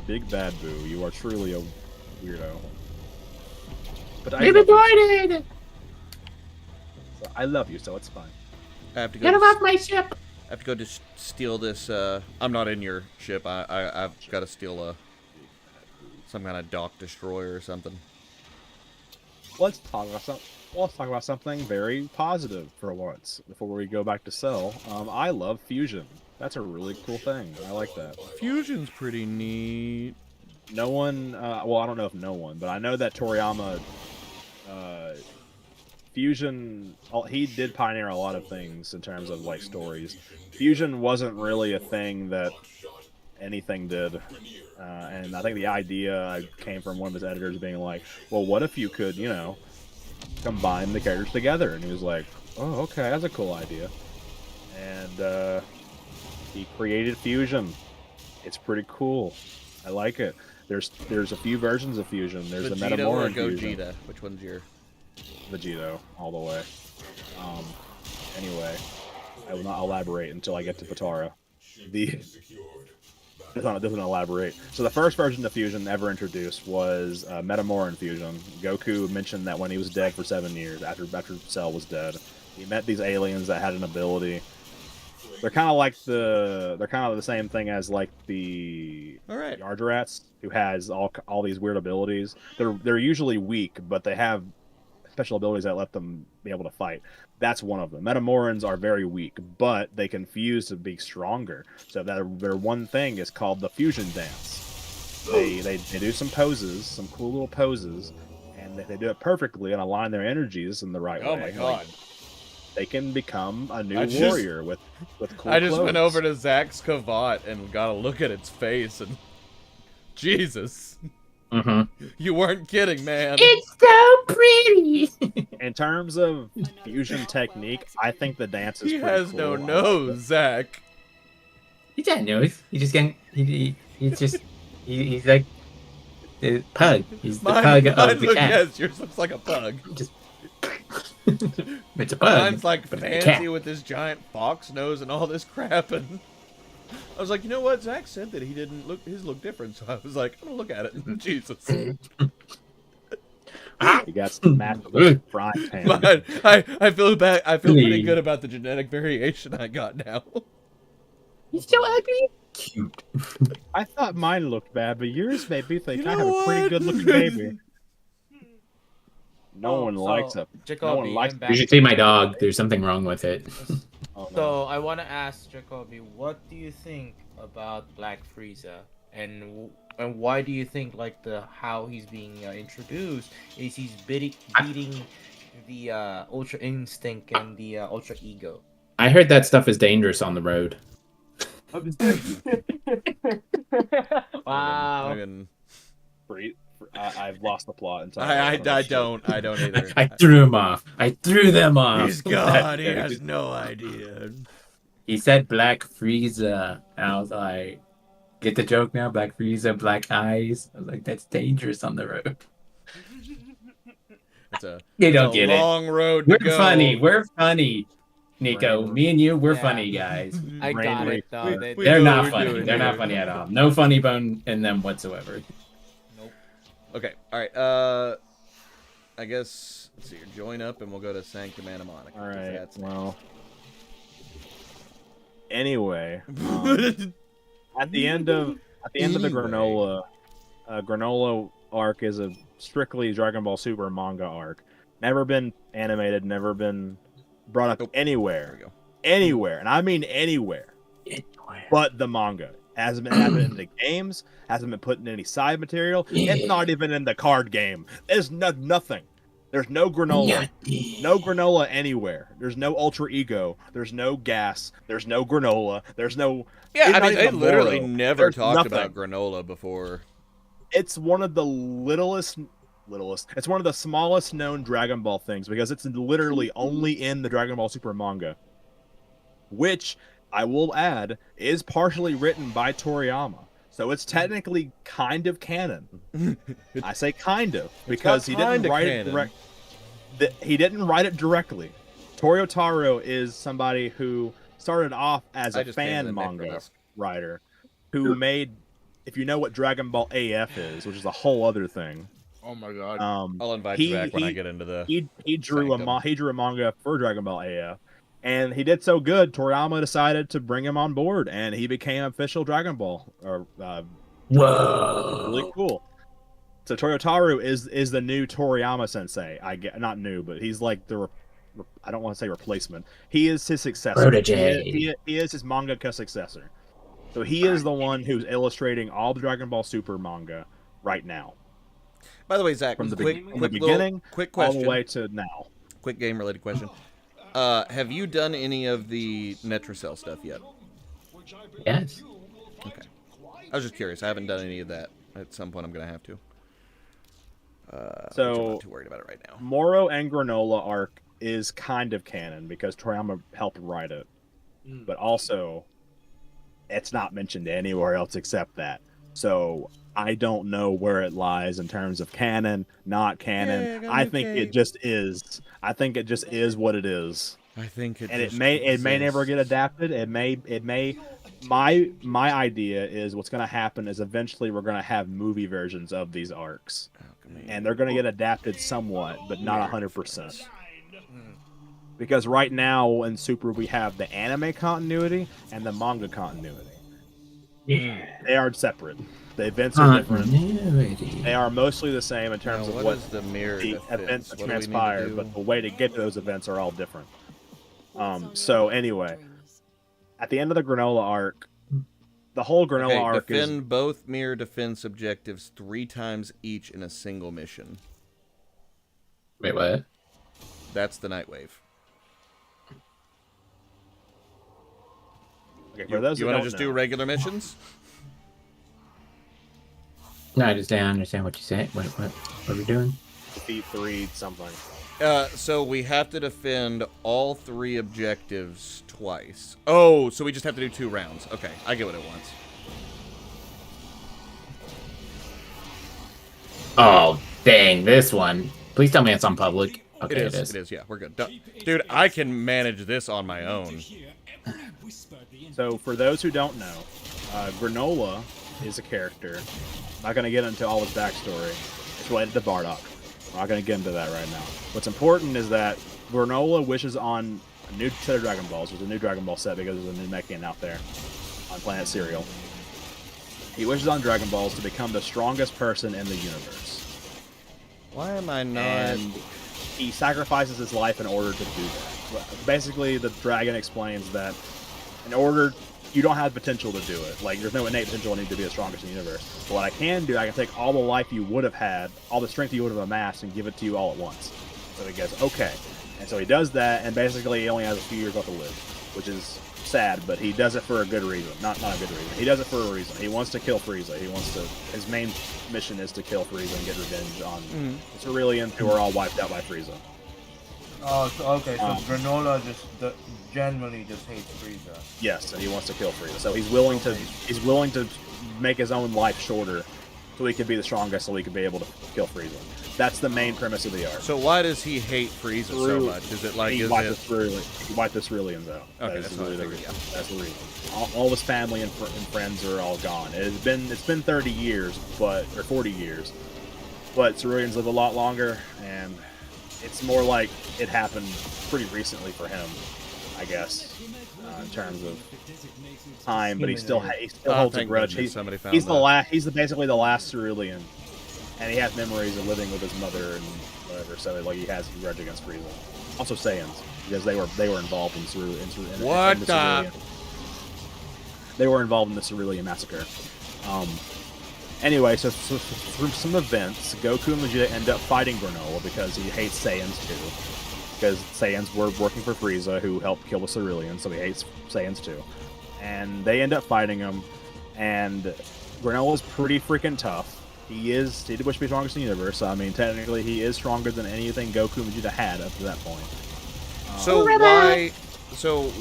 big bad Buu. You are truly a weirdo. But I love you, so it's fine.
I have to go.
Get him off my ship!
I have to go steal this. I'm not in your ship. I've got to steal some kind of dock destroyer or something.
Let's talk about something very positive for once before we go back to Cell. I love fusion. That's a really cool thing. I like that.
Fusion's pretty neat.
No one, well, I don't know if no one, but I know that Toriyama, fusion, he did pioneer a lot of things in terms of like stories. Fusion wasn't really a thing that anything did. And I think the idea came from one of his editors being like, well, what if you could, you know, combine the characters together? And he was like, oh, okay, that's a cool idea. And he created Fusion. It's pretty cool. I like it. There's a few versions of Fusion. There's the
Vegito or
Metamoran Fusion.
Gogeta? Which one's your...
Vegito, all the way. Anyway, I will not elaborate until I get to Potara. Doesn't elaborate. So the first version of Fusion ever introduced was Metamoran Fusion. Goku mentioned that when he was dead for 7 years, after Cell was dead, he met these aliens that had an ability. They're kind of the same thing as like the Yardrats, who has all these weird abilities. They're usually weak, but they have special abilities that let them be able to fight. That's one of them. Metamorans are very weak, but they can fuse to be stronger. So their one thing is called the fusion dance. They do some poses, some cool little poses, and if they do it perfectly and align their energies in the right way,
Oh my god.
They can become a new warrior with cool
I just
clothes.
went over to Zach's Kavat and got a look at its face and... Jesus.
Mm-hmm.
You weren't kidding, man.
It's so pretty!
In terms of fusion technique, I think the dance is
He
pretty
has
cool.
no nose, Zach.
He's got nose. He just can't. He's like the pug. He's the pug of the cat.
Yes, yours looks like a pug.
Just it's a pug.
Mine's like
but it's a
fancy
cat.
with this giant fox nose and all this crap, and I was like, you know what? Zach said that his looked different, so I was like, I'm gonna look at it. Jesus.
You got some massive frying pan.
But I feel bad. I feel pretty good about the genetic variation I got now.
He's so ugly. Cute.
I thought mine looked bad, but yours made me think
You
I
know
have a pretty
what?
good looking baby. No
Oh,
one
so,
likes it. No
Jacoby,
one likes
I'm
it.
You should see my dog. There's something wrong with it.
Oh, no.
So I want to ask Jacoby, what do you think about Black Frieza, and why do you think like how he's being introduced is he's beating the Ultra Instinct and the Ultra Ego?
I heard that stuff is dangerous on the road.
Wow.
I've lost the plot entirely.
I don't either.
I threw him off. I threw them off.
He's God. He has no idea.
He said Black Frieza. And I was like, get the joke now? Black Frieza, black eyes. I was like, that's dangerous on the road. You don't get it.
Long road to
We're
go.
funny. We're funny. Nico,
Brain-
me and you, we're
Yeah.
funny guys.
I
Brain
got it
race.
though.
We
They're
know
not
what we're
funny.
doing
They're not
here.
funny at all. No funny bone in them whatsoever.
Nope.
Okay. All right. I guess let's see here. Join up, and we'll go to Sanctum Animatic.
All right.
That's
Well. Anyway, at the end of the Granola arc is a strictly Dragon Ball Super manga arc. Never been animated. Never been brought up
There
anywhere.
we go.
Anywhere, and I mean anywhere. But the manga hasn't been happening in the games. Hasn't been put in any side material. It's not even in the card game. There's nothing. There's no granola. No granola anywhere. There's no Ultra Ego. There's no gas. There's no granola. There's no.
Yeah,
it's
I
not
mean, they
even
literally
Moro.
never
There's
talked
nothing.
about granola before.
It's one of the littlest. It's one of the smallest known Dragon Ball things because it's literally only in the Dragon Ball Super manga, which I will add is partially written by Toriyama. So it's technically kind of canon. I say kind of because he didn't
kinda
write
canon.
it direct. He didn't write it directly. Toryotaro is somebody who started off as
I
a
just came to
fan
the neck for
manga
this.
writer who made, if you know what Dragon Ball AF is, which is a whole other thing.
Oh my god.
I'll invite you back when I get into the.
He drew
Sanctum.
he drew a manga for Dragon Ball AF, And he did so good, Toriyama decided to bring him on board, and he became official Dragon Ball.
Whoa.
Really cool. So Toyotaru is the new Toriyama sensei. I get not new, but he's like I don't want to say replacement. He is his successor.
Protege.
He is his mangaka successor. So he is the one who's illustrating all the Dragon Ball Super manga right now,
By the way, Zach,
from the
quick
beginning
quick
all
question.
the way to now.
Quick game related question. Have you done any of the Netracell stuff yet?
Yes.
Okay. I was just curious. I haven't done any of that. At some point, I'm gonna have to. Which I'm not too worried about it right now.
Moro and Granola arc is kind of canon because Toriyama helped write it, but also it's not mentioned anywhere else except that. So I don't know where it lies in terms of canon, not canon.
Yeah,
I think it just is. I think it just is what it is.
I think it.
And
just
it may never get
exists.
adapted. It may. My idea is what's going to happen is eventually we're going to have movie versions of these arcs, and they're going to get adapted somewhat, but not 100%. Because right now in Super we have the anime continuity and the manga continuity.
Yeah.
They are separate. The events are different.
Continuity.
They are mostly the same in terms
Now,
of
what
what
is the mirror
the
defense?
events
What do we need to
transpire,
do?
but the way to get to those events are all different. So anyway, at the end of the Granola arc, the whole Granola
Okay,
arc
defend both mirror defense objectives 3 times each in a single mission.
Wait, what?
That's the Nightwave.
okay, for those
You
who
want
don't
to just
know,
do regular missions?
No, I just don't understand what you say. What are we doing?
defeat 3 something.
So we have to defend all 3 objectives twice. Oh, so we just have to do 2 rounds. Okay, I get what it wants.
Oh, dang, this one. Please tell me it's on public. Okay,
It is. It is. Yeah, we're good. Dude, I can manage this on my own.
So for those who don't know, Granola is a character. I'm not going to get into all his backstory. It's related to Bardock. I'm not going to get into that right now. What's important is that Granola wishes on a new set of Dragon Balls. There's a new Dragon Ball set because there's a new Mechian out there on Planet Cereal. He wishes on Dragon Balls to become the strongest person in the universe.
Why am I not...
And he sacrifices his life in order to do that. Basically, the dragon explains that in order, you don't have potential to do it. Like, there's no innate potential in you to be the strongest in the universe. But what I can do, I can take all the life you would have had, all the strength you would have amassed, and give it to you all at once. So he goes, okay. And so he does that, and basically he only has a few years left to live, which is sad, but he does it for a good reason. Not a good reason. He does it for a reason. He wants to kill Frieza. His main mission is to kill Frieza and get revenge on the Ceruleans who are all wiped out by Frieza.
Oh, so, okay. So Granola generally just hates Frieza.
Yes, and he wants to kill Frieza. So he's willing to make his own life shorter so he can be the strongest, so he can be able to kill Frieza. That's the main premise of the arc.
So why does he hate Frieza so much? Is it like...
He
is
wiped
it...
the Ceruleans out.
Okay,
That's
that's what I
really
figured, yeah.
That's the reason. All his family and friends are all gone. It's been 30 years, or 40 years, but Ceruleans live a lot longer, and it's more like it happened pretty recently for him, I guess, in terms of time. But he still holds a
thank
grudge.
goodness somebody found
He's
that.
He's basically the last Cerulean, and he has memories of living with his mother and whatever. So like he has a grudge against Frieza. Also Saiyans, because they were involved in Cerulean.
What the?
They were involved in the Cerulean massacre. Anyway, so through some events, Goku and Vegeta end up fighting Granola because he hates Saiyans too. Because Saiyans were working for Frieza, who helped kill the Ceruleans, so he hates Saiyans too. And they end up fighting him, and Granola's pretty freaking tough. He did wish to be strongest in the universe, so I mean, technically he is stronger than anything Goku and Vegeta had up to that point.
So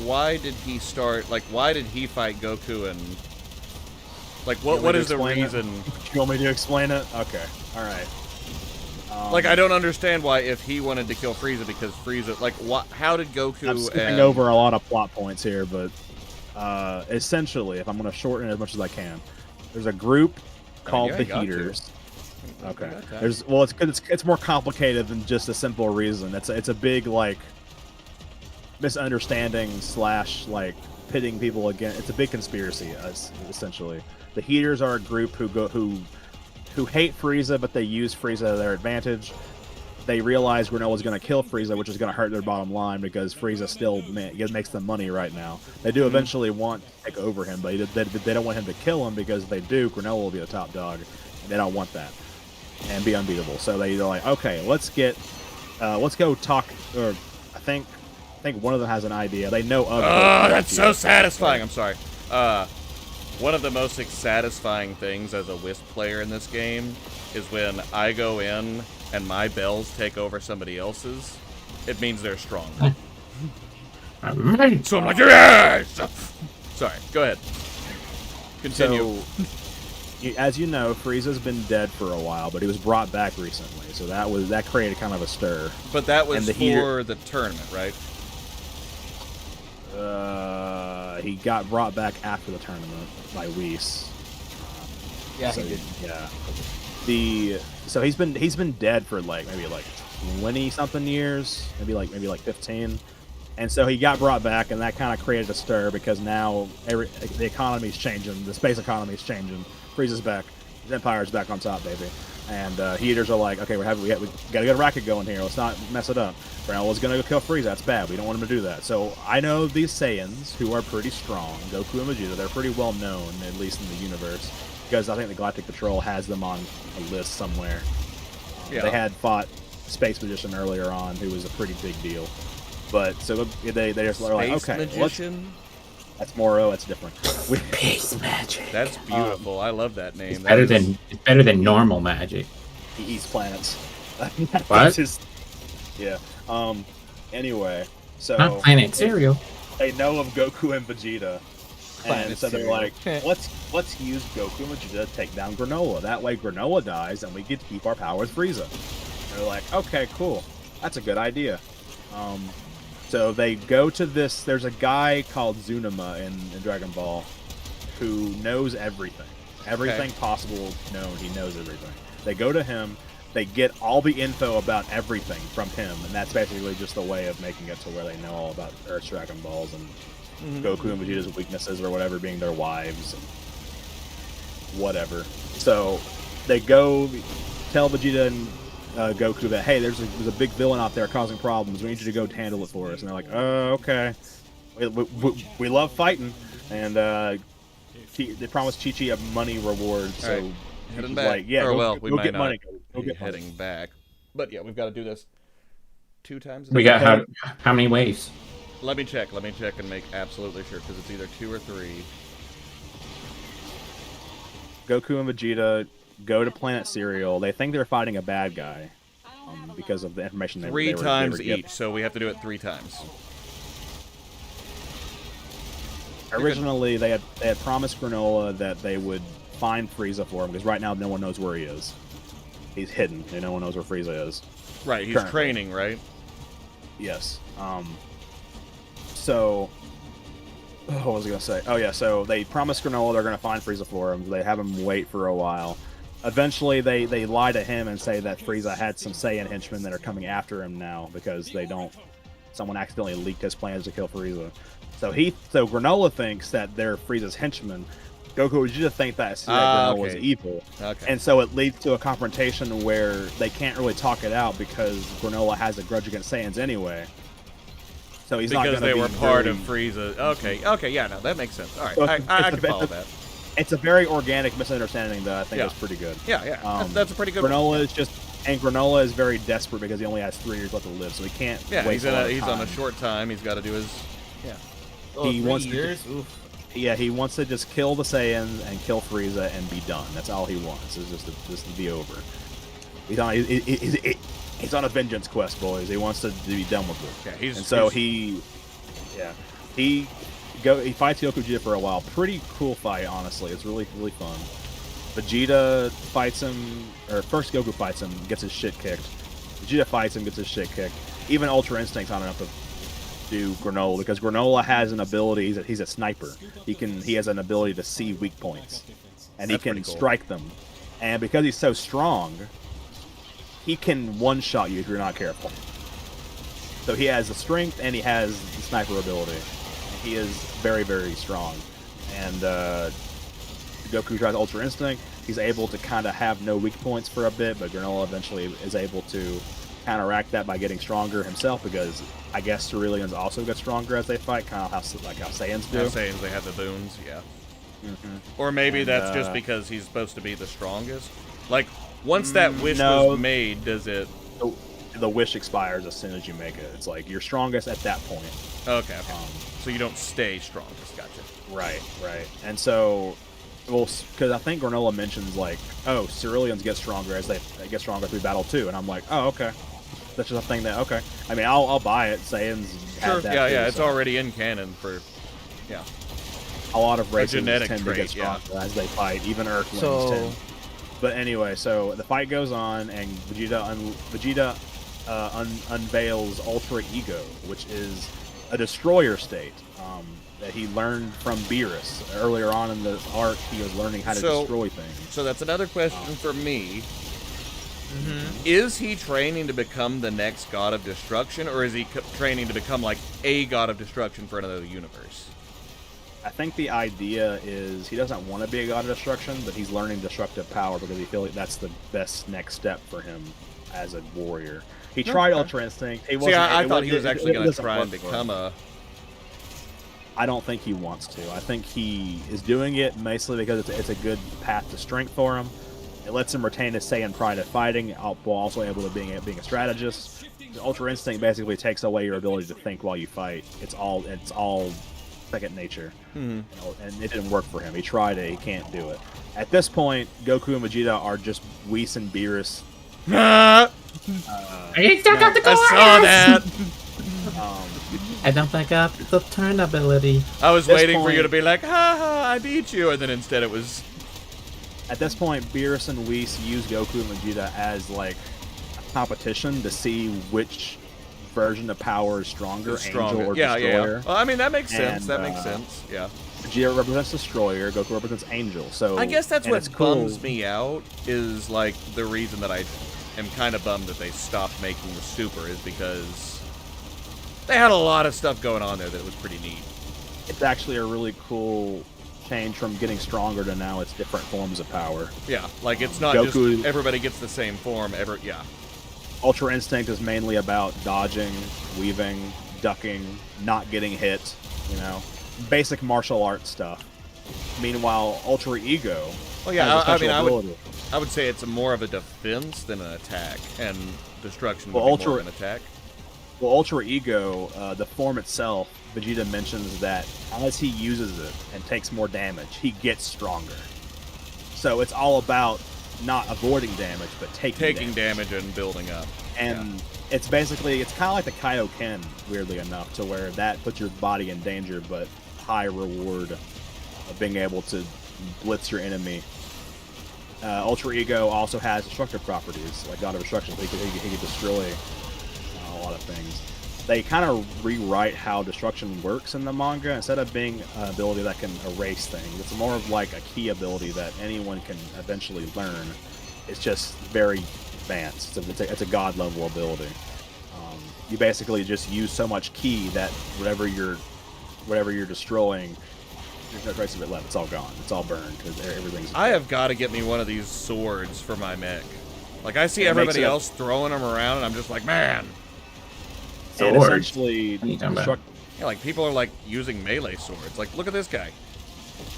why did he start, like, why did he fight Goku and... Like, what is the reason?
You want me to explain it? Okay. Alright.
Like, I don't understand why, if he wanted to kill Frieza, because Frieza, like, how did Goku
I'm skipping over a lot of plot points here, but essentially, if I'm going to shorten it as much as I can, there's a group called the Heaters. Okay. It's more complicated than just a simple reason. It's a big, like, misunderstanding slash like pitting people against. It's a big conspiracy, essentially. The Heaters are a group who hate Frieza, but they use Frieza to their advantage. They realize Granolla's going to kill Frieza, which is going to hurt their bottom line because Frieza still makes them money right now. They do eventually want to take over him, but they don't want him to kill him because if they do, Granolla will be the top dog. And they don't want that and be unbeatable. So they're like, okay, let's go talk. Or I think one of them has an idea. They know of.
Oh, that's so satisfying. I'm sorry. One of the most satisfying things as a Wisp player in this game is when I go in and my bells take over somebody else's. It means they're strong. So I'm like, yes! Sorry, go ahead. Continue.
So, as you know, Frieza's been dead for a while, but he was brought back recently. So that created kind of a stir.
But that was for the tournament, right?
He got brought back after the tournament by Whis.
Yeah,
so,
he did.
Yeah. So he's been dead for maybe 20 something years, maybe like 15. And so he got brought back, and that kind of created a stir because now the economy's changing, the space economy's changing. Frieza's back, his Empire's back on top, baby. And Heaters are like, okay, we gotta get a racket going here. Let's not mess it up. Granolla's gonna go kill Frieza. That's bad. We don't want him to do that. So I know these Saiyans who are pretty strong, Goku and Vegeta. They're pretty well known, at least in the universe, because I think the Galactic Patrol has them on a list somewhere.
Yeah.
They had fought Space Magician earlier on, who was a pretty big deal. But so they just are like, okay,
Magician?
that's Moro. That's different.
Space magic.
That's beautiful. I love that name.
It's better than normal magic.
He eats planets.
What?
That's his, yeah. Anyway, so
Not planet cereal.
they know of Goku and Vegeta,
Planet
and so they're
cereal.
like, let's use Goku and Vegeta to take down Granolla. That way, Granolla dies, and we get to keep our power with Frieza. And they're like, okay, cool, that's a good idea. So they go to this. There's a guy called Zunima in Dragon Ball who knows everything possible known. He knows everything. They go to him. They get all the info about everything from him, and that's basically just the way of making it to where they know all about Earth's Dragon Balls and Goku and Vegeta's weaknesses or whatever being their wives and whatever. So they go tell Vegeta and Goku that, hey, there's a big villain out there causing problems. We need you to go handle it for us. And they're like, okay. We love fighting. And they promised Chi-Chi a money reward. So
right. Heading
he's
back.
like, yeah,
we
go
might
get
not
money. Go
be
get money.
heading back. But yeah, we've got to do this 2 times.
We got how many waves?
Let me check and make absolutely sure, because it's either 2 or 3.
Goku and Vegeta go to Planet Cereal. They think they're fighting a bad guy because of the information they
3
were
times
given.
each, so we have to do it 3 times.
Originally, they had promised Granolla that they would find Frieza for him, because right now no one knows where he is. He's hidden, and no one knows where Frieza is.
Right, he's
Currently.
training, right?
Yes. So, what was I going to say? Oh, yeah, so they promised Granolla they're going to find Frieza for him. They have him wait for a while. Eventually, they lie to him and say that Frieza had some Saiyan henchmen that are coming after him now because someone accidentally leaked his plans to kill Frieza. So Granolla thinks that they're Frieza's henchmen. Goku and Vegeta think that Granolla was evil.
Okay.
And so it leads to a confrontation where they can't really talk it out because Granolla has a grudge against Saiyans anyway. So he's not going to be
because they were part of Frieza. Okay, yeah, no, that makes sense. All right,
So
I can follow that.
It's a very organic misunderstanding that I think is pretty good.
Yeah, that's a pretty good one.
Granolla is very desperate because he only has 3 years left to live, so he can't waste a lot of
he's on a
time.
short time. He's got to do his... Yeah.
He wants to
years? Oof.
Yeah, he wants to just kill the Saiyans and kill Frieza and be done. That's all he wants, is just to be over. He's on a vengeance quest, boys. He wants to be done with it.
Yeah,
he fights Goku Vegeta for a while. Pretty cool fight, honestly. It's really, really fun. Vegeta fights him, or first Goku fights him, gets his shit kicked. Vegeta fights him, gets his shit kicked. Even Ultra Instinct's not enough to do Granolla, because Granolla has an ability. He's a sniper. He has an ability to see weak points, and he can strike them. And because he's so strong, he can one-shot you if you're not careful. So he has the strength and he has the sniper ability. He is very, very strong. And Goku tries Ultra Instinct. He's able to kind of have no weak points for a bit, but Granola eventually is able to counteract that by getting stronger himself, because I guess Ceruleans also get stronger as they fight, kind of how Saiyans do.
Yeah, Saiyans, they have the boons, yeah. Or maybe
And,
that's just because he's supposed to be the strongest. Like, once that wish was made, does it...
The wish expires as soon as you make it. It's like you're strongest at that point.
Okay. So you don't stay strongest. Gotcha.
Right. And so, well, because I think Granola mentions like, oh, Ceruleans get stronger as they get stronger through battle too, and I'm like, oh, okay. That's just a thing that okay. I mean, I'll buy it. Saiyans
Sure.
had that
Yeah,
too,
it's
so.
already in canon for. Yeah.
A lot of races
genetic
tend
trait,
to get stronger as they fight, even Earthlings tend. But anyway, so the fight goes on, and Vegeta unveils Ultra Ego, which is a destroyer state that he learned from Beerus. Earlier on in the arc, he was learning how to destroy things.
So that's another question for me. Is he training to become the next god of destruction, or is he training to become like a god of destruction for another universe?
I think the idea is he doesn't want to be a god of destruction, but he's learning destructive power because he feels like that's the best next step for him as a warrior. He tried Ultra Instinct.
I thought he was actually going to try and become a...
I don't think he wants to. I think he is doing it mostly because it's a good path to strength for him. It lets him retain his Saiyan pride at fighting, while also able to being a strategist. The Ultra Instinct basically takes away your ability to think while you fight. It's all second nature. You know, and it didn't work for him. He tried it. He can't do it. At this point, Goku and Vegeta are just Whis and Beerus.
I
saw that.
I don't pick up the turn ability.
I was waiting for you to be like, ha ha, I beat you, and then instead it was...
At this point, Beerus and Whis use Goku and Vegeta as like a competition to see which version of power is stronger, Angel or Destroyer.
Yeah. Well, I mean, that makes sense. That makes sense. Yeah.
Vegeta represents Destroyer, Goku represents Angel. So
I guess that's what
cool.
bums me out, is like the reason that I am kind of bummed that they stopped making the Super is because they had a lot of stuff going on there that was pretty neat.
It's actually a really cool change from getting stronger to now it's different forms of power.
Yeah, like it's not
Goku,
just everybody gets the same form. Yeah.
Ultra Instinct is mainly about dodging, weaving, ducking, not getting hit, you know, basic martial arts stuff. Meanwhile, Ultra Ego.
Well, yeah, I would say it's more of a defense than an attack, and destruction would be more of an attack.
Well, Ultra Ego, the form itself, Vegeta mentions that as he uses it and takes more damage, he gets stronger. So it's all about not avoiding damage, but taking damage
and building up.
And it's kind of like the Kaioken, weirdly enough, to where that puts your body in danger, but high reward of being able to blitz your enemy. Ultra Ego also has destructive properties, like God of Destruction, so he could destroy a lot of things. They kind of rewrite how destruction works in the manga. Instead of being an ability that can erase things, it's more of like a key ability that anyone can eventually learn. It's just very advanced. It's a god level ability. You basically just use so much ki that whatever you're destroying, there's no trace of it left. It's all gone. It's all burned because everything's.
I have got to get me one of these swords for my mech. Like I see everybody else throwing them around, and I'm just like, man.
And essentially,
yeah, like people are like using melee swords. Like, look at this guy.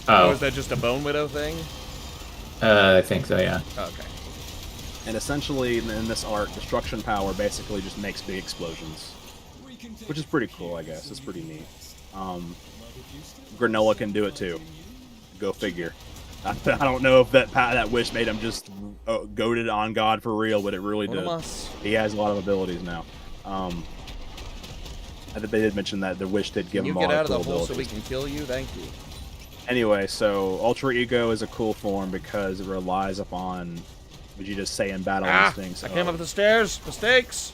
Oh,
is that just a Bone Widow thing?
I think so. Yeah.
Okay.
And essentially, in this arc, destruction power basically just makes big explosions, which is pretty cool, I guess. It's pretty neat. Granola can do it too. Go figure. I don't know if that wish made him just goated on God for real, but it really did. He has a lot of abilities now. I think they did mention that the wish did give him all
the abilities. Can you get out of the hole
abilities.
so we can kill you? Thank you.
Anyway, so Ultra Ego is a cool form because it relies upon Vegeta's Saiyan battle instincts.
I came up the stairs. Mistakes.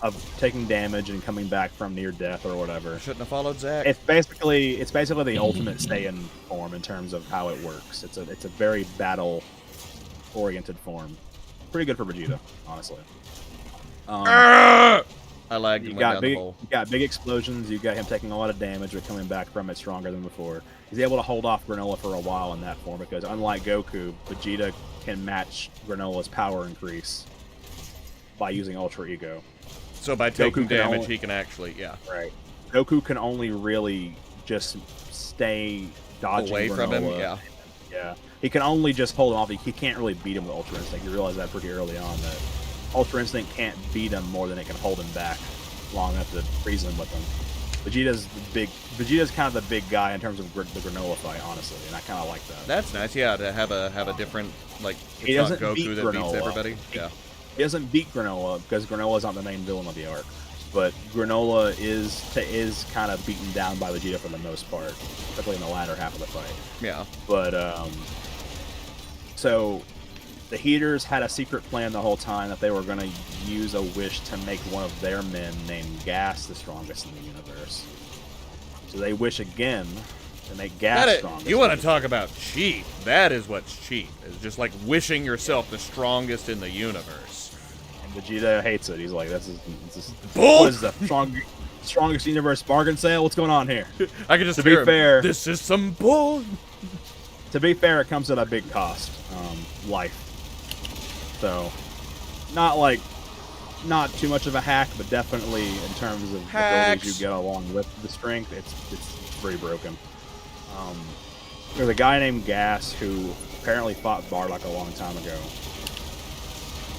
Of taking damage and coming back from near death or whatever.
Shouldn't have followed Zack.
It's basically the ultimate Saiyan form in terms of how it works. It's a very battle oriented form. Pretty good for Vegeta, honestly.
I lagged
You
and went down the
big,
hole.
you got big explosions. You got him taking a lot of damage, but coming back from it stronger than before. He's able to hold off Granola for a while in that form because, unlike Goku, Vegeta can match Granola's power increase by using Ultra Ego.
So by taking
Goku can
damage,
only-
he can actually, yeah,
Right. Goku can only really just stay dodging
away from him.
Granola.
Yeah.
Yeah. He can only just hold him off. He can't really beat him with Ultra Instinct. You realize that pretty early on, that Ultra Instinct can't beat him more than it can hold him back long enough to freeze him with him. Vegeta's kind of the big guy in terms of the Granola fight, honestly, and I kind of like that.
That's nice. Yeah, to have a different, like,
He
it's not
doesn't beat
Goku that beats
Granola.
everybody. Yeah.
He doesn't beat Granola because Granola's not the main villain of the arc, but Granola is kind of beaten down by Vegeta for the most part, especially in the latter half of the fight.
Yeah.
But so the Heaters had a secret plan the whole time that they were going to use a wish to make one of their men named Gas the strongest in the universe. So they wish again to make Gas strongest.
You want to talk about cheap? That is what's cheap. It's just like wishing yourself the strongest in the universe.
And Vegeta hates it. He's like, this is
Bull!
what is the strongest universe bargain sale? What's going on here?
I can just
To be
hear him,
fair-
this is some bull.
To be fair, it comes at a big cost, life. So, not too much of a hack, but definitely in terms of
Hacks.
abilities you get along with the strength, it's pretty broken. There's a guy named Gas who apparently fought Bardock a long time ago.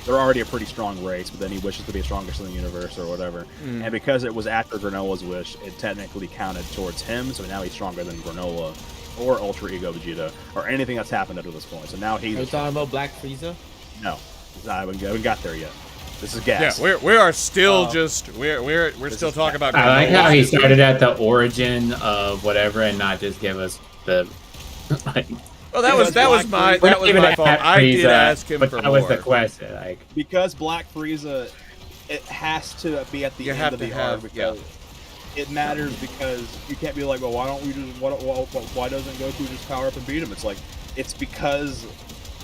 They're already a pretty strong race, but then he wishes to be strongest in the universe or whatever. And because it was after Granola's wish, it technically counted towards him, so now he's stronger than Granola or Ultra Ego Vegeta or anything that's happened up to this point. So now he's
Are you talking about Black Frieza?
no, I haven't got there yet. This is Gas.
Yeah, we are still just we're still talking about.
I like
Granola.
how he started at the origin of whatever and not just give us the like.
Oh, that was my
We're not even
my
at
fault. I did
Frieza,
ask him
but
for
that was
more.
the question. Like,
Because Black Frieza, it has to be at the
You
end
have
of
to
the
have-
arc because it matters. Because you can't be like, well, why don't we just why doesn't Goku just power up and beat him? It's like it's because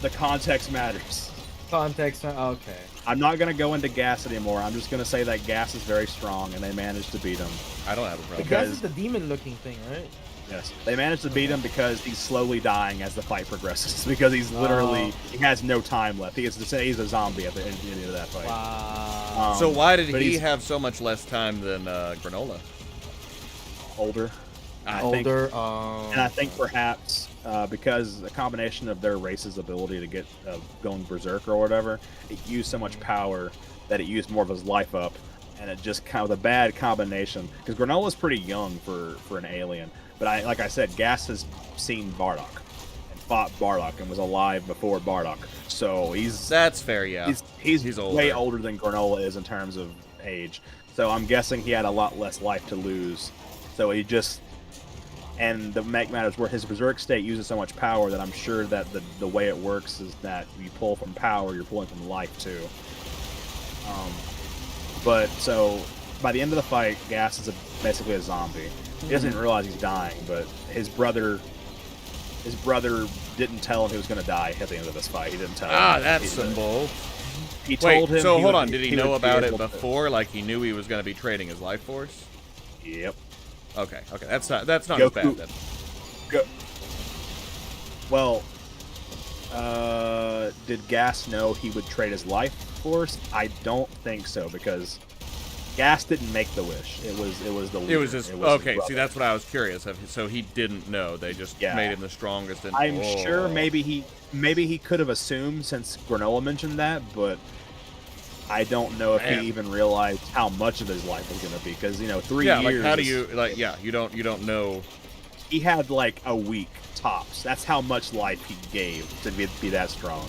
the context matters.
Context. Okay.
I'm not gonna go into Gas anymore. I'm just gonna say that Gas is very strong, and they managed to beat him.
I don't have a problem.
Because-
Gas is the demon-looking thing, right?
Yes, they managed to beat him because he's slowly dying as the fight progresses. Because he's literally he has no time left. He's a zombie at the end of that fight.
Wow.
So why did
but
he
he's
have so much less time than Granola?
older? I think-
Older.
And I think perhaps because a combination of their race's ability to get going berserk or whatever, it used so much power that it used more of his life up, and it just kind of a bad combination. Because Granola's pretty young for an alien, but like I said, Gas has seen Bardock and fought Bardock and was alive before Bardock, so
That's fair, yeah.
he's
older.
way older than Granola is in terms of age. So I'm guessing he had a lot less life to lose. So he just. And the make matters where his berserk state uses so much power that I'm sure that the way it works is that you pull from power, you're pulling from life too. But so by the end of the fight, Gas is basically a zombie. He doesn't realize he's dying, but his brother didn't tell him he was going to die at the end of this fight. He didn't tell him.
Ah, that's some bull.
He
Wait,
told him.
so
he
hold
would-
on. Did he
would
know
be
about it
able to-
before? Like he knew he was going to be trading his life force?
Yep.
Okay, that's not as
Goku-
bad then.
Well, did Gas know he would trade his life force? I don't think so because Gas didn't make the wish. It was the leader.
It was his
his
okay.
brother.
See, that's what I was curious of. So he didn't know. They just
Yeah.
made him the strongest. And
I'm
oh.
sure maybe he could have assumed since Granola mentioned that, but I don't know if
Man.
he even realized how much of his life was going to be because 3
Yeah,
years.
like how do you like? Yeah, you don't know.
He had like a week tops. That's how much life he gave to be that strong.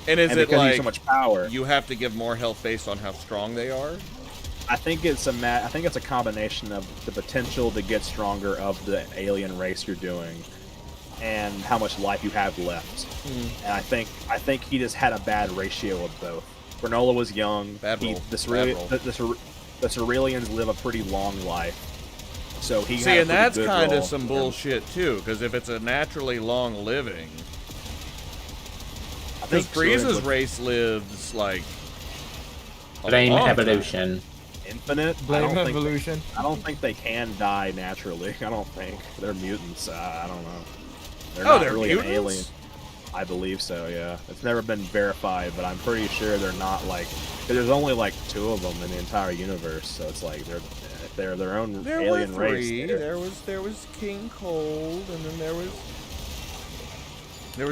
And is
and
it
because he
like
has so much power,
you have to give more health based on how strong they are?
I think it's a combination of the potential to get stronger of the alien race you're doing, and how much life you have left. And I think he just had a bad ratio of both. Granola was young.
Bad roll.
The
Bad roll.
Cerealians live a pretty long life, so he
See,
had a
and
pretty
that's
good
kind
roll
of some
in terms-
bullshit too. Because if it's a naturally long living,
I
because
think Cerealians
Frieza's
would-
race lives like
Blame
long time.
evolution.
Infinite?
Blame evolution.
I don't think they can die naturally. I don't think they're mutants. I don't know. They're
Oh,
not
they're
really
mutants?
an alien. I believe so. Yeah, it's never been verified, but I'm pretty sure they're not like. 'Cause there's only like 2 of them in the entire universe, so it's like they're their own
There
alien
were 3.
race.
There was King Cold, and then there was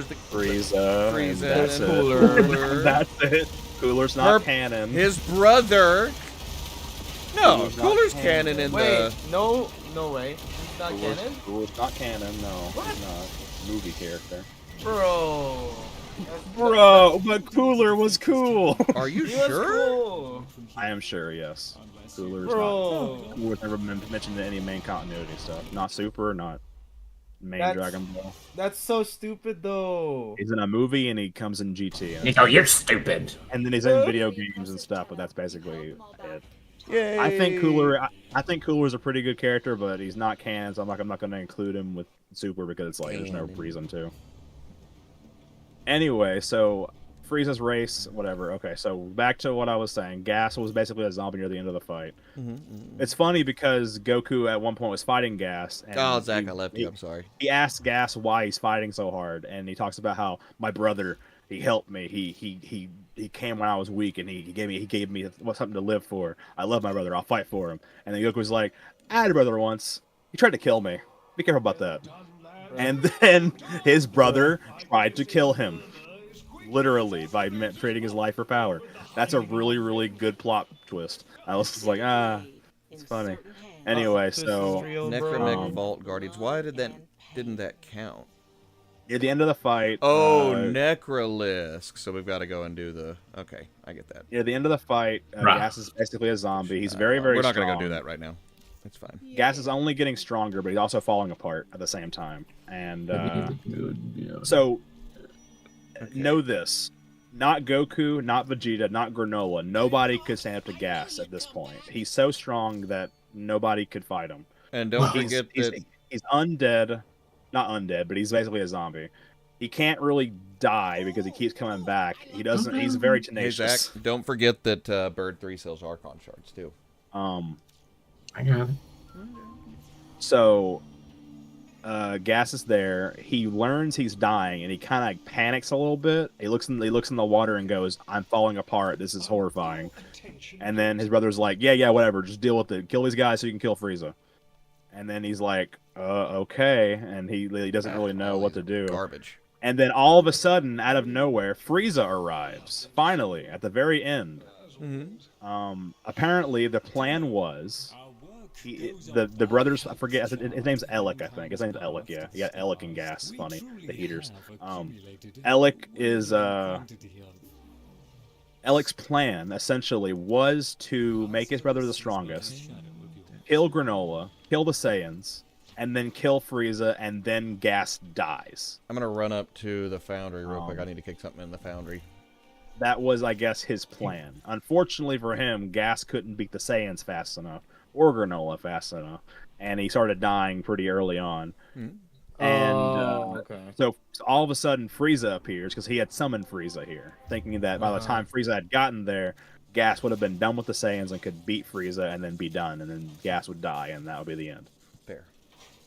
the
Frieza.
Frieza
And that's
and
it.
Cooler.
That's it. Cooler's not
Herb-
canon.
His brother. No,
Cooler's not
Cooler's
canon.
canon in
Wait,
the.
no way. He's not canon?
Cooler's not canon. No, he's not. Movie character.
Bro.
Bro, but Cooler was cool.
Are you
He was
sure?
cool.
I am sure. Yes. Cooler's
Bro.
not. Cooler's never been mentioned in any main continuity stuff. Not Super. Not main
That's-
Dragon Ball.
That's so stupid though.
He's in a movie and he comes in GT.
Nico, you're stupid.
And then he's in video games and stuff, but that's basically it.
Yay!
I think Cooler. I think Cooler's a pretty good character, but he's not canon, so I'm not going to include him with Super because it's like there's no reason to. Anyway, so Frieza's race, whatever. Okay, so back to what I was saying. Gas was basically a zombie near the end of the fight. It's funny because Goku at one point was fighting Gas. And
Oh, Zach, I left you.
he-
I'm sorry.
He asks Gas why he's fighting so hard, and he talks about how my brother, he helped me. He came when I was weak, and he gave me something to live for. I love my brother. I'll fight for him. And then Goku's like, I had a brother once. He tried to kill me. Be careful about that. And then his brother tried to kill him, literally by trading his life for power. That's a really, really good plot twist. I was just like, it's funny. Anyway, so
Necromech Vault Guardians. Why didn't that count?
at the end of the fight,
Oh, Necrolisk. So we've got to go and do the. Okay, I get that.
at the end of the fight,
Right.
Gas is basically a zombie. He's very, very.
We're not
strong.
gonna go do that right now. It's fine.
Gas is only getting stronger, but he's also falling apart at the same time. And so, know this: not Goku, not Vegeta, not Granola. Nobody could stand up to Gas at this point. He's so strong that nobody could fight him.
And don't
He's,
forget
he's,
that.
he's undead, not undead, but he's basically a zombie. He can't really die because he keeps coming back. He doesn't. He's very
Hey,
tenacious.
Zach, don't forget that Bird 3 sells Archon shards too.
I got it.
So, Gas is there. He learns he's dying, and he kind of panics a little bit. He looks in the water and goes, "I'm falling apart. This is horrifying." And then his brother's like, "Yeah, whatever. Just deal with it. Kill these guys so you can kill Frieza." And then he's like, "Okay," and he doesn't really know what to do.
Garbage.
And then all of a sudden, out of nowhere, Frieza arrives. Finally, at the very end. Apparently, the plan was the brothers. I forget. His name's Alec, I think. His name's Alec. Yeah, he got Alec and Gas. Funny, the heaters. Alec is Alec's plan essentially was to make his brother the strongest, kill Granola, kill the Saiyans, and then kill Frieza, and then Gas dies.
I'm gonna run up to the foundry real quick. I need to kick something in the foundry.
That was, I guess, his plan. Unfortunately for him, Gas couldn't beat the Saiyans fast enough, or Granola fast enough, and he started dying pretty early on. And
okay.
so all of a sudden, Frieza appears because he had summoned Frieza here, thinking that by the time Frieza had gotten there, Gas would have been done with the Saiyans and could beat Frieza and then be done, and then Gas would die, and that would be the end.
Fair.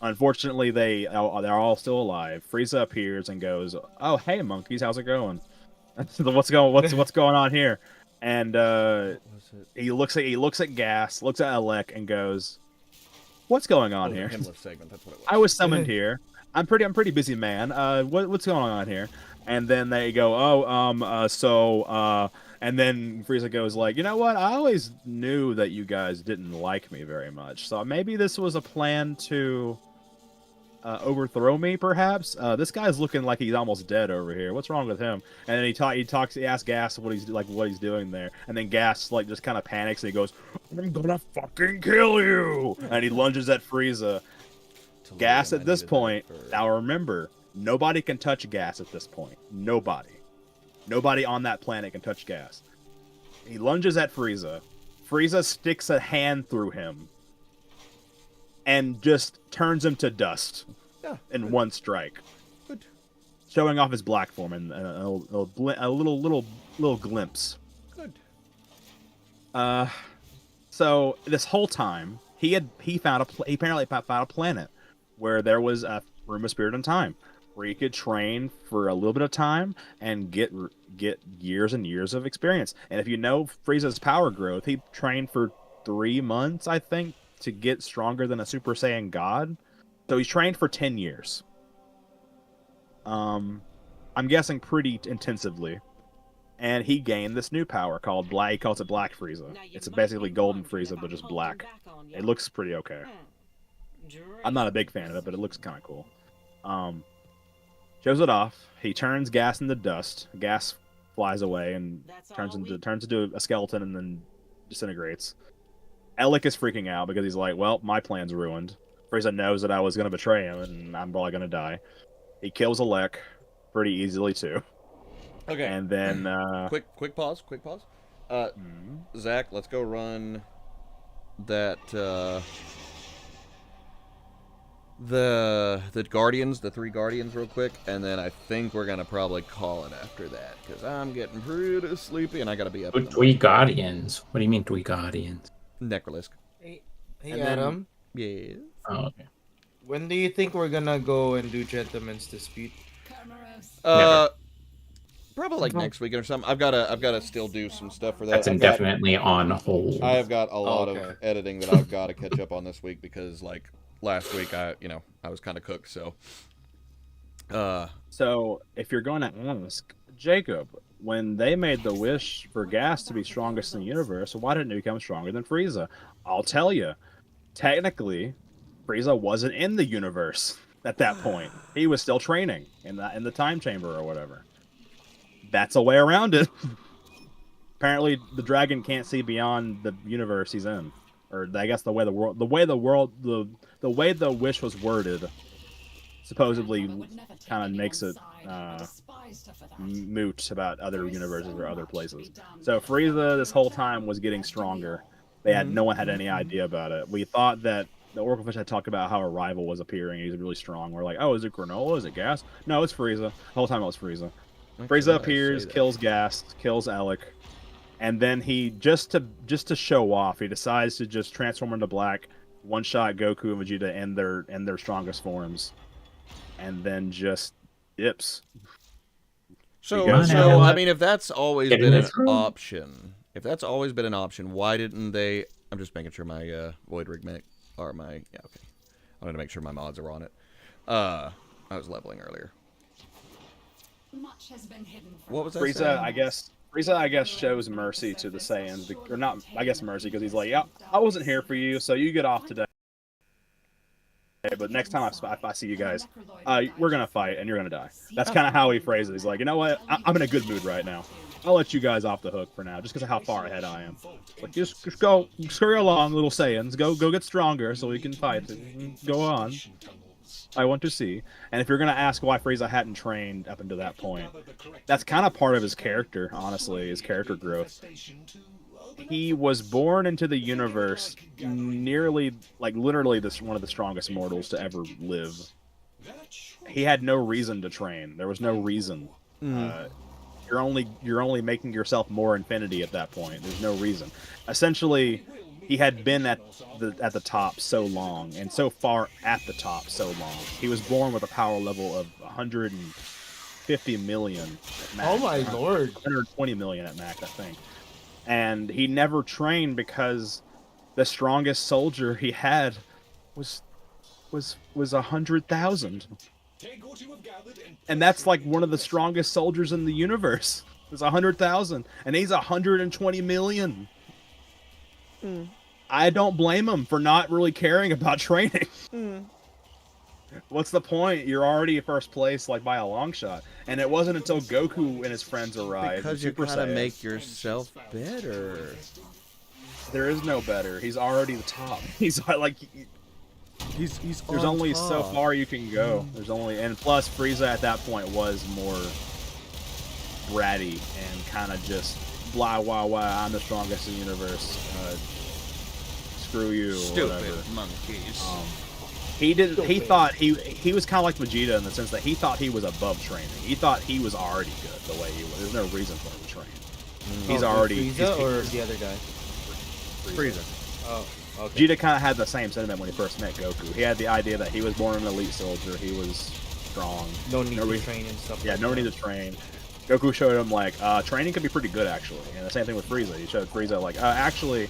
Unfortunately, they're all still alive. Frieza appears and goes, "Oh, hey, monkeys, how's it going? What's going on here?" And he looks at Gas, looks at Alec, and goes, "What's going on here?
Endless segment. That's what it was.
I was summoned here. I'm pretty busy, man. What's going on here?" And then they go, and then Frieza goes like, "You know what? I always knew that you guys didn't like me very much. So maybe this was a plan to overthrow me, perhaps. This guy's looking like he's almost dead over here. What's wrong with him?" And then he asks Gas what he's doing there, and then Gas just kind of panics and he goes, "I'm gonna fucking kill you!" And he lunges at Frieza. Gas at this point. Now remember, nobody can touch Gas at this point. Nobody on that planet can touch Gas. He lunges at Frieza. Frieza sticks a hand through him and just turns him to dust in one strike.
Good.
Showing off his black form and a little glimpse.
Good.
So this whole time he apparently found a planet where there was a room of spirit and time where he could train for a little bit of time and get years and years of experience. And if you know Frieza's power growth, he trained for 3 months, I think, to get stronger than a Super Saiyan God. So he's trained for 10 years. I'm guessing pretty intensively. And he gained this new power called Black. He calls it Black Frieza. It's basically Golden Frieza, but just black. It looks pretty okay. I'm not a big fan of it, but it looks kind of cool. Shows it off. He turns gas into dust. Gas flies away and turns into a skeleton and then disintegrates. Alec is freaking out because he's like, well, my plan's ruined. Frieza knows that I was going to betray him and I'm probably going to die. He kills Alec pretty easily too.
Okay.
And then
quick pause. Zach, let's go run that the Guardians, the 3 Guardians real quick, and then I think we're gonna probably call it after that because I'm getting pretty sleepy and I gotta be up.
Three Guardians. What do you mean 3 Guardians?
Necrolisc.
Hey
And
Adam.
Yeah.
Oh, okay.
When do you think we're gonna go and do Gentleman's Dispute?
Never.
Probably like next week or something. I've gotta still do some stuff for that.
That's indefinitely on hold.
I have got a lot
okay.
of editing that I've got to catch up on this week because like last week I was kind of cooked. So
So if you're going to ask Jacob, when they made the wish for Gas to be strongest in the universe, why didn't he become stronger than Frieza? I'll tell you. Technically, Frieza wasn't in the universe at that point. He was still training in the time chamber or whatever. That's a way around it. Apparently, the dragon can't see beyond the universe he's in, or I guess the way the wish was worded, supposedly kind of makes it moot about other universes or other places. So Frieza this whole time was getting stronger. No one had any idea about it. We thought that the Oracle Fish had talked about how a rival was appearing. He's really strong. We're like, oh, is it Granola? Is it Gas? No, it's Frieza. The whole time it was Frieza. Frieza appears, kills Gas, kills Alec, and then he just to show off, he decides to just transform into black, one-shot Goku and Vegeta in their strongest forms, and then just dips.
So I mean, if that's always been an option, why didn't they? I'm just making sure my Void Rig okay. I wanted to make sure my mods are on it. I was leveling earlier.
Much has been hidden from
What was that?
Frieza, I guess, shows mercy to the Saiyans, or not? I guess mercy because he's like, yeah, I wasn't here for you, so you get off today. But next time if I see you guys, we're gonna fight and you're gonna die. That's kind of how he phrases it. He's like, you know what? I'm in a good mood right now. I'll let you guys off the hook for now, just because of how far ahead I am. Like, just go, scurry along, little Saiyans. Go get stronger so we can fight. Go on. I want to see. And if you're going to ask why Frieza hadn't trained up until that point, that's kind of part of his character, honestly, his character growth. He was born into the universe literally one of the strongest mortals to ever live. He had no reason to train. There was no reason. You're only making yourself more infinity at that point. There's no reason. Essentially, he had been at the top so long and so far at the top so long. He was born with a power level of 150 million at max.
Oh my lord.
120 million at max, I think. And he never trained because the strongest soldier he had was 100,000. And that's like one of the strongest soldiers in the universe. It's 100,000 and he's 120 million. I don't blame him for not really caring about training. What's the point? You're already first place, like, by a long shot. And it wasn't until Goku and his friends arrived.
Because you gotta make yourself better.
There is no better. He's already the top. He's like,
He's
there's only so far you can go. And plus Frieza at that point was more bratty and kind of just blah I'm the strongest in the universe. Screw you.
Stupid monkeys.
He thought he was kind of like Vegeta in the sense that he thought he was above training. He thought he was already good the way he was. There's no reason for him to train. He's already
Frieza or the other guy?
Frieza.
Oh, okay.
Vegeta kind of had the same sentiment when he first met Goku. He had the idea that he was born an elite soldier. He was strong.
No need
Nobody-
to train and stuff.
Yeah,
like
nobody
that.
need to train. Goku showed him like training could be pretty good actually, and the same thing with Frieza. He showed Frieza like actually,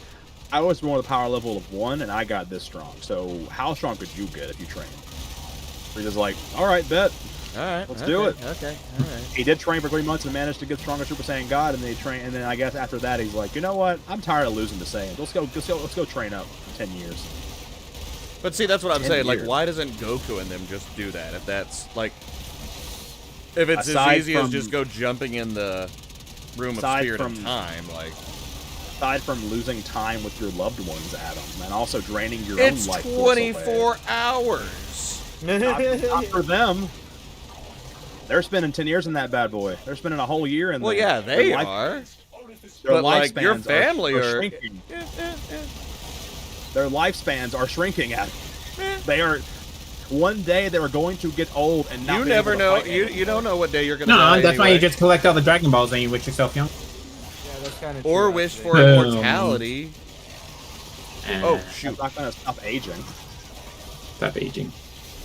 I was more the power level of 1, and I got this strong. So how strong could you get if you trained? Frieza's like, all right, bet.
All right,
Let's do it.
Okay, all right.
He did train for 3 months and managed to get stronger Super Saiyan God, and then I guess after that he's like, you know what? I'm tired of losing to Saiyans. Let's go train up for 10 years.
But see, that's what I'm
10
saying. Like,
years.
why doesn't Goku and them just do that? If that's like, if it's
Aside
as easy as
from-
just go jumping in the room of
aside
spirit
from-
of time, like
Aside from losing time with your loved ones, Adam, and also draining your
it's
own life force away.
24 hours.
Not for them. They're spending 10 years in that bad boy. They're spending a whole year in
Well,
there.
yeah, they
Their life-
are.
Their
But like your
lifespans
family
are
are.
shrinking.
Yeah.
Their lifespans are shrinking, Adam. They are. One day they are going to get old and not
You
be
never
able to
know.
fight
You
anymore.
don't know what day you're gonna
No,
die.
that's why you
anyway.
just collect all the Dragon Balls and you wish yourself young.
Yeah, that's kind of.
Or wish for
Boom.
immortality.
And
Oh
It's
shoot!
not going to stop aging.
stop aging.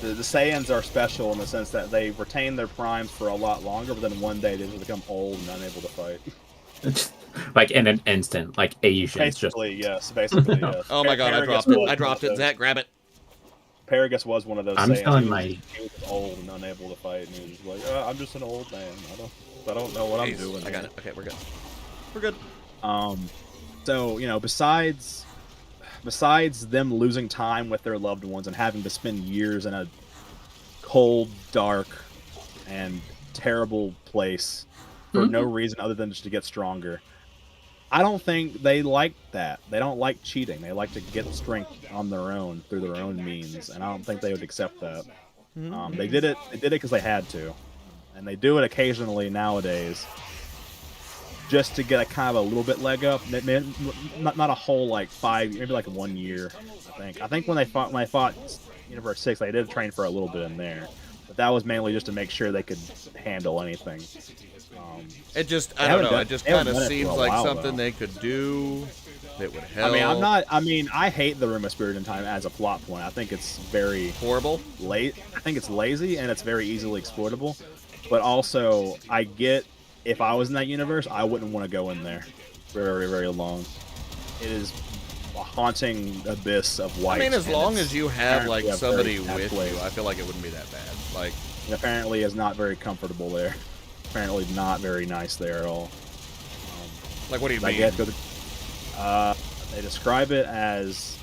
The Saiyans are special in the sense that they retain their primes for a lot longer, but then one day they just become old and unable to fight.
Like in an instant, like Asians just.
Basically, yes. Basically, yes.
Oh my god! I
Paragus
dropped it.
was
I dropped
one
it.
of
Zach, grab it.
those- Paragus was one of those.
I'm
Saiyans.
telling
He
my-
was old and unable to fight, and he was like, "I'm just an old man. I don't know what I'm
Jeez,
doing."
I got
here."
it. Okay, we're good. We're good.
So besides them losing time with their loved ones and having to spend years in a cold, dark, and terrible place for no reason other than just to get stronger, I don't think they like that. They don't like cheating. They like to get strength on their own through their own means, and I don't think they would accept that. They did it. They did it because they had to, and they do it occasionally nowadays, just to get a kind of a little bit leg up. Not a whole like 5, maybe like 1 year. I think when I fought Universe 6, they did train for a little bit in there, but that was mainly just to make sure they could handle anything.
It just,
They
I don't
haven't
know.
done-
It just
they haven't
kind of
done it for
seems
a
like
while,
something
though.
they could do that would help.
I mean, I hate the Room of Spirit in Time as a plot point. I think it's very
horrible.
late. I think it's lazy and it's very easily exploitable. But also, I get if I was in that universe, I wouldn't want to go in there very, very long. It is a haunting abyss of
I
white.
mean, as
and
long
it's
as you have like
apparently a
somebody
very bad
with
place.
you, I feel like it wouldn't be that bad. Like,
It apparently is not very comfortable there. Apparently not very nice there at all.
like what do you
Like
mean?
you have to go they describe it as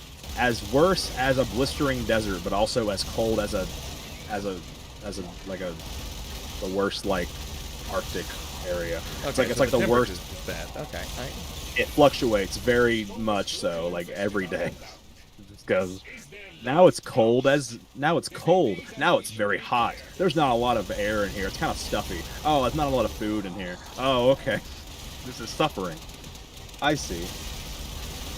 worse as a blistering desert, but also as cold as the worst like Arctic area.
Okay,
It's
so
like the worst.
temperature's bad. Okay. all right.
It fluctuates very much so, like every day. Just goes. Now it's cold. Now it's very hot. There's not a lot of air in here. It's kind of stuffy. Oh, there's not a lot of food in here. Oh, okay. This is suffering. I see.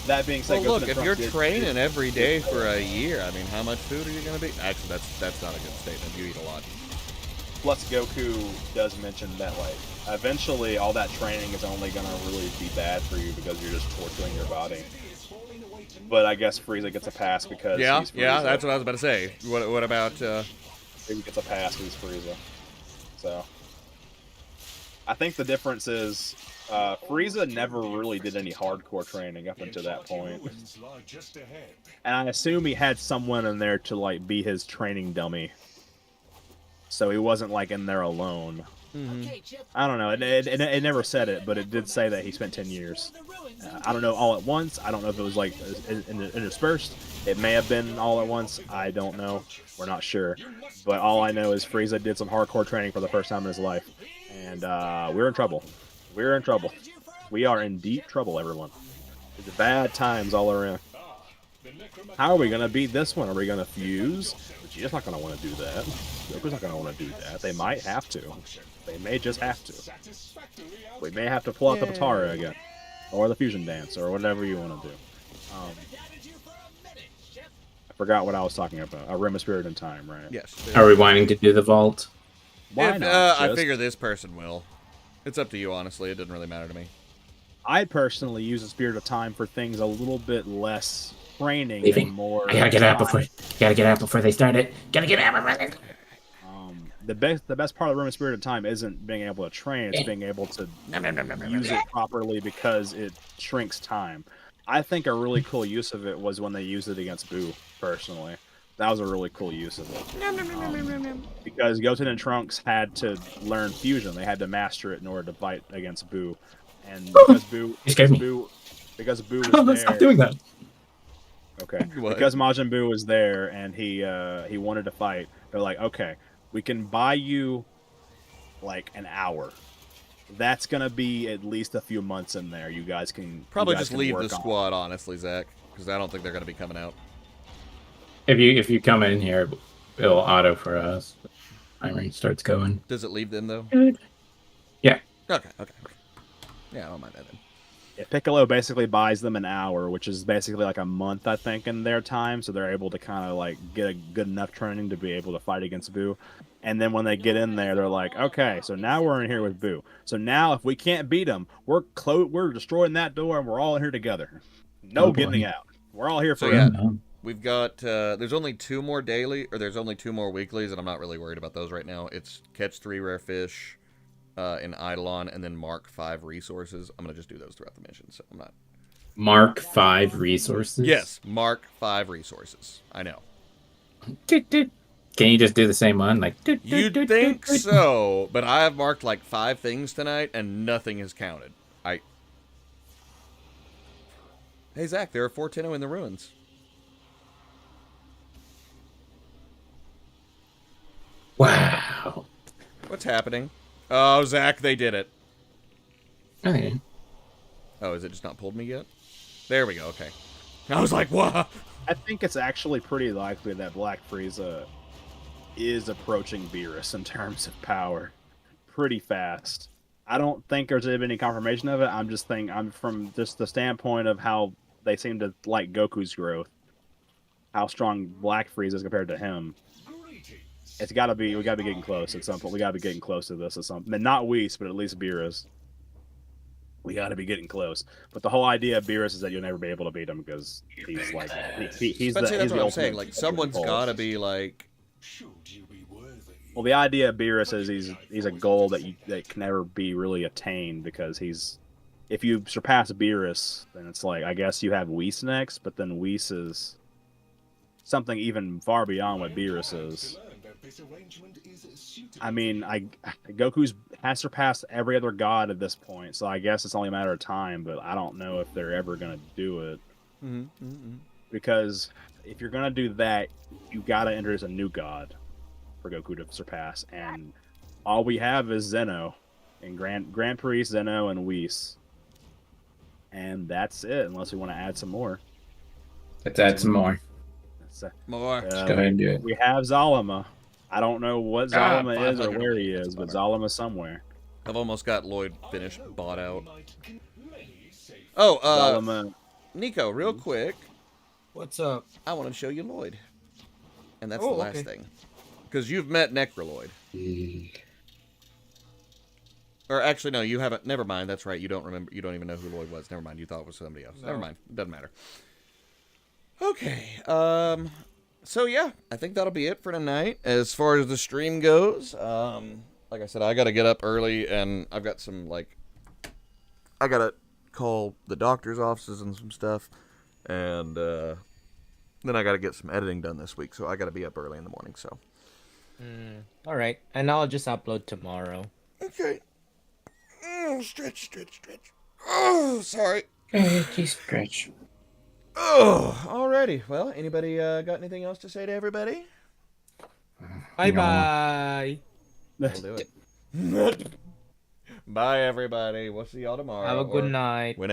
That being said,
Well,
goes
look,
to the
if you're
front-
training every day for a year, I mean, how much food are you gonna be? Actually, that's not a good statement. You eat a lot.
Plus, Goku does mention that like eventually all that training is only gonna really be bad for you because you're just torturing your body. But I guess Frieza gets a pass because
Yeah,
he's Frieza.
yeah, that's what I was about to say. What about?
Frieza gets a pass because he's Frieza. So I think the difference is Frieza never really did any hardcore training up until that point. And I assume he had someone in there to like be his training dummy. So he wasn't like in there alone. I don't know. It never said it, but it did say that he spent 10 years. I don't know all at once. I don't know if it was like interspersed. It may have been all at once. I don't know. We're not sure. But all I know is Frieza did some hardcore training for the first time in his life. And we're in trouble. We're in trouble. We are in deep trouble, everyone. It's bad times all around. How are we going to beat this one? Are we going to fuse? Vegeta's not going to want to do that. Goku's not going to want to do that. They might have to. They may just have to. We may have to pull out the Patara again. Or the fusion dance, or whatever you want to do. I forgot what I was talking about. A Rim of Spirit in Time, right?
Yes.
Are we wanting to do the vault?
Why
If,
not?
I
just-
figure this person will. It's up to you, honestly. It doesn't really matter to me.
I personally use the Spirit of Time for things a little bit less training
Leaving.
and more.
I gotta get out
time.
before they start it. Gotta get out before they.
The best part of the Room of Spirit of Time isn't being able to train; it's being able to use it properly because it shrinks time. I think a really cool use of it was when they used it against Boo. Personally, that was a really cool use of it. Because Goten and Trunks had to learn fusion; they had to master it in order to fight against Boo. And because Boo,
You scared me.
because Boo was
Oh,
there.
stop doing that.
Okay.
What?
Because Majin Buu was there and he wanted to fight, they're like, okay, we can buy you like an hour. That's gonna be at least a few months in there. You guys can
Probably
you guys
just
can
leave
work
the
on.
squad, honestly, Zach, because I don't think they're going to be coming out.
If you come in here, it'll auto for us. Timer starts going.
Does it leave them, though?
Yeah.
Okay. Yeah, I don't mind that then.
Yeah, Piccolo basically buys them an hour, which is basically like a month, I think, in their time, so they're able to kind of like get a good enough training to be able to fight against Boo. And then when they get in there, they're like, okay, so now we're in here with Boo. So now if we can't beat him, we're destroying that door and we're all in here together. No
Oh, boy.
getting out. We're all here
So,
forever.
yeah. We've got, there's only 2 more daily, or there's only 2 more weeklies, and I'm not really worried about those right now. It's catch 3 rare fish in Eidolon, and then mark 5 resources. I'm going to just do those throughout the mission, so I'm not...
Mark 5 resources?
Yes, mark 5 resources. I know.
Can you just do the same one? Like,
You'd think so, but I have marked like 5 things tonight, and nothing has counted. Hey, Zach, there are 4 Tenno in the ruins.
Wow.
What's happening? Oh, Zach, they did it.
Okay.
Oh, is it just not pulled me yet? There we go, okay. I was like, what?
I think it's actually pretty likely that Black Frieza is approaching Beerus in terms of power pretty fast. I don't think there's any confirmation of it. I'm from just the standpoint of how they seem to like Goku's growth, how strong Black Frieza is compared to him. We gotta be getting close at some point. We gotta be getting close to this at some point. Not Whis, but at least Beerus. We gotta be getting close. But the whole idea of Beerus is that you'll never be able to beat him because he's like he's
But see, that's
the
what I'm
ultimate
saying. Like, someone's
goal.
got to be like...
Well, the idea of Beerus is he's a goal that can never be really attained because if you surpass Beerus, then it's like I guess you have Whis next, but then Whis is something even far beyond what Beerus is. I mean, Goku's has surpassed every other god at this point, so I guess it's only a matter of time. But I don't know if they're ever gonna do it because if you're gonna do that, you gotta introduce a new god for Goku to surpass, and all we have is Zeno and Grand Priest, Zeno, and Whis, and that's it. Unless we want to add some more.
Let's add some more.
More.
Go ahead and do it.
We have Zalama. I don't know what Zalama is or
500
where he is, but Zalama's somewhere.
I've almost got Lloyd finished, bought out. Oh,
Zalama.
Nico, real quick,
What's up?
I want to show you Lloyd. And that's
Oh,
the last
okay.
thing. Because you've met Necroloid. Or actually, no, you haven't. Never mind. That's right. You don't remember. You don't even know who Lloyd was. Never mind. You thought it was somebody else.
No.
Never mind. Doesn't matter. Okay. So yeah, I think that'll be it for tonight. As far as the stream goes, like I said, I got to get up early, and I've got some I gotta call the doctor's offices and some stuff, and then I gotta get some editing done this week. So I gotta be up early in the morning. So.
All right, and I'll just upload tomorrow.
Okay. Stretch. Oh, sorry.
Stretch.
Oh, alrighty. Well, anybody got anything else to say to everybody?
Bye.
We'll do it. Bye, everybody. We'll see y'all tomorrow.
Have a good
or
night.
Whenever.